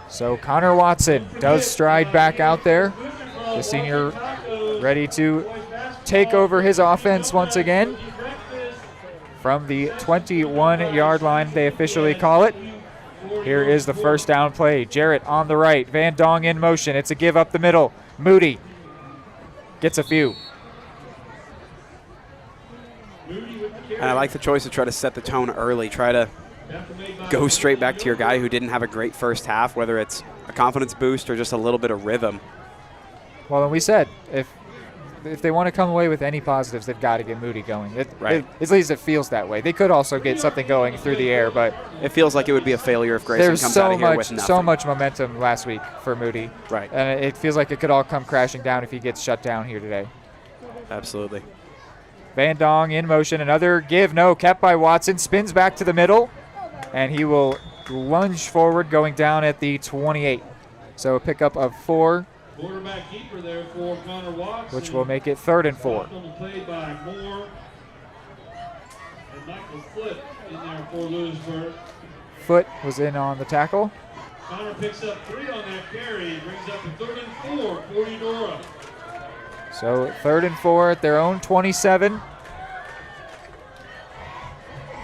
So Connor Watson does stride back out there. The senior ready to take over his offense once again. From the 21-yard line, they officially call it. Here is the first down play. Jarrett on the right. Van Dong in motion. It's a give up the middle. Moody gets a few.
And I like the choice to try to set the tone early. Try to go straight back to your guy who didn't have a great first half, whether it's a confidence boost or just a little bit of rhythm.
Well, and we said if they want to come away with any positives, they've got to get Moody going. At least it feels that way. They could also get something going through the air, but
it feels like it would be a failure if Grayson comes out of here with nothing.
There's so much momentum last week for Moody.
Right.
And it feels like it could all come crashing down if he gets shut down here today.
Absolutely.
Van Dong in motion. Another give. No, kept by Watson. Spins back to the middle, and he will lunge forward going down at the 28. So a pickup of 4.
Quarterback keeper there for Connor Watson,
which will make it 3rd and 4.
Played by Moore and Michael Foote in there for Louisburg.
Foote was in on the tackle.
Connor picks up 3 on that carry, brings up a 3rd and 4 for Eudora.
So 3rd and 4 at their own 27.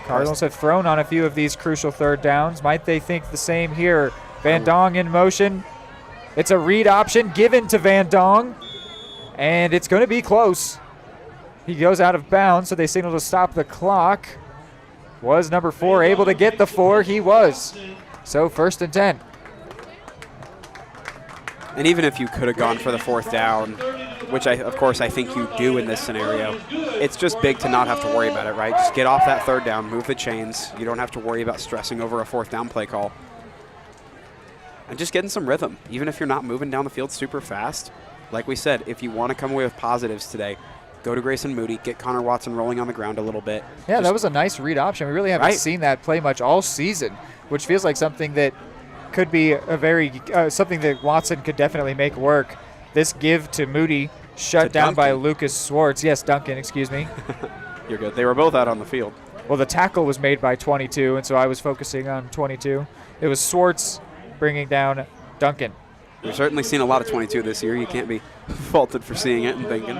Cardinals have thrown on a few of these crucial 3rd downs. Might they think the same here? Van Dong in motion. It's a read option given to Van Dong, and it's going to be close. He goes out of bounds, so they signal to stop the clock. Was number 4 able to get the 4? He was. So 1st and 10.
And even if you could have gone for the 4th down, which of course I think you do in this scenario, it's just big to not have to worry about it, right? Just get off that 3rd down, move the chains. You don't have to worry about stressing over a 4th down play call. And just getting some rhythm, even if you're not moving down the field super fast. Like we said, if you want to come away with positives today, go to Grayson Moody, get Connor Watson rolling on the ground a little bit.
Yeah, that was a nice read option. We really haven't seen that play much all season, which feels like something that could be a very something that Watson could definitely make work. This give to Moody, shut down by Lucas Swartz. Yes, Duncan, excuse me.
You're good. They were both out on the field.
Well, the tackle was made by 22, and so I was focusing on 22. It was Swartz bringing down Duncan.
We've certainly seen a lot of 22 this year. You can't be faulted for seeing it and thinking.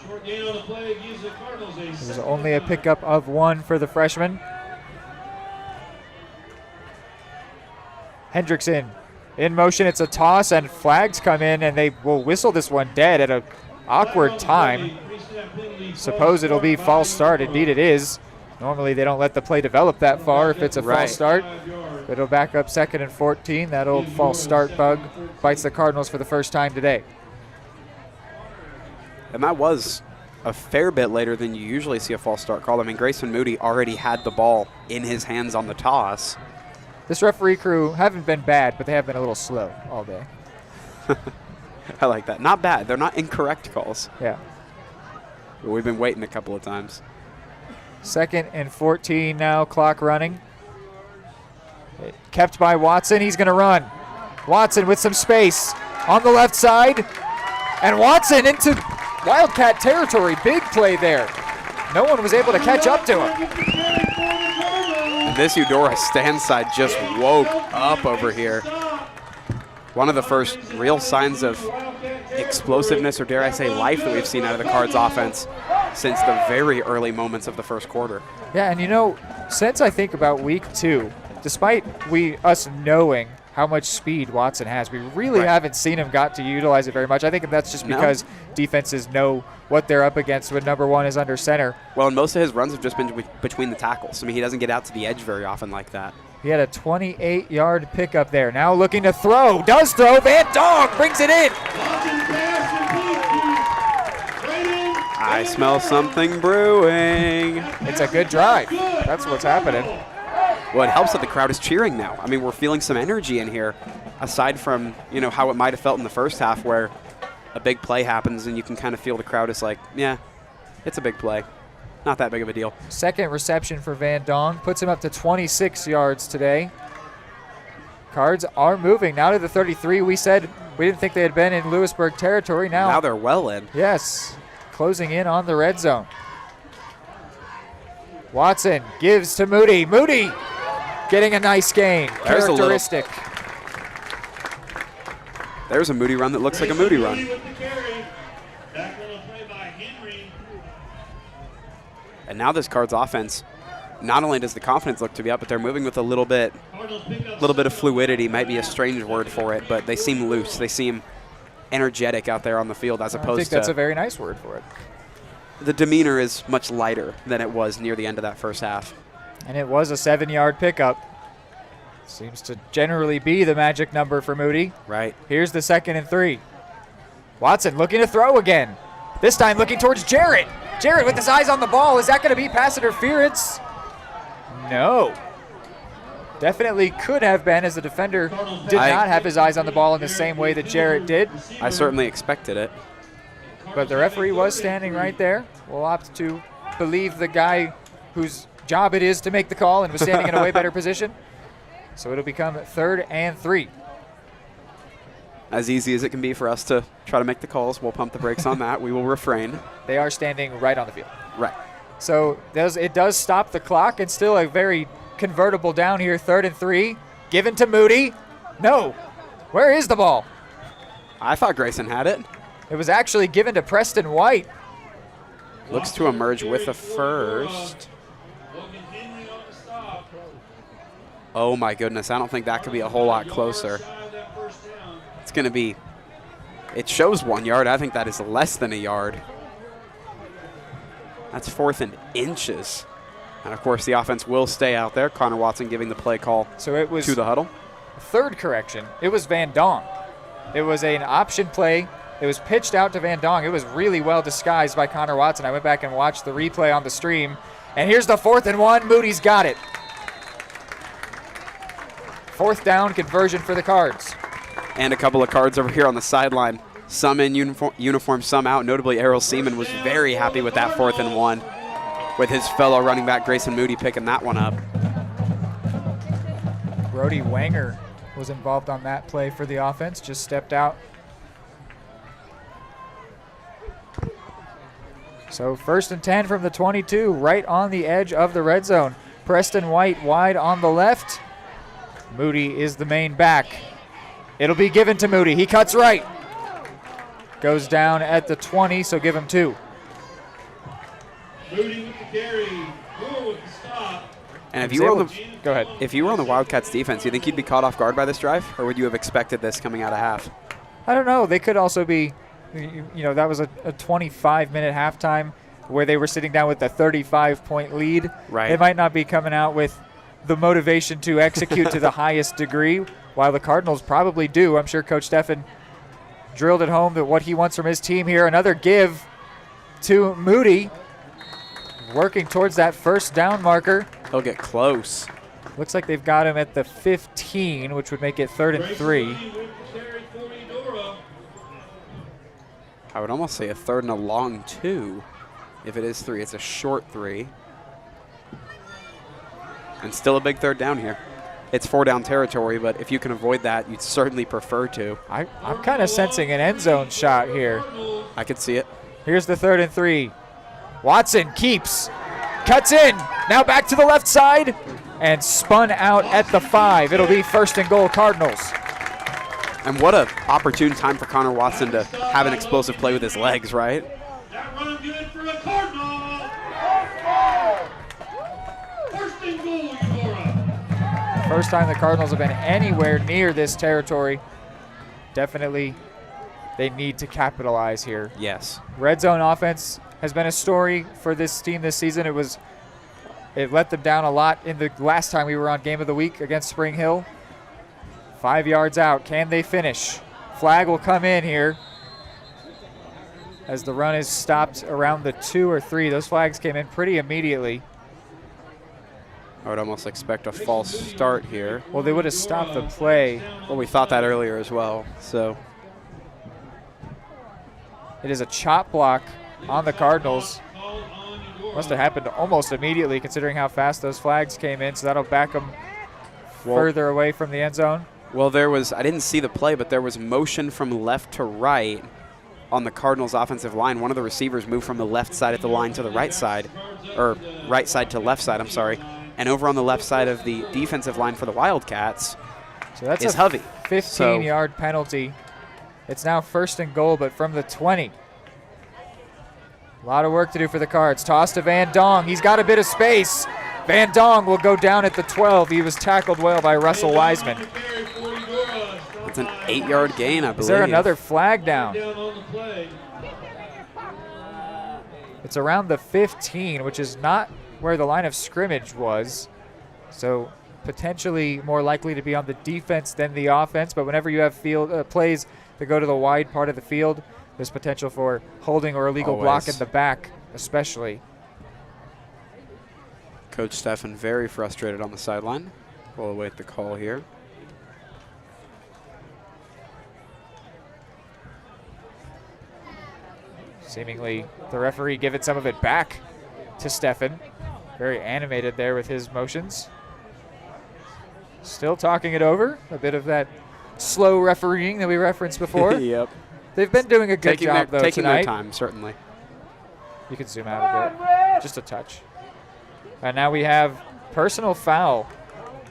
Short gain on the play gives the Cardinals a
It was only a pickup of 1 for the freshman. Hendrickson in motion. It's a toss, and flags come in, and they will whistle this one dead at an awkward time. Suppose it'll be false start. Indeed it is. Normally they don't let the play develop that far if it's a false start. But it'll back up 2nd and 14. That old false start bug bites the Cardinals for the first time today.
And that was a fair bit later than you usually see a false start call. I mean, Grayson Moody already had the ball in his hands on the toss.
This referee crew haven't been bad, but they have been a little slow all day.
I like that. Not bad. They're not incorrect calls.
Yeah.
But we've been waiting a couple of times.
2nd and 14 now, clock running. Kept by Watson. He's going to run. Watson with some space on the left side. And Watson into Wildcat territory. Big play there. No one was able to catch up to him.
This Eudora stand side just woke up over here. One of the first real signs of explosiveness, or dare I say life, that we've seen out of the Cards offense since the very early moments of the first quarter.
Yeah, and you know, since I think about week 2, despite us knowing how much speed Watson has, we really haven't seen him got to utilize it very much. I think that's just because defenses know what they're up against when number 1 is under center.
Well, and most of his runs have just been between the tackles. I mean, he doesn't get out to the edge very often like that.
He had a 28-yard pickup there. Now looking to throw. Does throw. Van Dong brings it in.
I smell something brewing.
It's a good drive. That's what's happening.
Well, it helps that the crowd is cheering now. I mean, we're feeling some energy in here, aside from, you know, how it might have felt in the first half where a big play happens and you can kind of feel the crowd is like, yeah, it's a big play. Not that big of a deal.
2nd reception for Van Dong. Puts him up to 26 yards today. Cards are moving now to the 33. We said we didn't think they had been in Louisburg territory. Now
they're well in.
Yes, closing in on the red zone. Watson gives to Moody. Moody getting a nice gain.
There's
characteristic.
There's a Moody run that looks like a Moody run. And now this Cards offense, not only does the confidence look to be up, but they're moving with a little bit of fluidity. Might be a strange word for it, but they seem loose. They seem energetic out there on the field as opposed to.
I think that's a very nice word for it.
The demeanor is much lighter than it was near the end of that first half.
And it was a 7-yard pickup. Seems to generally be the magic number for Moody.
Right.
Here's the 2nd and 3. Watson looking to throw again. This time looking towards Jarrett. Jarrett with his eyes on the ball. Is that going to be pass interference? No. Definitely could have been, as the defender did not have his eyes on the ball in the same way that Jarrett did.
I certainly expected it.
But the referee was standing right there. We'll opt to believe the guy whose job it is to make the call and was standing in a way better position. So it'll become 3rd and 3.
As easy as it can be for us to try to make the calls, we'll pump the brakes on that. We will refrain.
They are standing right on the field.
Right.
So it does stop the clock, and still a very convertible down here, 3rd and 3. Given to Moody. No. Where is the ball?
I thought Grayson had it.
It was actually given to Preston White.
Looks to emerge with a first. Oh my goodness, I don't think that could be a whole lot closer. It's going to be, it shows 1 yard. I think that is less than a yard. That's 4th and inches. And of course the offense will stay out there. Connor Watson giving the play call to the huddle.
3rd correction. It was Van Dong. It was an option play. It was pitched out to Van Dong. It was really well disguised by Connor Watson. I went back and watched the replay on the stream. And here's the 4th and 1. Moody's got it. 4th down conversion for the Cards.
And a couple of Cards over here on the sideline. Some in uniform, some out. Notably, Errol Seaman was very happy with that 4th and 1, with his fellow running back Grayson Moody picking that one up.
Brody Wanger was involved on that play for the offense, just stepped out. So 1st and 10 from the 22, right on the edge of the red zone. Preston White wide on the left. Moody is the main back. It'll be given to Moody. He cuts right. Goes down at the 20, so give him 2.
Moody with the carry, Moore with the stop.
And if you were on the Wildcats defense, do you think you'd be caught off guard by this drive, or would you have expected this coming out of half?
I don't know. They could also be, that was a 25-minute halftime where they were sitting down with a 35-point lead.
Right.
They might not be coming out with the motivation to execute to the highest degree, while the Cardinals probably do. I'm sure Coach Steffen drilled it home that what he wants from his team here. Another give to Moody, working towards that first down marker.
He'll get close.
Looks like they've got him at the 15, which would make it 3rd and 3.
I would almost say a 3rd and a long 2. If it is 3, it's a short 3. And still a big 3rd down here. It's 4-down territory, but if you can avoid that, you'd certainly prefer to.
I'm kind of sensing an end zone shot here.
I could see it.
Here's the 3rd and 3. Watson keeps, cuts in, now back to the left side, and spun out at the 5. It'll be 1st and goal Cardinals.
And what an opportune time for Connor Watson to have an explosive play with his legs, right?
That run good for the Cardinals. 1st and goal, Eudora.
First time the Cardinals have been anywhere near this territory. Definitely they need to capitalize here.
Yes.
Red zone offense has been a story for this team this season. It let them down a lot in the last time we were on Game of the Week against Spring Hill. 5 yards out. Can they finish? Flag will come in here as the run is stopped around the 2 or 3. Those flags came in pretty immediately.
I would almost expect a false start here.
Well, they would have stopped the play.
Well, we thought that earlier as well, so.
It is a chop block on the Cardinals. Must have happened almost immediately considering how fast those flags came in, so that'll back them further away from the end zone.
Well, I didn't see the play, but there was motion from left to right on the Cardinals offensive line. One of the receivers moved from the left side of the line to the right side, or right side to left side, I'm sorry. And over on the left side of the defensive line for the Wildcats
so that's
is
a
Hovey.
15-yard penalty. It's now 1st and goal, but from the 20. A lot of work to do for the Cards. Toss to Van Dong. He's got a bit of space. Van Dong will go down at the 12. He was tackled well by Russell Wiseman.
It's an 8-yard gain, I believe.
Is there another flag down? It's around the 15, which is not where the line of scrimmage was. So potentially more likely to be on the defense than the offense. But whenever you have plays that go to the wide part of the field, there's potential for holding or illegal block in the back, especially.
Coach Steffen very frustrated on the sideline. We'll await the call here.
Seemingly the referee giving some of it back to Steffen. Very animated there with his motions. Still talking it over. A bit of that slow refereeing that we referenced before.
Yep.
They've been doing a good job, though,
taking
tonight.
their time, certainly.
You can zoom out a bit. Just a touch. And now we have personal foul.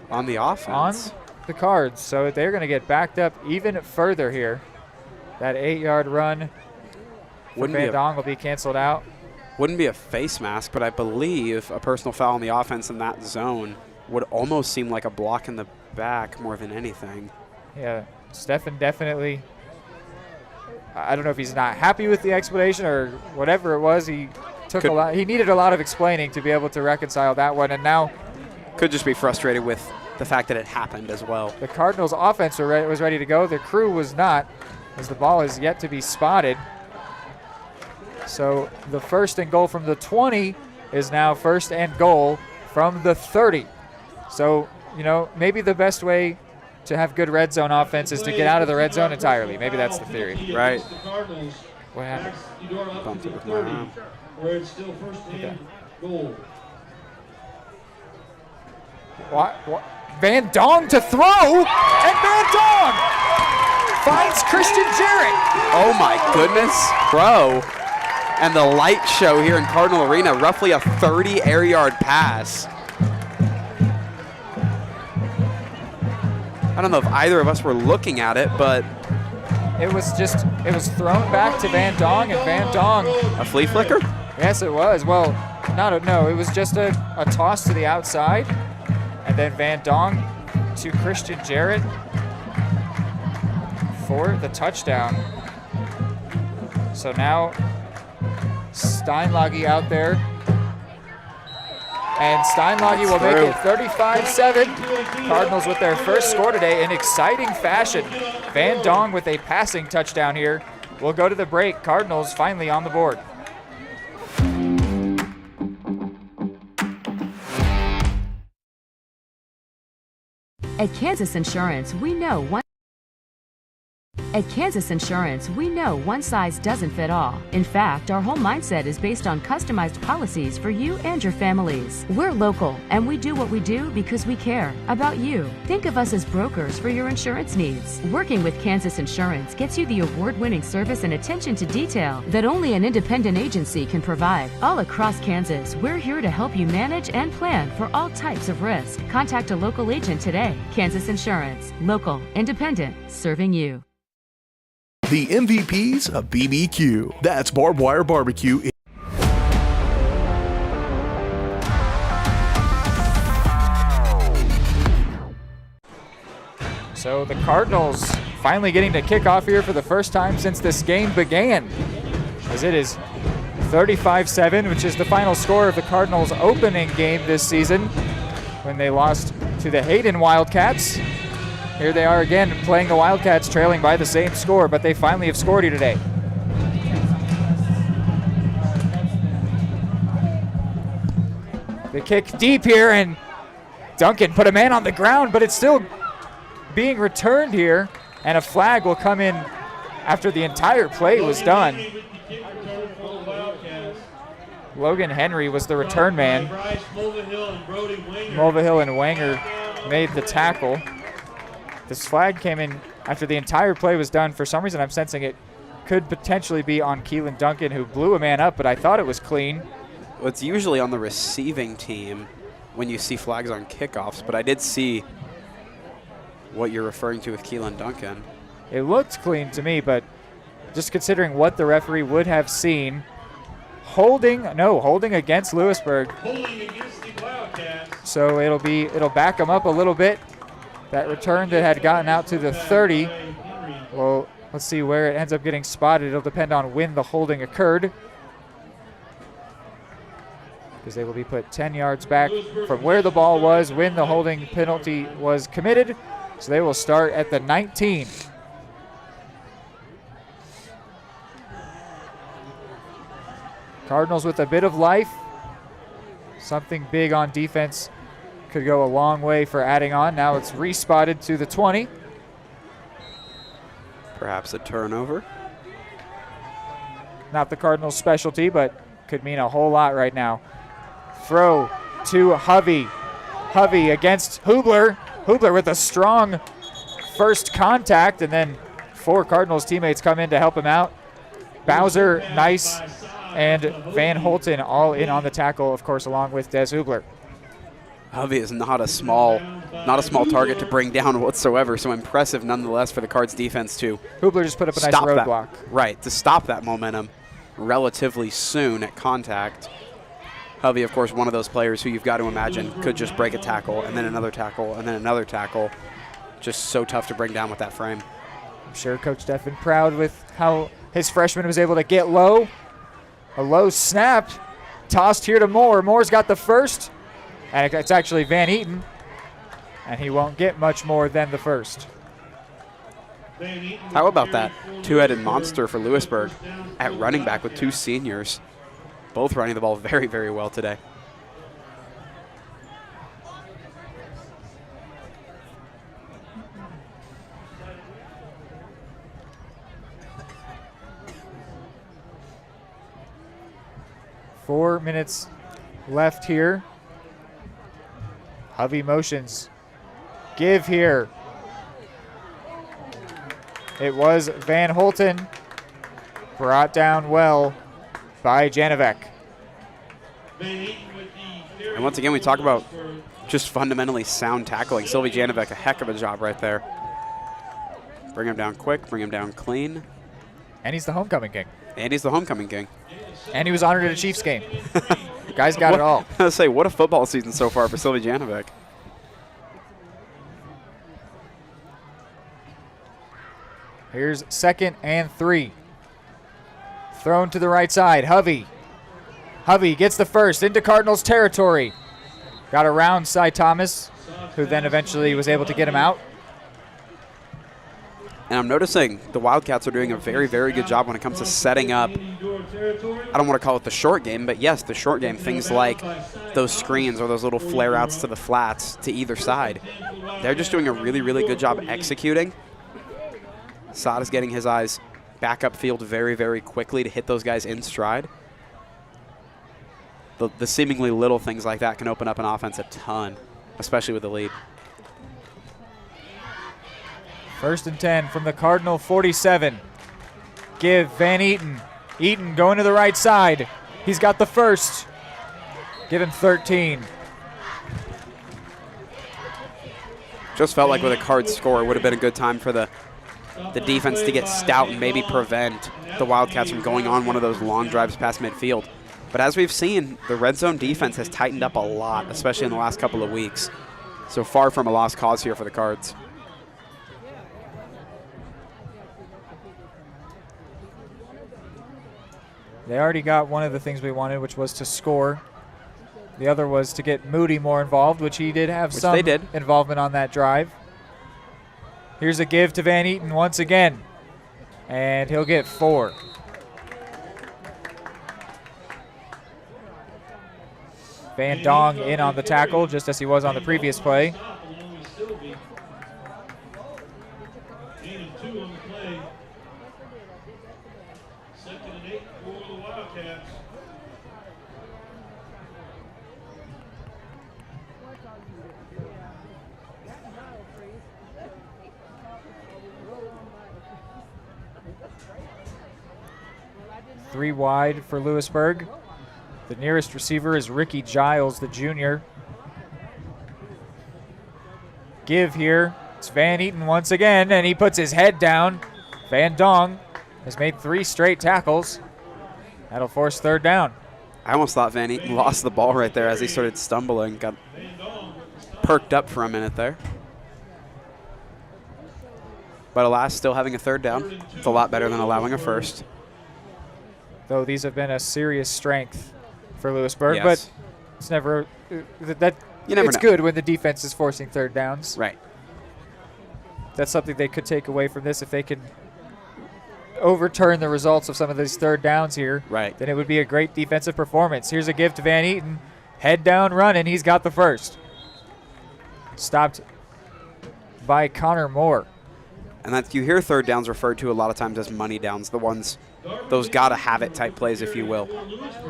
On the offense.
On the Cards. So they're going to get backed up even further here. That 8-yard run for Van Dong will be canceled out.
Wouldn't be a face mask, but I believe a personal foul on the offense in that zone would almost seem like a block in the back more than anything.
Yeah, Steffen definitely, I don't know if he's not happy with the explanation or whatever it was. He needed a lot of explaining to be able to reconcile that one, and now
could just be frustrated with the fact that it happened as well.
The Cardinals offense was ready to go. The crew was not, as the ball is yet to be spotted. So the 1st and goal from the 20 is now 1st and goal from the 30. So, maybe the best way to have good red zone offense is to get out of the red zone entirely. Maybe that's the theory.
Right.
What happened?
Bumped it with my arm.
Where it's still 1st and goal.
Van Dong to throw, and Van Dong finds Christian Jarrett.
Oh my goodness, bro. And the light show here in Cardinal Arena, roughly a 30 air yard pass. I don't know if either of us were looking at it, but
it was thrown back to Van Dong, and Van Dong.
A flea flicker?
Yes, it was. Well, no, it was just a toss to the outside, and then Van Dong to Christian Jarrett for the touchdown. So now Steinlage out there, and Steinlage will make it 35-7. Cardinals with their first score today in exciting fashion. Van Dong with a passing touchdown here. We'll go to the break. Cardinals finally on the board.
At Kansas Insurance, we know one size doesn't fit all. In fact, our whole mindset is based on customized policies for you and your families. We're local, and we do what we do because we care about you. Think of us as brokers for your insurance needs. Working with Kansas Insurance gets you the award-winning service and attention to detail that only an independent agency can provide. All across Kansas, we're here to help you manage and plan for all types of risk. Contact a local agent today. Kansas Insurance. Local, independent, serving you.
The MVPs of BBQ. That's Barbed Wire Barbecue.
So the Cardinals finally getting to kick off here for the first time since this game began, as it is 35-7, which is the final score of the Cardinals' opening game this season when they lost to the Hayden Wildcats. Here they are again playing the Wildcats, trailing by the same score, but they finally have scored here today. The kick deep here, and Duncan put a man on the ground, but it's still being returned here, and a flag will come in after the entire play was done. Logan Henry was the return man. Mulvihill and Wanger made the tackle. This flag came in after the entire play was done. For some reason, I'm sensing it could potentially be on Keelan Duncan, who blew a man up, but I thought it was clean.
Well, it's usually on the receiving team when you see flags on kickoffs, but I did see what you're referring to with Keelan Duncan.
It looked clean to me, but just considering what the referee would have seen, holding against Louisburg.
Holding against the Wildcats.
So it'll back them up a little bit. That return that had gotten out to the 30, well, let's see where it ends up getting spotted. It'll depend on when the holding occurred, because they will be put 10 yards back from where the ball was when the holding penalty was committed. So they will start at the 19. Cardinals with a bit of life. Something big on defense could go a long way for adding on. Now it's respotted to the 20.
Perhaps a turnover.
Not the Cardinals' specialty, but could mean a whole lot right now. Throw to Hovey. Hovey against Hubler. Hubler with a strong first contact, and then 4 Cardinals teammates come in to help him out. Bowser, Nice, and Van Holten all in on the tackle, of course, along with Des Hubler.
Hovey is not a small target to bring down whatsoever, so impressive nonetheless for the Cards defense to
Hubler just put up a nice roadblock.
Right, to stop that momentum relatively soon at contact. Hovey, of course, one of those players who you've got to imagine could just break a tackle and then another tackle and then another tackle. Just so tough to bring down with that frame.
I'm sure Coach Steffen proud with how his freshman was able to get low. A low snap, tossed here to Moore. Moore's got the first, and it's actually Van Eaton, and he won't get much more than the first.
How about that two-headed monster for Louisburg at running back with 2 seniors, both running the ball very, very well today.
Four minutes left here. Hovey motions Give here. It was Van Holten, brought down well by Janovec.
And once again, we talk about just fundamentally sound tackling. Sylvie Janovec, a heck of a job right there. Bring him down quick, bring him down clean.
And he's the homecoming king.
And he's the homecoming king.
And he was honored at a Chiefs game. Guys got it all.
I was say, what a football season so far for Sylvie Janovec.
Here's 2nd and 3. Thrown to the right side. Hovey. Hovey gets the first into Cardinals territory. Got around Cy Thomas, who then eventually was able to get him out.
And I'm noticing the Wildcats are doing a very, very good job when it comes to setting up, I don't want to call it the short game, but yes, the short game. Things like those screens or those little flare-outs to the flats to either side. They're just doing a really, really good job executing. Saad is getting his eyes back upfield very, very quickly to hit those guys in stride. The seemingly little things like that can open up an offense a ton, especially with the lead.
1st and 10 from the Cardinal 47. Give Van Eaton. Eaton going to the right side. He's got the first. Give him 13.
Just felt like with a Card score, it would have been a good time for the defense to get stout and maybe prevent the Wildcats from going on one of those long drives past midfield. But as we've seen, the red zone defense has tightened up a lot, especially in the last couple of weeks. So far from a lost cause here for the Cards.
They already got one of the things we wanted, which was to score. The other was to get Moody more involved, which he did have some involvement on that drive. Here's a give to Van Eaton once again, and he'll get 4. Van Dong in on the tackle, just as he was on the previous play. Three wide for Louisburg. The nearest receiver is Ricky Giles, the junior. Give here. It's Van Eaton once again, and he puts his head down. Van Dong has made 3 straight tackles. That'll force 3rd down.
I almost thought Van Eaton lost the ball right there as he started stumbling. Got perked up for a minute there. But alas, still having a 3rd down. It's a lot better than allowing a 1st.
Though these have been a serious strength for Louisburg,
yes.
But it's never it's good when the defense is forcing 3rd downs.
Right.
That's something they could take away from this if they can overturn the results of some of these 3rd downs here.
Right.
Then it would be a great defensive performance. Here's a give to Van Eaton. Head down run, and he's got the first. Stopped by Connor Moore.
And that you hear 3rd downs referred to a lot of times as money downs, the ones, those gotta have it type plays, if you will.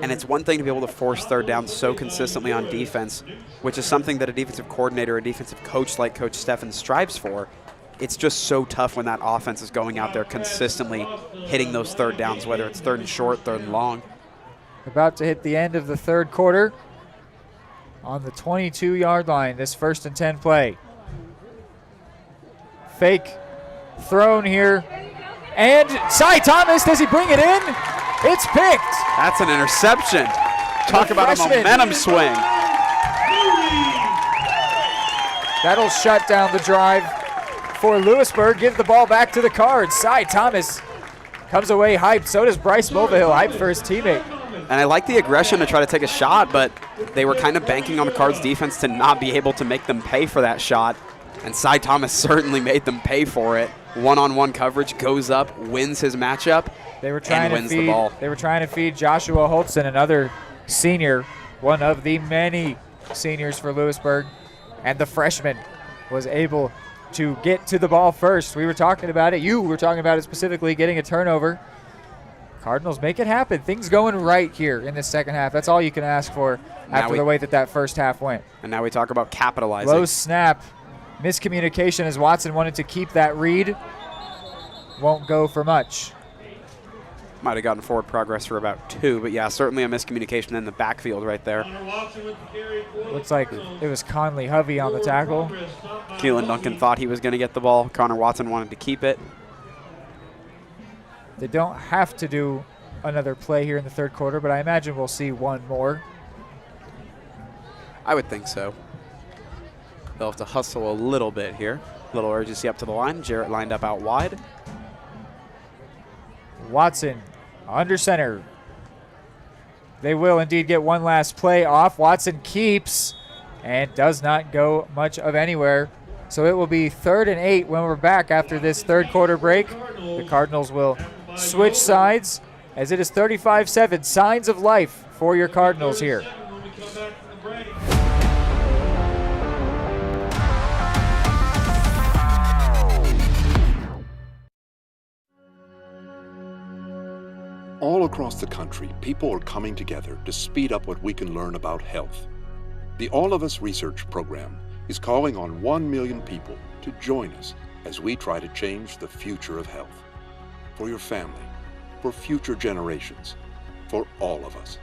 And it's one thing to be able to force 3rd downs so consistently on defense, which is something that a defensive coordinator, a defensive coach like Coach Steffen strives for. It's just so tough when that offense is going out there consistently hitting those 3rd downs, whether it's 3rd and short, 3rd and long.
About to hit the end of the 3rd quarter on the 22-yard line, this 1st and 10 play. Fake thrown here. And Cy Thomas, does he bring it in? It's picked.
That's an interception. Talk about a momentum swing.
That'll shut down the drive for Louisburg. Give the ball back to the Cards. Cy Thomas comes away hyped. So does Bryce Mulvihill, hyped for his teammate.
And I like the aggression to try to take a shot, but they were kind of banking on the Cards defense to not be able to make them pay for that shot. And Cy Thomas certainly made them pay for it. One-on-one coverage, goes up, wins his matchup, and wins the ball.
They were trying to feed Joshua Holtzen, another senior, one of the many seniors for Louisburg. And the freshman was able to get to the ball first. We were talking about it. You were talking about it specifically, getting a turnover. Cardinals make it happen. Things going right here in the 2nd half. That's all you can ask for after the way that 1st half went.
And now we talk about capitalizing.
Low snap. Miscommunication as Watson wanted to keep that read. Won't go for much.
Might have gotten forward progress for about 2, but yeah, certainly a miscommunication in the backfield right there.
Looks like it was Conley Hovey on the tackle.
Keelan Duncan thought he was going to get the ball. Connor Watson wanted to keep it.
They don't have to do another play here in the third quarter, but I imagine we'll see one more.
I would think so. They'll have to hustle a little bit here. A little urgency up to the line. Jarrett lined up out wide.
Watson under center. They will indeed get one last play off. Watson keeps and does not go much of anywhere. So it will be 3rd and 8 when we're back after this third quarter break. The Cardinals will switch sides as it is 35-7. Signs of life for your Cardinals here.
All across the country, people are coming together to speed up what we can learn about health. The All of Us Research Program is calling on 1 million people to join us as we try to change the future of health. For your family, for future generations, for all of us.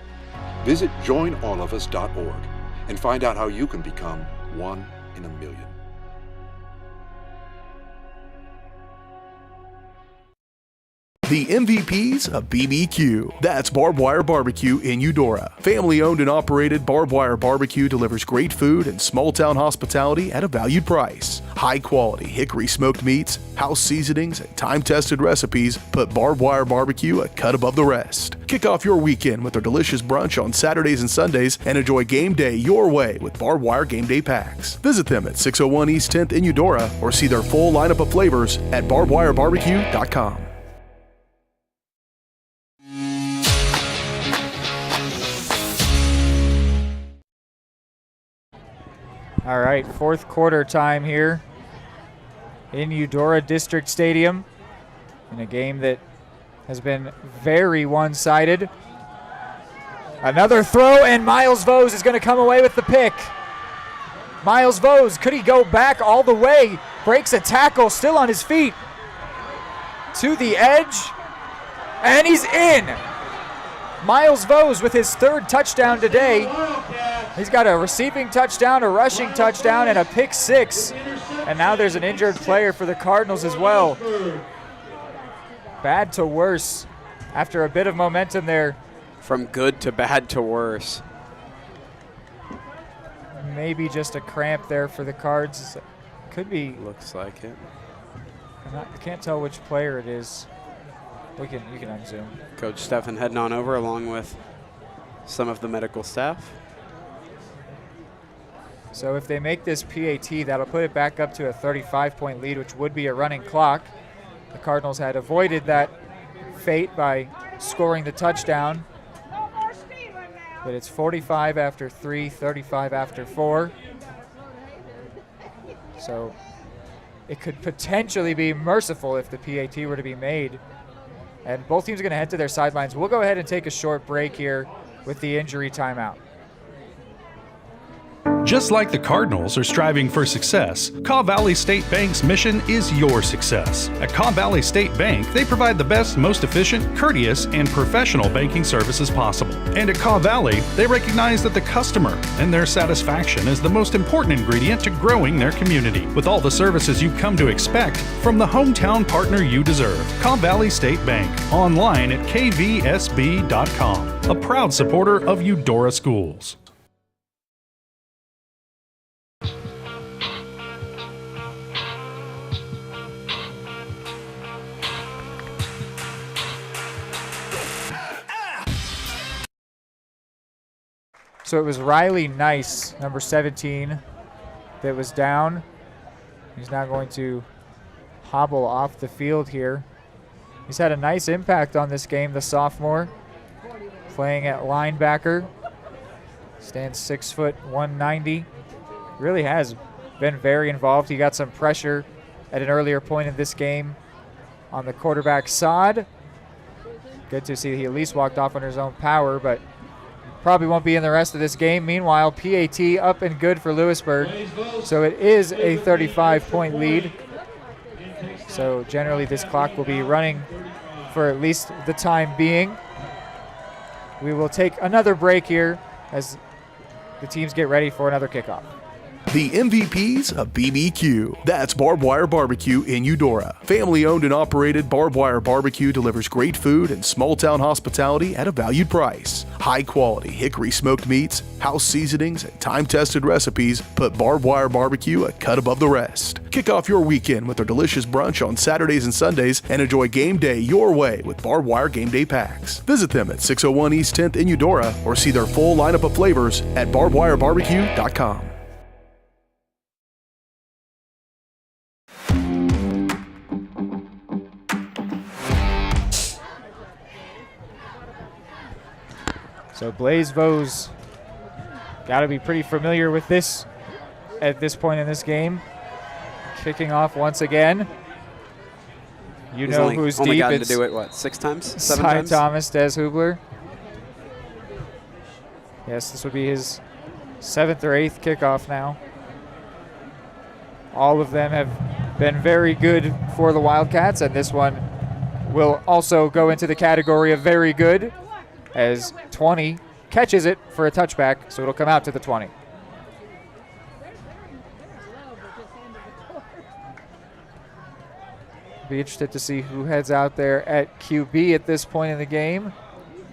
Visit joinallofus.org and find out how you can become 1 in a million.
The MVPs of BBQ. That's Barbed Wire Barbecue in Eudora. Family owned and operated, Barbed Wire Barbecue delivers great food and small town hospitality at a valued price. High quality hickory smoked meats, house seasonings, and time tested recipes put Barbed Wire Barbecue a cut above the rest. Kick off your weekend with their delicious brunch on Saturdays and Sundays and enjoy game day your way with Barbed Wire Game Day Packs. Visit them at 601 East 10th in Eudora or see their full lineup of flavors at barbedwirebarbecue.com.
All right, fourth quarter time here in Eudora District Stadium in a game that has been very one-sided. Another throw, and Miles Vose is going to come away with the pick. Miles Vose, could he go back all the way? Breaks a tackle, still on his feet. To the edge, and he's in. Miles Vose with his 3rd touchdown today. He's got a receiving touchdown, a rushing touchdown, and a pick 6. And now there's an injured player for the Cardinals as well. Bad to worse after a bit of momentum there.
From good to bad to worse.
Maybe just a cramp there for the Cards. Could be.
Looks like it.
I can't tell which player it is. You can unzoom.
Coach Stefan heading on over along with some of the medical staff.
So if they make this PAT, that'll put it back up to a 35-point lead, which would be a running clock. The Cardinals had avoided that fate by scoring the touchdown. But it's 45 after 3, 35 after 4. So it could potentially be merciful if the PAT were to be made. And both teams are going to head to their sidelines. We'll go ahead and take a short break here with the injury timeout.
Just like the Cardinals are striving for success, Kaw Valley State Bank's mission is your success. At Kaw Valley State Bank, they provide the best, most efficient, courteous, and professional banking services possible. And at Kaw Valley, they recognize that the customer and their satisfaction is the most important ingredient to growing their community. With all the services you've come to expect from the hometown partner you deserve, Kaw Valley State Bank, online at kvsb.com, a proud supporter of Eudora Schools.
So it was Riley Nice, number 17, that was down. He's now going to hobble off the field here. He's had a nice impact on this game, the sophomore, playing at linebacker. Stands 6 foot 190. Really has been very involved. He got some pressure at an earlier point in this game on the quarterback Saad. Good to see he at least walked off on his own power, but probably won't be in the rest of this game. Meanwhile, PAT up and good for Louisburg. So it is a 35-point lead. So generally this clock will be running for at least the time being. We will take another break here as the teams get ready for another kickoff.
The MVPs of BBQ. That's Barbed Wire Barbecue in Eudora. Family owned and operated, Barbed Wire Barbecue delivers great food and small town hospitality at a valued price. High quality hickory smoked meats, house seasonings, and time tested recipes put Barbed Wire Barbecue a cut above the rest. Kick off your weekend with their delicious brunch on Saturdays and Sundays and enjoy game day your way with Barbed Wire Game Day Packs. Visit them at 601 East 10th in Eudora or see their full lineup of flavors at barbedwirebarbecue.com.
So Blaise Vos got to be pretty familiar with this at this point in this game. Kicking off once again. You know who's
only
deep.
Gotten
it's
to do it, what, 6 times? 7
Cy
times?
Thomas, Des Hubler. Yes, this would be his 7th or 8th kickoff now. All of them have been very good for the Wildcats, and this one will also go into the category of very good, as 20 catches it for a touchback, so it'll come out to the 20. Be interested to see who heads out there at QB at this point in the game.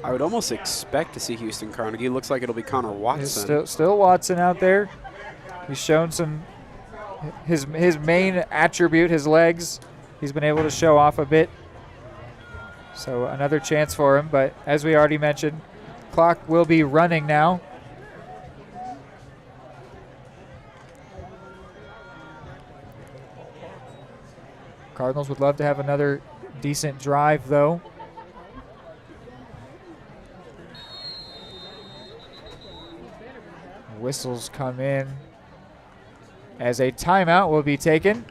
I would almost expect to see Houston Carnegie. Looks like it'll be Connor Watson.
Still Watson out there. He's shown some his main attribute, his legs. He's been able to show off a bit. So another chance for him, but as we already mentioned, clock will be running now. Cardinals would love to have another decent drive, though. Whistles come in as a timeout will be taken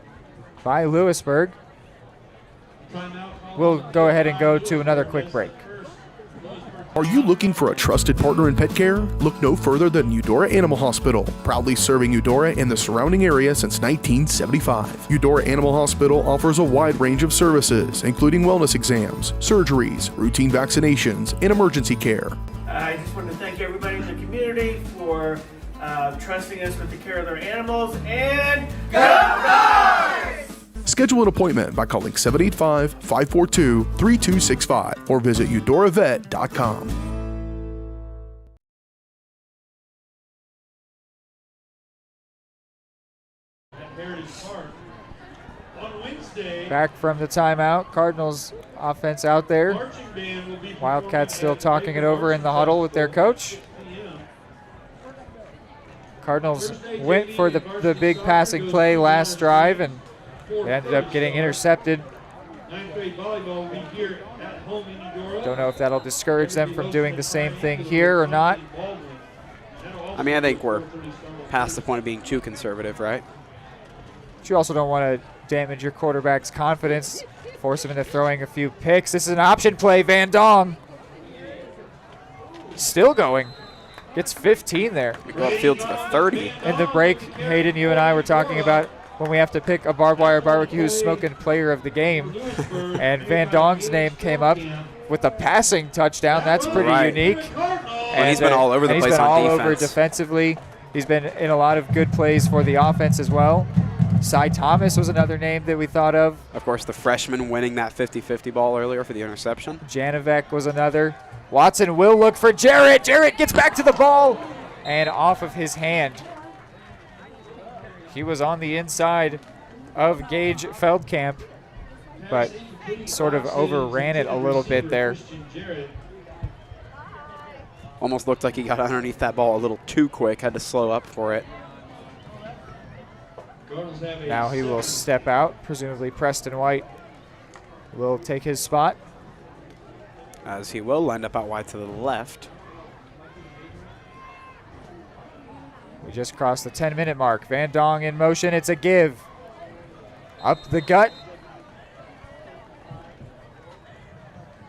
by Louisburg. We'll go ahead and go to another quick break.
Are you looking for a trusted partner in pet care? Look no further than Eudora Animal Hospital, proudly serving Eudora and the surrounding area since 1975. Eudora Animal Hospital offers a wide range of services, including wellness exams, surgeries, routine vaccinations, and emergency care.
I just want to thank everybody in the community for trusting us with the care of their animals, and go Dogs!
Schedule an appointment by calling 785-542-3265 or visit eudoravet.com.
Back from the timeout, Cardinals offense out there. Wildcats still talking it over in the huddle with their coach. Cardinals went for the big passing play last drive and it ended up getting intercepted. Don't know if that'll discourage them from doing the same thing here or not.
I mean, I think we're past the point of being too conservative, right?
But you also don't want to damage your quarterback's confidence, force him into throwing a few picks. This is an option play. Van Dong still going. Gets 15 there.
We go upfield to the 30.
In the break, Hayden, you and I were talking about when we have to pick a Barbed Wire Barbecue Smoking Player of the Game. And Van Dong's name came up with a passing touchdown. That's pretty unique.
And he's been all over the place on defense.
He's been all over defensively. He's been in a lot of good plays for the offense as well. Cy Thomas was another name that we thought of.
Of course, the freshman winning that 50-50 ball earlier for the interception.
Janovec was another. Watson will look for Jarrett. Jarrett gets back to the ball and off of his hand. He was on the inside of Gage Feldkamp, but sort of overran it a little bit there.
Almost looked like he got underneath that ball a little too quick, had to slow up for it.
Now he will step out. Presumably Preston White will take his spot.
As he will end up out wide to the left.
We just crossed the 10-minute mark. Van Dong in motion. It's a give. Up the gut.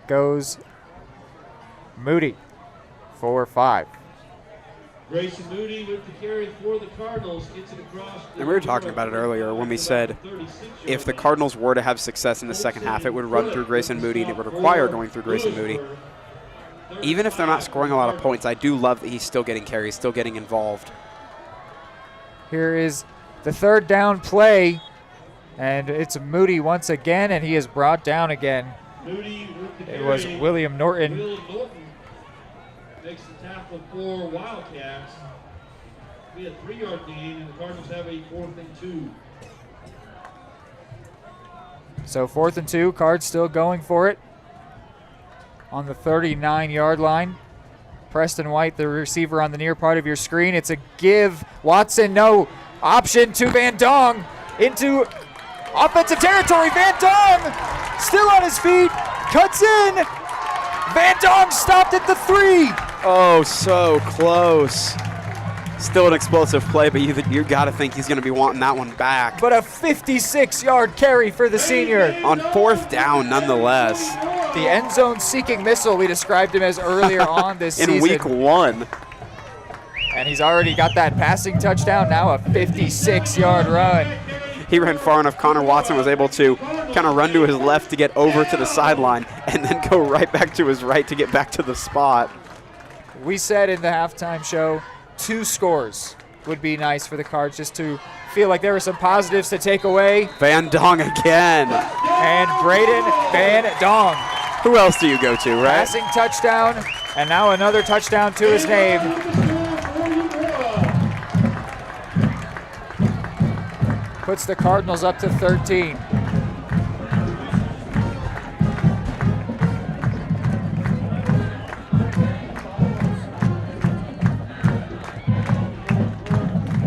Goes Moody. 4-5.
Grayson Moody with the carry for the Cardinals. Gets it across.
And we were talking about it earlier when we said if the Cardinals were to have success in the second half, it would run through Grayson Moody, and it would require going through Grayson Moody. Even if they're not scoring a lot of points, I do love that he's still getting carries, still getting involved.
Here is the third down play, and it's Moody once again, and he is brought down again. It was William Norton.
Makes the tackle for Wildcats. Be a 3-yard gain, and the Cardinals have a 4th and 2.
So 4th and 2, Cards still going for it on the 39-yard line. Preston White, the receiver on the near part of your screen. It's a give. Watson, no. Option to Van Dong into offensive territory. Van Dong still on his feet, cuts in. Van Dong stopped at the 3.
Oh, so close. Still an explosive play, but you got to think he's going to be wanting that one back.
But a 56-yard carry for the senior.
On 4th down, nonetheless.
The end zone seeking missile we described him as earlier on this season.
In week 1.
And he's already got that passing touchdown, now a 56-yard run.
He ran far enough. Connor Watson was able to kind of run to his left to get over to the sideline and then go right back to his right to get back to the spot.
We said in the halftime show 2 scores would be nice for the Cards, just to feel like there were some positives to take away.
Van Dong again.
And Braden Van Dong.
Who else do you go to, right?
Passing touchdown, and now another touchdown to his name. Puts the Cardinals up to 13.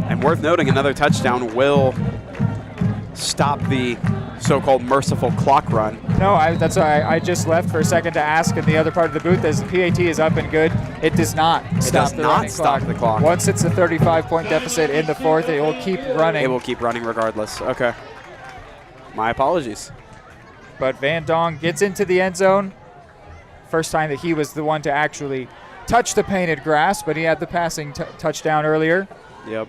And worth noting, another touchdown will stop the so-called merciful clock run.
No, that's why I just left for a second to ask in the other part of the booth as the PAT is up and good. It does not stop
the clock.
Once it's a 35-point deficit in the 4th, it will keep running.
It will keep running regardless. Okay. My apologies.
But Van Dong gets into the end zone. First time that he was the one to actually touch the painted grass, but he had the passing touchdown earlier.
Yep.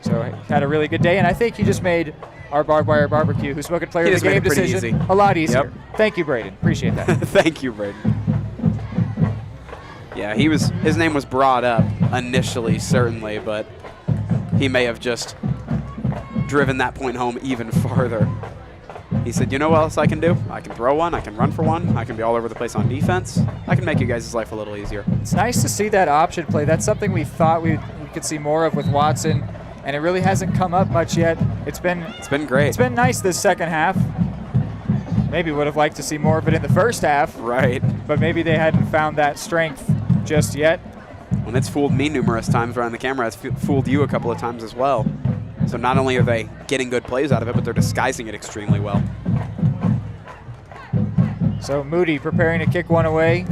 So he had a really good day, and I think he just made our Barbed Wire Barbecue, who's spoken player of the game decision, a lot easier.
Yep.
Thank you, Braden. Appreciate that.
Thank you, Braden. Yeah, his name was brought up initially, certainly, but he may have just driven that point home even farther. He said, you know what else I can do? I can throw one, I can run for one, I can be all over the place on defense. I can make you guys' life a little easier.
It's nice to see that option play. That's something we thought we could see more of with Watson, and it really hasn't come up much yet. It's been
great.
It's been nice this second half. Maybe would have liked to see more of it in the first half.
Right.
But maybe they hadn't found that strength just yet.
When it's fooled me numerous times around the camera, it's fooled you a couple of times as well. So not only are they getting good plays out of it, but they're disguising it extremely well.
So Moody preparing to kick one away.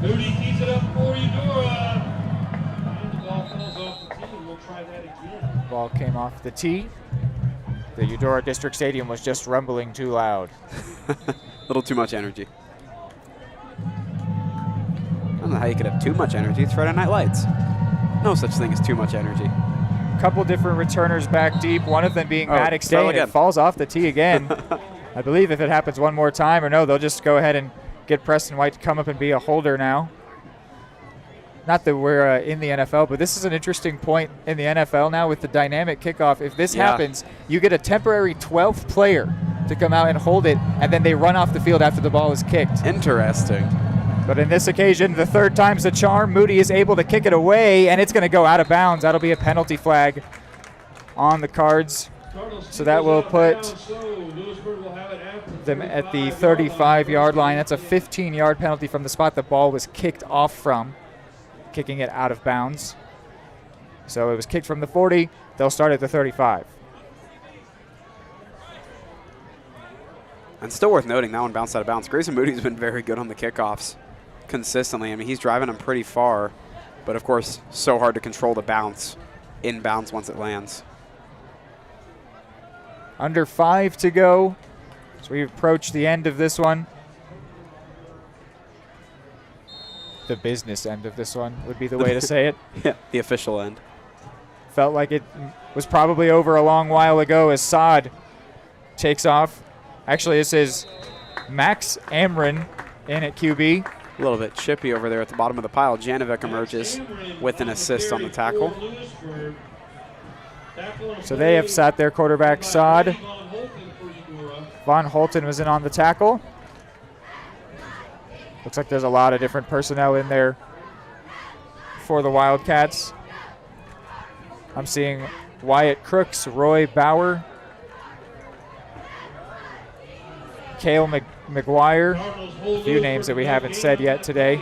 Moody keeps it up for Eudora. And the ball falls off the tee, and we'll try that again.
Ball came off the tee. The Eudora District Stadium was just rumbling too loud.
A little too much energy. I don't know how you could have too much energy. It's Friday Night Lights. No such thing as too much energy.
Couple different returners back deep, one of them being Maddox Day, and it falls off the tee again. I believe if it happens one more time, or no, they'll just go ahead and get Preston White to come up and be a holder now. Not that we're in the NFL, but this is an interesting point in the NFL now with the dynamic kickoff. If this happens, you get a temporary 12th player to come out and hold it, and then they run off the field after the ball is kicked.
Interesting.
But in this occasion, the third time's the charm. Moody is able to kick it away, and it's going to go out of bounds. That'll be a penalty flag on the Cards. So that will put them at the 35-yard line. That's a 15-yard penalty from the spot the ball was kicked off from, kicking it out of bounds. So it was kicked from the 40. They'll start at the 35.
And still worth noting, that one bounced out of bounds. Grayson Moody's been very good on the kickoffs consistently. I mean, he's driving them pretty far, but of course, so hard to control the bounce in bounds once it lands.
Under 5 to go. So we approach the end of this one. the business end of this one would be the way to say it.
Yeah, the official end.
Felt like it was probably over a long while ago as Saad takes off. Actually, this is Max Amrin in at QB.
A little bit chippy over there at the bottom of the pile. Janovic emerges with an assist on the tackle.
So they have sat their quarterback, Saad. Von Holten was in on the tackle. Looks like there's a lot of different personnel in there for the Wildcats. I'm seeing Wyatt Crooks, Roy Bauer, Cale McGuire, a few names that we haven't said yet today.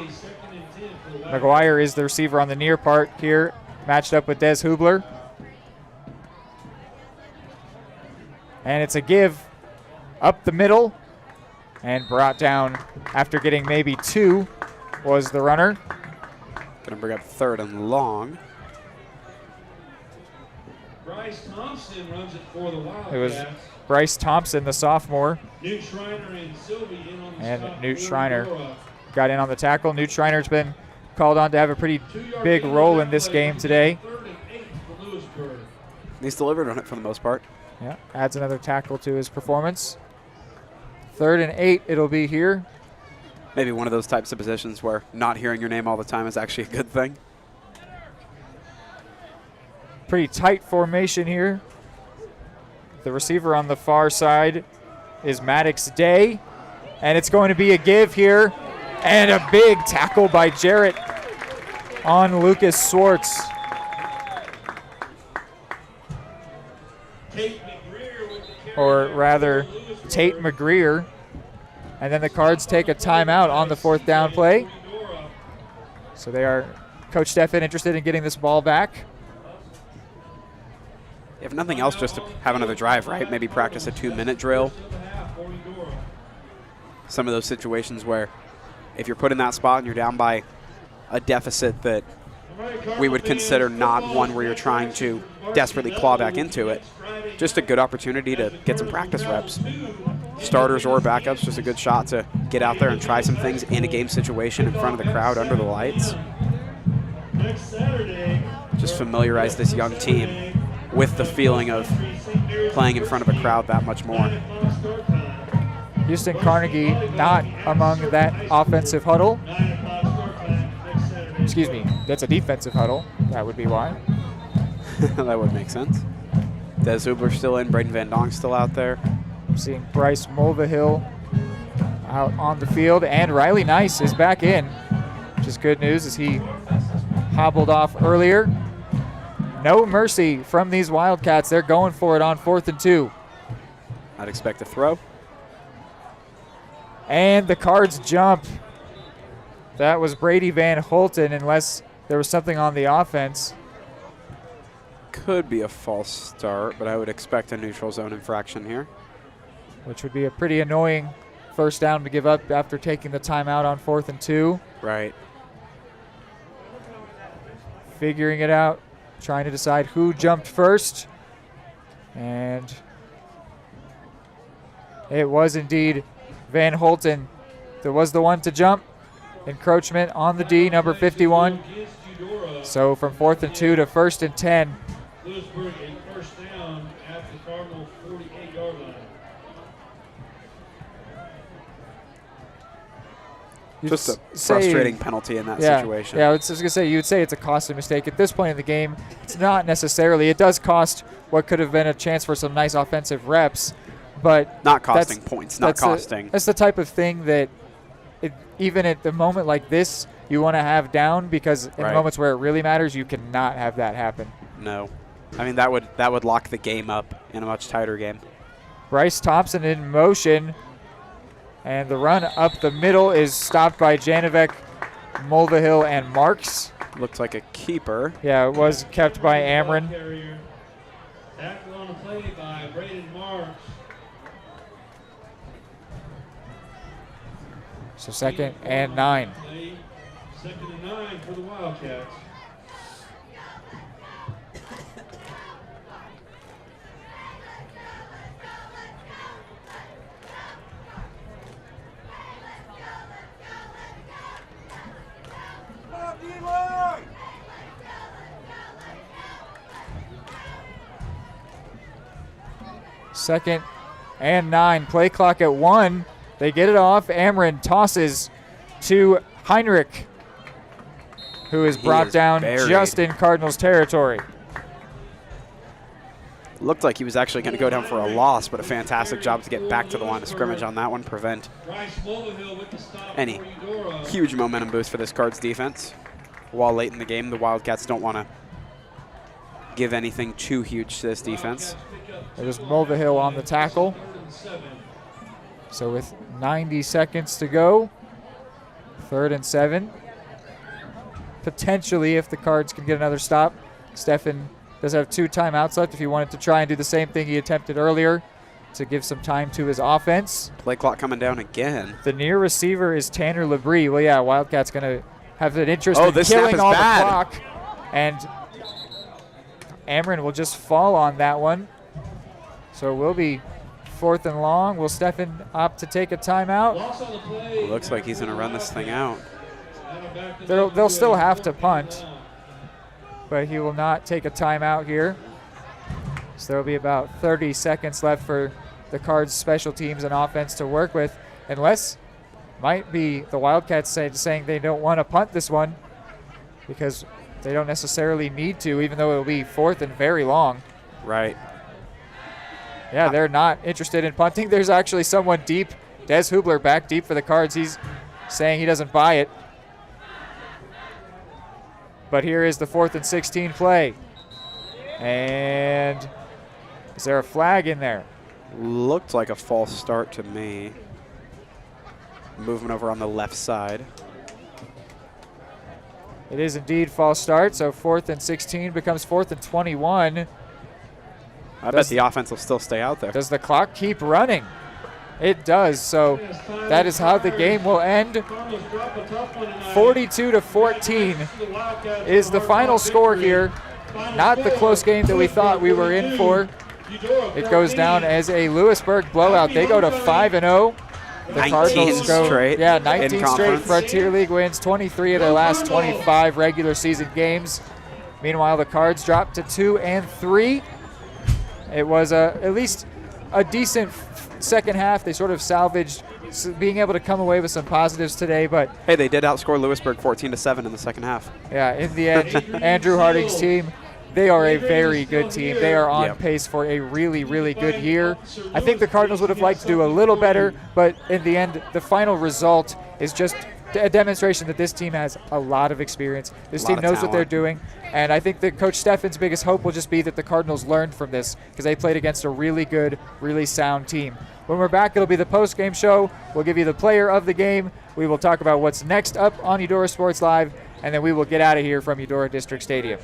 McGuire is the receiver on the near part here, matched up with Des Hubler. And it's a give up the middle and brought down after getting maybe 2 was the runner.
Gonna bring up 3rd and long.
Bryce Thompson runs it for the Wildcats.
It was Bryce Thompson, the sophomore.
Newt Schreiner and Sylvie in on the
And
stop
Newt
for
Schreiner
Eudora.
got in on the tackle. Newt Schreiner's been called on to have a pretty big role in this game today.
He's delivered on it for the most part.
Yeah, adds another tackle to his performance. 3rd and 8 it'll be here.
Maybe one of those types of positions where not hearing your name all the time is actually a good thing.
Pretty tight formation here. The receiver on the far side is Maddox Day, and it's going to be a give here, and a big tackle by Jarrett on Lucas Swartz. Or rather, Tate McGreer. And then the Cards take a timeout on the 4th down play. So they are, Coach Steffen, interested in getting this ball back.
If nothing else, just to have another drive, right? Maybe practice a 2-minute drill. Some of those situations where if you're put in that spot and you're down by a deficit that we would consider not one where you're trying to desperately claw back into it, just a good opportunity to get some practice reps. Starters or backups, just a good shot to get out there and try some things in a game situation in front of the crowd under the lights. Just familiarize this young team with the feeling of playing in front of a crowd that much more.
Houston Carnegie not among that offensive huddle. Excuse me, that's a defensive huddle. That would be why.
That would make sense. Des Hubler still in, Braden Van Dong still out there.
I'm seeing Bryce Mulvihill out on the field, and Riley Nice is back in, which is good news as he hobbled off earlier. No mercy from these Wildcats. They're going for it on 4th and 2.
I'd expect a throw.
And the Cards jump. That was Brady Van Holten, unless there was something on the offense.
Could be a false start, but I would expect a neutral zone infraction here.
Which would be a pretty annoying first down to give up after taking the timeout on 4th and 2.
Right.
Figuring it out, trying to decide who jumped first. And it was indeed Van Holten that was the one to jump. Encroachment on the D, number 51. So from 4th and 2 to 1st and 10.
Louisburg a first down at the Cardinal 48-yard line.
Just a frustrating penalty in that situation.
Yeah, I was just going to say, you would say it's a costly mistake. At this point in the game, it's not necessarily. It does cost what could have been a chance for some nice offensive reps, but
not costing points, not costing.
That's the type of thing that even at the moment like this, you want to have down, because in moments where it really matters, you cannot have that happen.
No. I mean, that would lock the game up in a much tighter game.
Bryce Thompson in motion. And the run up the middle is stopped by Janovic, Mulvihill, and Marks.
Looks like a keeper.
Yeah, it was kept by Amron.
Tackle on the play by Braden Marks.
So 2nd and 9.
2nd and 9 for the Wildcats.
2nd and 9. Play clock at 1. They get it off. Ameren tosses to Heinrich, who is brought down just in Cardinals territory.
Looked like he was actually going to go down for a loss, but a fantastic job to get back to the line of scrimmage on that one, prevent any huge momentum boost for this Cards defense. While late in the game, the Wildcats don't want to give anything too huge to this defense.
There's Mulvihill on the tackle. So with 90 seconds to go, 3rd and 7. Potentially, if the Cards can get another stop. Stefan does have 2 timeouts left if he wanted to try and do the same thing he attempted earlier to give some time to his offense.
Play clock coming down again.
The near receiver is Tanner Labrie. Well, yeah, Wildcats going to have an interest in killing all the clock. And Ameren will just fall on that one. So it will be 4th and long. Will Stefan opt to take a timeout?
Looks like he's going to run this thing out.
They'll still have to punt, but he will not take a timeout here. So there will be about 30 seconds left for the Cards special teams and offense to work with, unless might be the Wildcats saying they don't want to punt this one because they don't necessarily need to, even though it will be 4th and very long.
Right.
Yeah, they're not interested in punting. There's actually someone deep, Des Hubler back deep for the Cards. He's saying he doesn't buy it. But here is the 4th and 16 play. And is there a flag in there?
Looked like a false start to me. Movement over on the left side.
It is indeed false start, so 4th and 16 becomes 4th and 21.
I bet the offense will still stay out there.
Does the clock keep running? It does, so that is how the game will end. 42-14 is the final score here. Not the close game that we thought we were in for. It goes down as a Louisburg blowout. They go to 5-0. The
19 straight.
Yeah, 19 straight Frontier League wins, 23 of their last 25 regular season games. Meanwhile, the Cards dropped to 2-3. It was at least a decent second half. They sort of salvaged being able to come away with some positives today, but
hey, they did outscore Louisburg 14-7 in the second half.
Yeah, in the end, Andrew Harding's team, they are a very good team. They are on pace for a really, really good year. I think the Cardinals would have liked to do a little better, but in the end, the final result is just a demonstration that this team has a lot of experience. This team knows what they're doing, and I think that Coach Stefan's biggest hope will just be that the Cardinals learned from this because they played against a really good, really sound team. When we're back, it'll be the post-game show. We'll give you the player of the game. We will talk about what's next up on Eudora Sports Live, and then we will get out of here from Eudora District Stadium.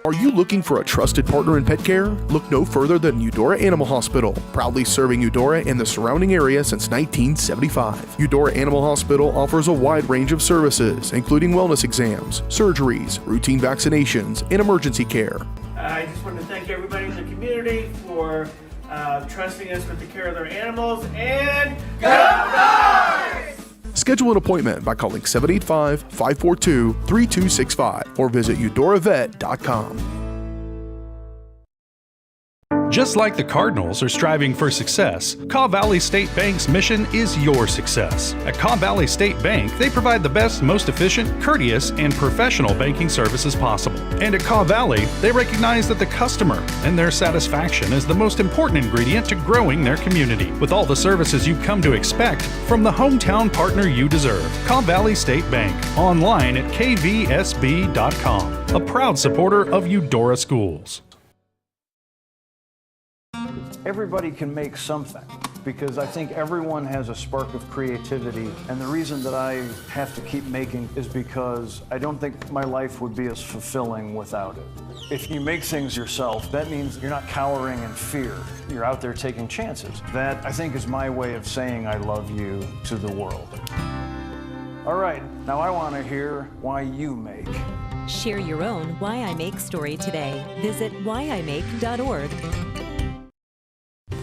Are you looking for a trusted partner in pet care? Look no further than Eudora Animal Hospital, proudly serving Eudora and the surrounding area since 1975. Eudora Animal Hospital offers a wide range of services, including wellness exams, surgeries, routine vaccinations, and emergency care.
I just want to thank everybody in the community for trusting us with the care of their animals, and go Cards!
Schedule an appointment by calling 785-542-3265 or visit eudoravet.com.
Just like the Cardinals are striving for success, Kaw Valley State Bank's mission is your success. At Kaw Valley State Bank, they provide the best, most efficient, courteous, and professional banking services possible. And at Kaw Valley, they recognize that the customer and their satisfaction is the most important ingredient to growing their community. With all the services you've come to expect from the hometown partner you deserve, Kaw Valley State Bank, online at kvsb.com, a proud supporter of Eudora Schools.
Everybody can make something because I think everyone has a spark of creativity, and the reason that I have to keep making is because I don't think my life would be as fulfilling without it. If you make things yourself, that means you're not cowering in fear. You're out there taking chances. That, I think, is my way of saying I love you to the world. All right, now I want to hear why you make.
Share your own Why I Make story today. Visit whyimake.org.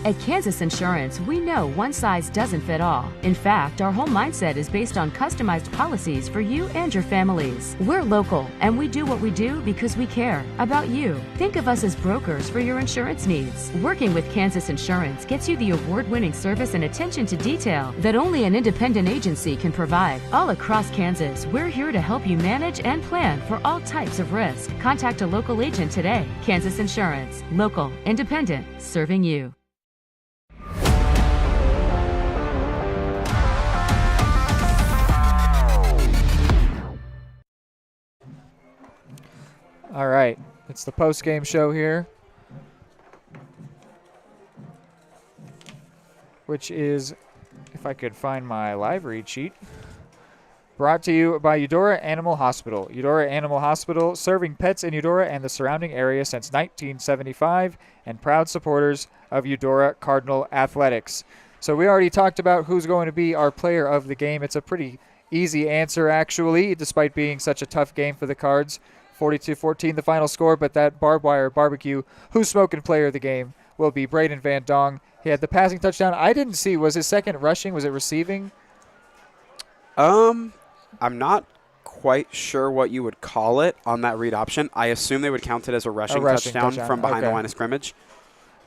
At Kansas Insurance, we know one size doesn't fit all. In fact, our whole mindset is based on customized policies for you and your families. We're local, and we do what we do because we care about you. Think of us as brokers for your insurance needs. Working with Kansas Insurance gets you the award-winning service and attention to detail that only an independent agency can provide. All across Kansas, we're here to help you manage and plan for all types of risk. Contact a local agent today. Kansas Insurance. Local, independent, serving you.
All right, it's the post-game show here, which is, if I could find my live read sheet, brought to you by Eudora Animal Hospital. Eudora Animal Hospital, serving pets in Eudora and the surrounding area since 1975, and proud supporters of Eudora Cardinal Athletics. So we already talked about who's going to be our player of the game. It's a pretty easy answer, actually, despite being such a tough game for the Cards. 42-14 the final score, but that barbed wire barbecue, who's smoking player of the game, will be Braden Van Dong. He had the passing touchdown. I didn't see, was his second rushing, was it receiving?
I'm not quite sure what you would call it on that read option. I assume they would count it as a rushing touchdown from behind the line of scrimmage.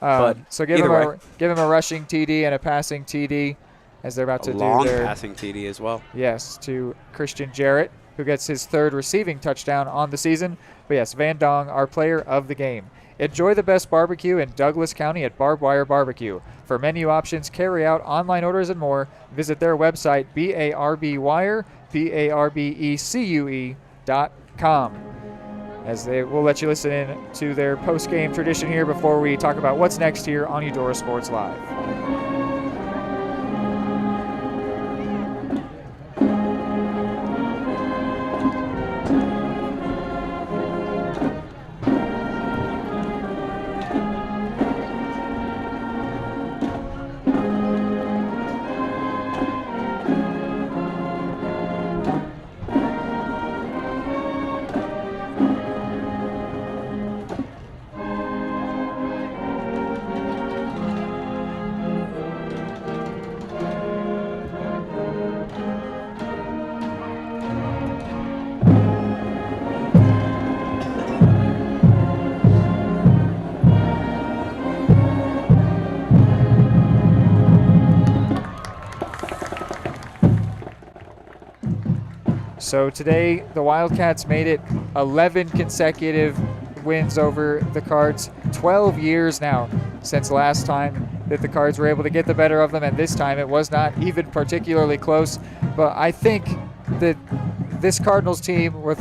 So give him a rushing TD and a passing TD as they're about to do their
long passing TD as well.
Yes, to Christian Jarrett, who gets his third receiving touchdown on the season. But yes, Van Dong, our player of the game. Enjoy the best barbecue in Douglas County at Barbed Wire Barbecue. For menu options, carry out, online orders, and more, visit their website, barbewire.com. As they will let you listen in to their post-game tradition here before we talk about what's next here on Eudora Sports Live. So today, the Wildcats made it 11 consecutive wins over the Cards. 12 years now since last time that the Cards were able to get the better of them, and this time it was not even particularly close. But I think that this Cardinals team, with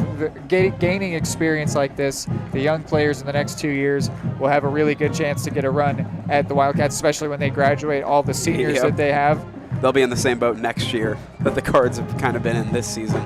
gaining experience like this, the young players in the next 2 years will have a really good chance to get a run at the Wildcats, especially when they graduate all the seniors that they have.
They'll be in the same boat next year that the Cards have kind of been in this season.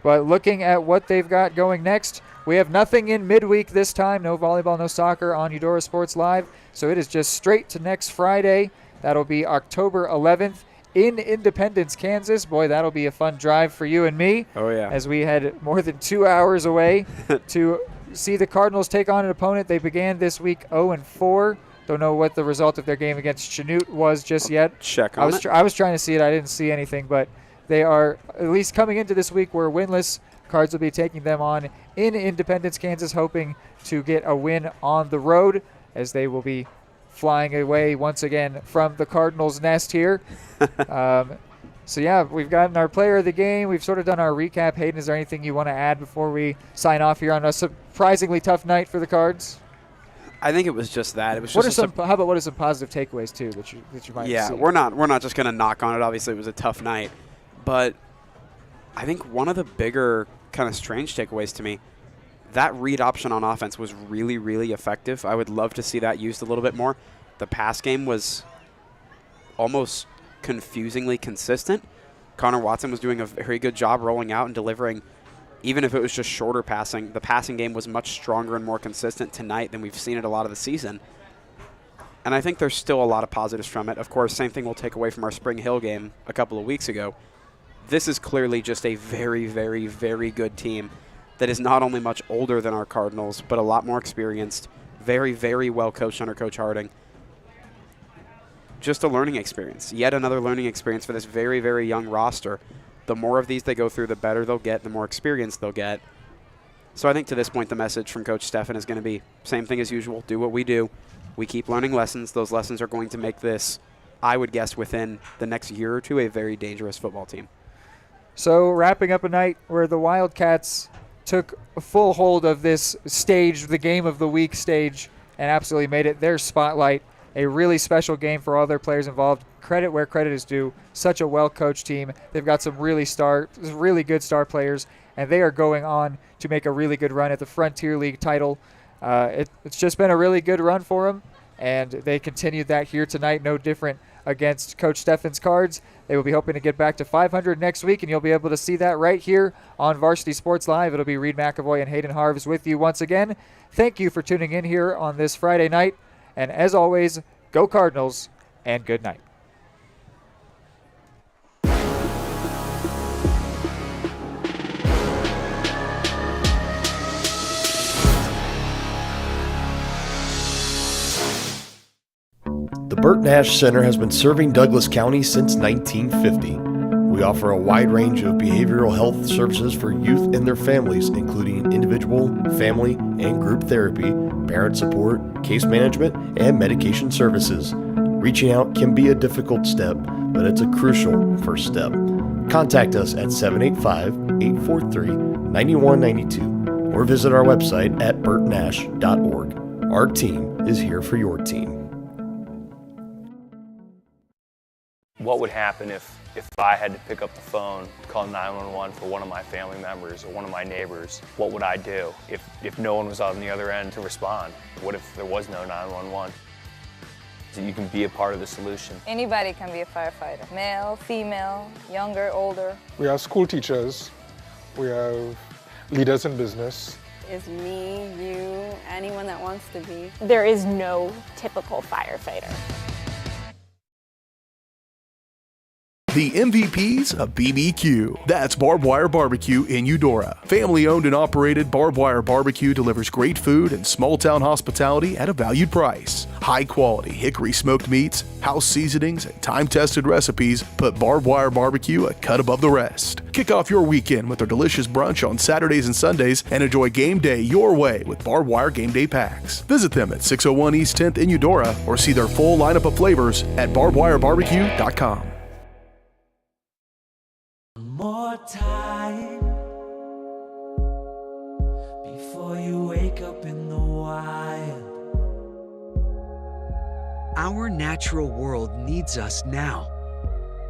But looking at what they've got going next, we have nothing in midweek this time. No volleyball, no soccer on Eudora Sports Live. So it is just straight to next Friday. That'll be October 11th in Independence, Kansas. Boy, that'll be a fun drive for you and me.
Oh, yeah.
As we head more than 2 hours away to see the Cardinals take on an opponent. They began this week 0-4. Don't know what the result of their game against Chanute was just yet.
Check on it.
I was trying to see it. I didn't see anything, but they are, at least coming into this week, we're winless. Cards will be taking them on in Independence, Kansas, hoping to get a win on the road, as they will be flying away once again from the Cardinals' nest here. So, yeah, we've gotten our player of the game. We've sort of done our recap. Hayden, is there anything you want to add before we sign off here on a surprisingly tough night for the Cards?
I think it was just that. It was
what
just
are how about what are some positive takeaways, too, that you might see?
Yeah, we're not just going to knock on it. Obviously, it was a tough night. But I think one of the bigger kind of strange takeaways to me, that read option on offense was really, really effective. I would love to see that used a little bit more. The pass game was almost confusingly consistent. Connor Watson was doing a very good job rolling out and delivering, even if it was just shorter passing. The passing game was much stronger and more consistent tonight than we've seen it a lot of the season. And I think there's still a lot of positives from it. Of course, same thing we'll take away from our Spring Hill game a couple of weeks ago. This is clearly just a very, very, very good team that is not only much older than our Cardinals, but a lot more experienced, very, very well coached under Coach Harding. just a learning experience, yet another learning experience for this very, very young roster. The more of these they go through, the better they'll get, the more experience they'll get. So I think to this point, the message from Coach Steffen is going to be same thing as usual. Do what we do. We keep learning lessons. Those lessons are going to make this, I would guess, within the next year or two, a very dangerous football team.
So wrapping up a night where the Wildcats took full hold of this stage, the game of the week stage, and absolutely made it their spotlight. A really special game for all their players involved. Credit where credit is due. Such a well-coached team. They've got some really good star players, and they are going on to make a really good run at the Frontier League title. It's just been a really good run for them, and they continued that here tonight, no different against Coach Steffen's Cards. They will be hoping to get back to 500 next week, and you'll be able to see that right here on Varsity Sports Live. It'll be Reed McAvoy and Hayden Harves with you once again. Thank you for tuning in here on this Friday night, and as always, go Cardinals, and good night.
The Burt Nash Center has been serving Douglas County since 1950. We offer a wide range of behavioral health services for youth and their families, including individual, family, and group therapy, parent support, case management, and medication services. Reaching out can be a difficult step, but it's a crucial first step. Contact us at 785-843-9192 or visit our website at burtnash.org. Our team is here for your team.
What would happen if I had to pick up the phone, call 911 for one of my family members or one of my neighbors? What would I do if no one was on the other end to respond? What if there was no 911? So you can be a part of the solution.
Anybody can be a firefighter. Male, female, younger, older.
We have school teachers. We have leaders in business.
It's me, you, anyone that wants to be.
There is no typical firefighter.
The MVPs of BBQ. That's Barbed Wire Barbecue in Eudora. Family owned and operated, Barbed Wire Barbecue delivers great food and small town hospitality at a valued price. High quality hickory smoked meats, house seasonings, and time tested recipes put Barbed Wire Barbecue a cut above the rest. Kick off your weekend with our delicious brunch on Saturdays and Sundays and enjoy game day your way with Barbed Wire Game Day Packs. Visit them at 601 East 10th in Eudora or see their full lineup of flavors at barbedwirebarbecue.com.
More time before you wake up in the wild.
Our natural world needs us now.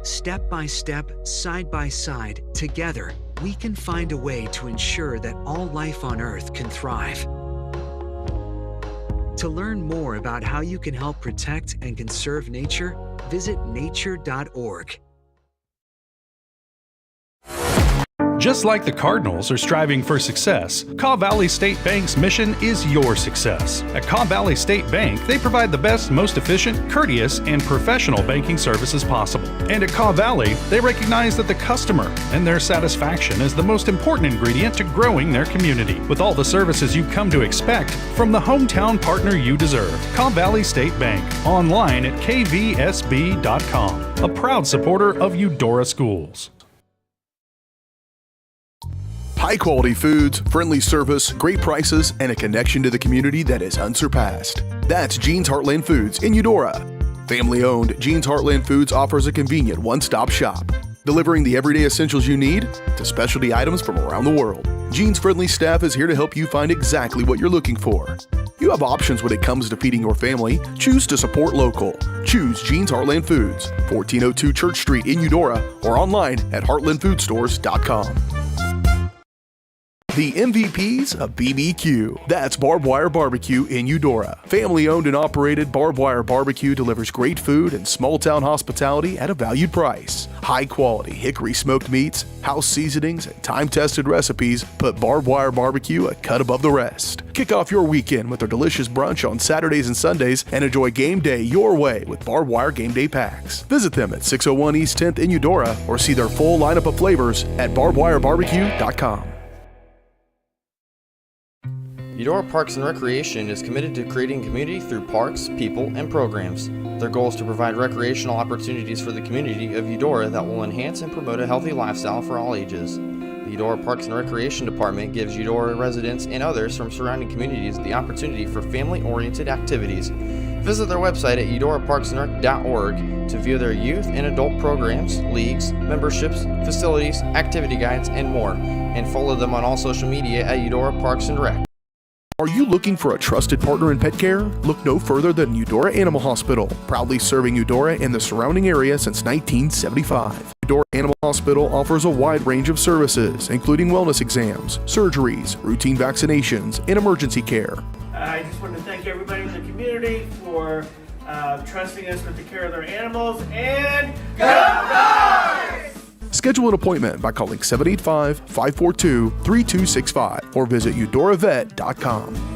Step by step, side by side, together, we can find a way to ensure that all life on Earth can thrive. To learn more about how you can help protect and conserve nature, visit nature.org.
Just like the Cardinals are striving for success, Kaw Valley State Bank's mission is your success. At Kaw Valley State Bank, they provide the best, most efficient, courteous, and professional banking services possible. And at Kaw Valley, they recognize that the customer and their satisfaction is the most important ingredient to growing their community. With all the services you've come to expect from the hometown partner you deserve, Kaw Valley State Bank, online at kvsb.com, a proud supporter of Eudora Schools.
High quality foods, friendly service, great prices, and a connection to the community that is unsurpassed. That's Jean's Heartland Foods in Eudora. Family owned, Jean's Heartland Foods offers a convenient one-stop shop, delivering the everyday essentials you need to specialty items from around the world. Jean's friendly staff is here to help you find exactly what you're looking for. You have options when it comes to feeding your family. Choose to support local. Choose Jean's Heartland Foods, 1402 Church Street in Eudora, or online at heartlandfoodstores.com. The MVPs of BBQ. That's Barbed Wire Barbecue in Eudora. Family owned and operated, Barbed Wire Barbecue delivers great food and small town hospitality at a valued price. High quality hickory smoked meats, house seasonings, and time tested recipes put Barbed Wire Barbecue a cut above the rest. Kick off your weekend with our delicious brunch on Saturdays and Sundays and enjoy game day your way with Barbed Wire Game Day Packs. Visit them at 601 East 10th in Eudora or see their full lineup of flavors at barbedwirebarbecue.com.
Eudora Parks and Recreation is committed to creating community through parks, people, and programs. Their goal is to provide recreational opportunities for the community of Eudora that will enhance and promote a healthy lifestyle for all ages. The Eudora Parks and Recreation Department gives Eudora residents and others from surrounding communities the opportunity for family-oriented activities. Visit their website at eudoraparksandrec.org to view their youth and adult programs, leagues, memberships, facilities, activity guides, and more, and follow them on all social media at Eudora Parks and Rec.
Are you looking for a trusted partner in pet care? Look no further than Eudora Animal Hospital, proudly serving Eudora and the surrounding area since 1975. Eudora Animal Hospital offers a wide range of services, including wellness exams, surgeries, routine vaccinations, and emergency care.
I just want to thank everybody in the community for trusting us with the care of their animals, and go Dogs!
Schedule an appointment by calling 785-542-3265 or visit eudoravet.com.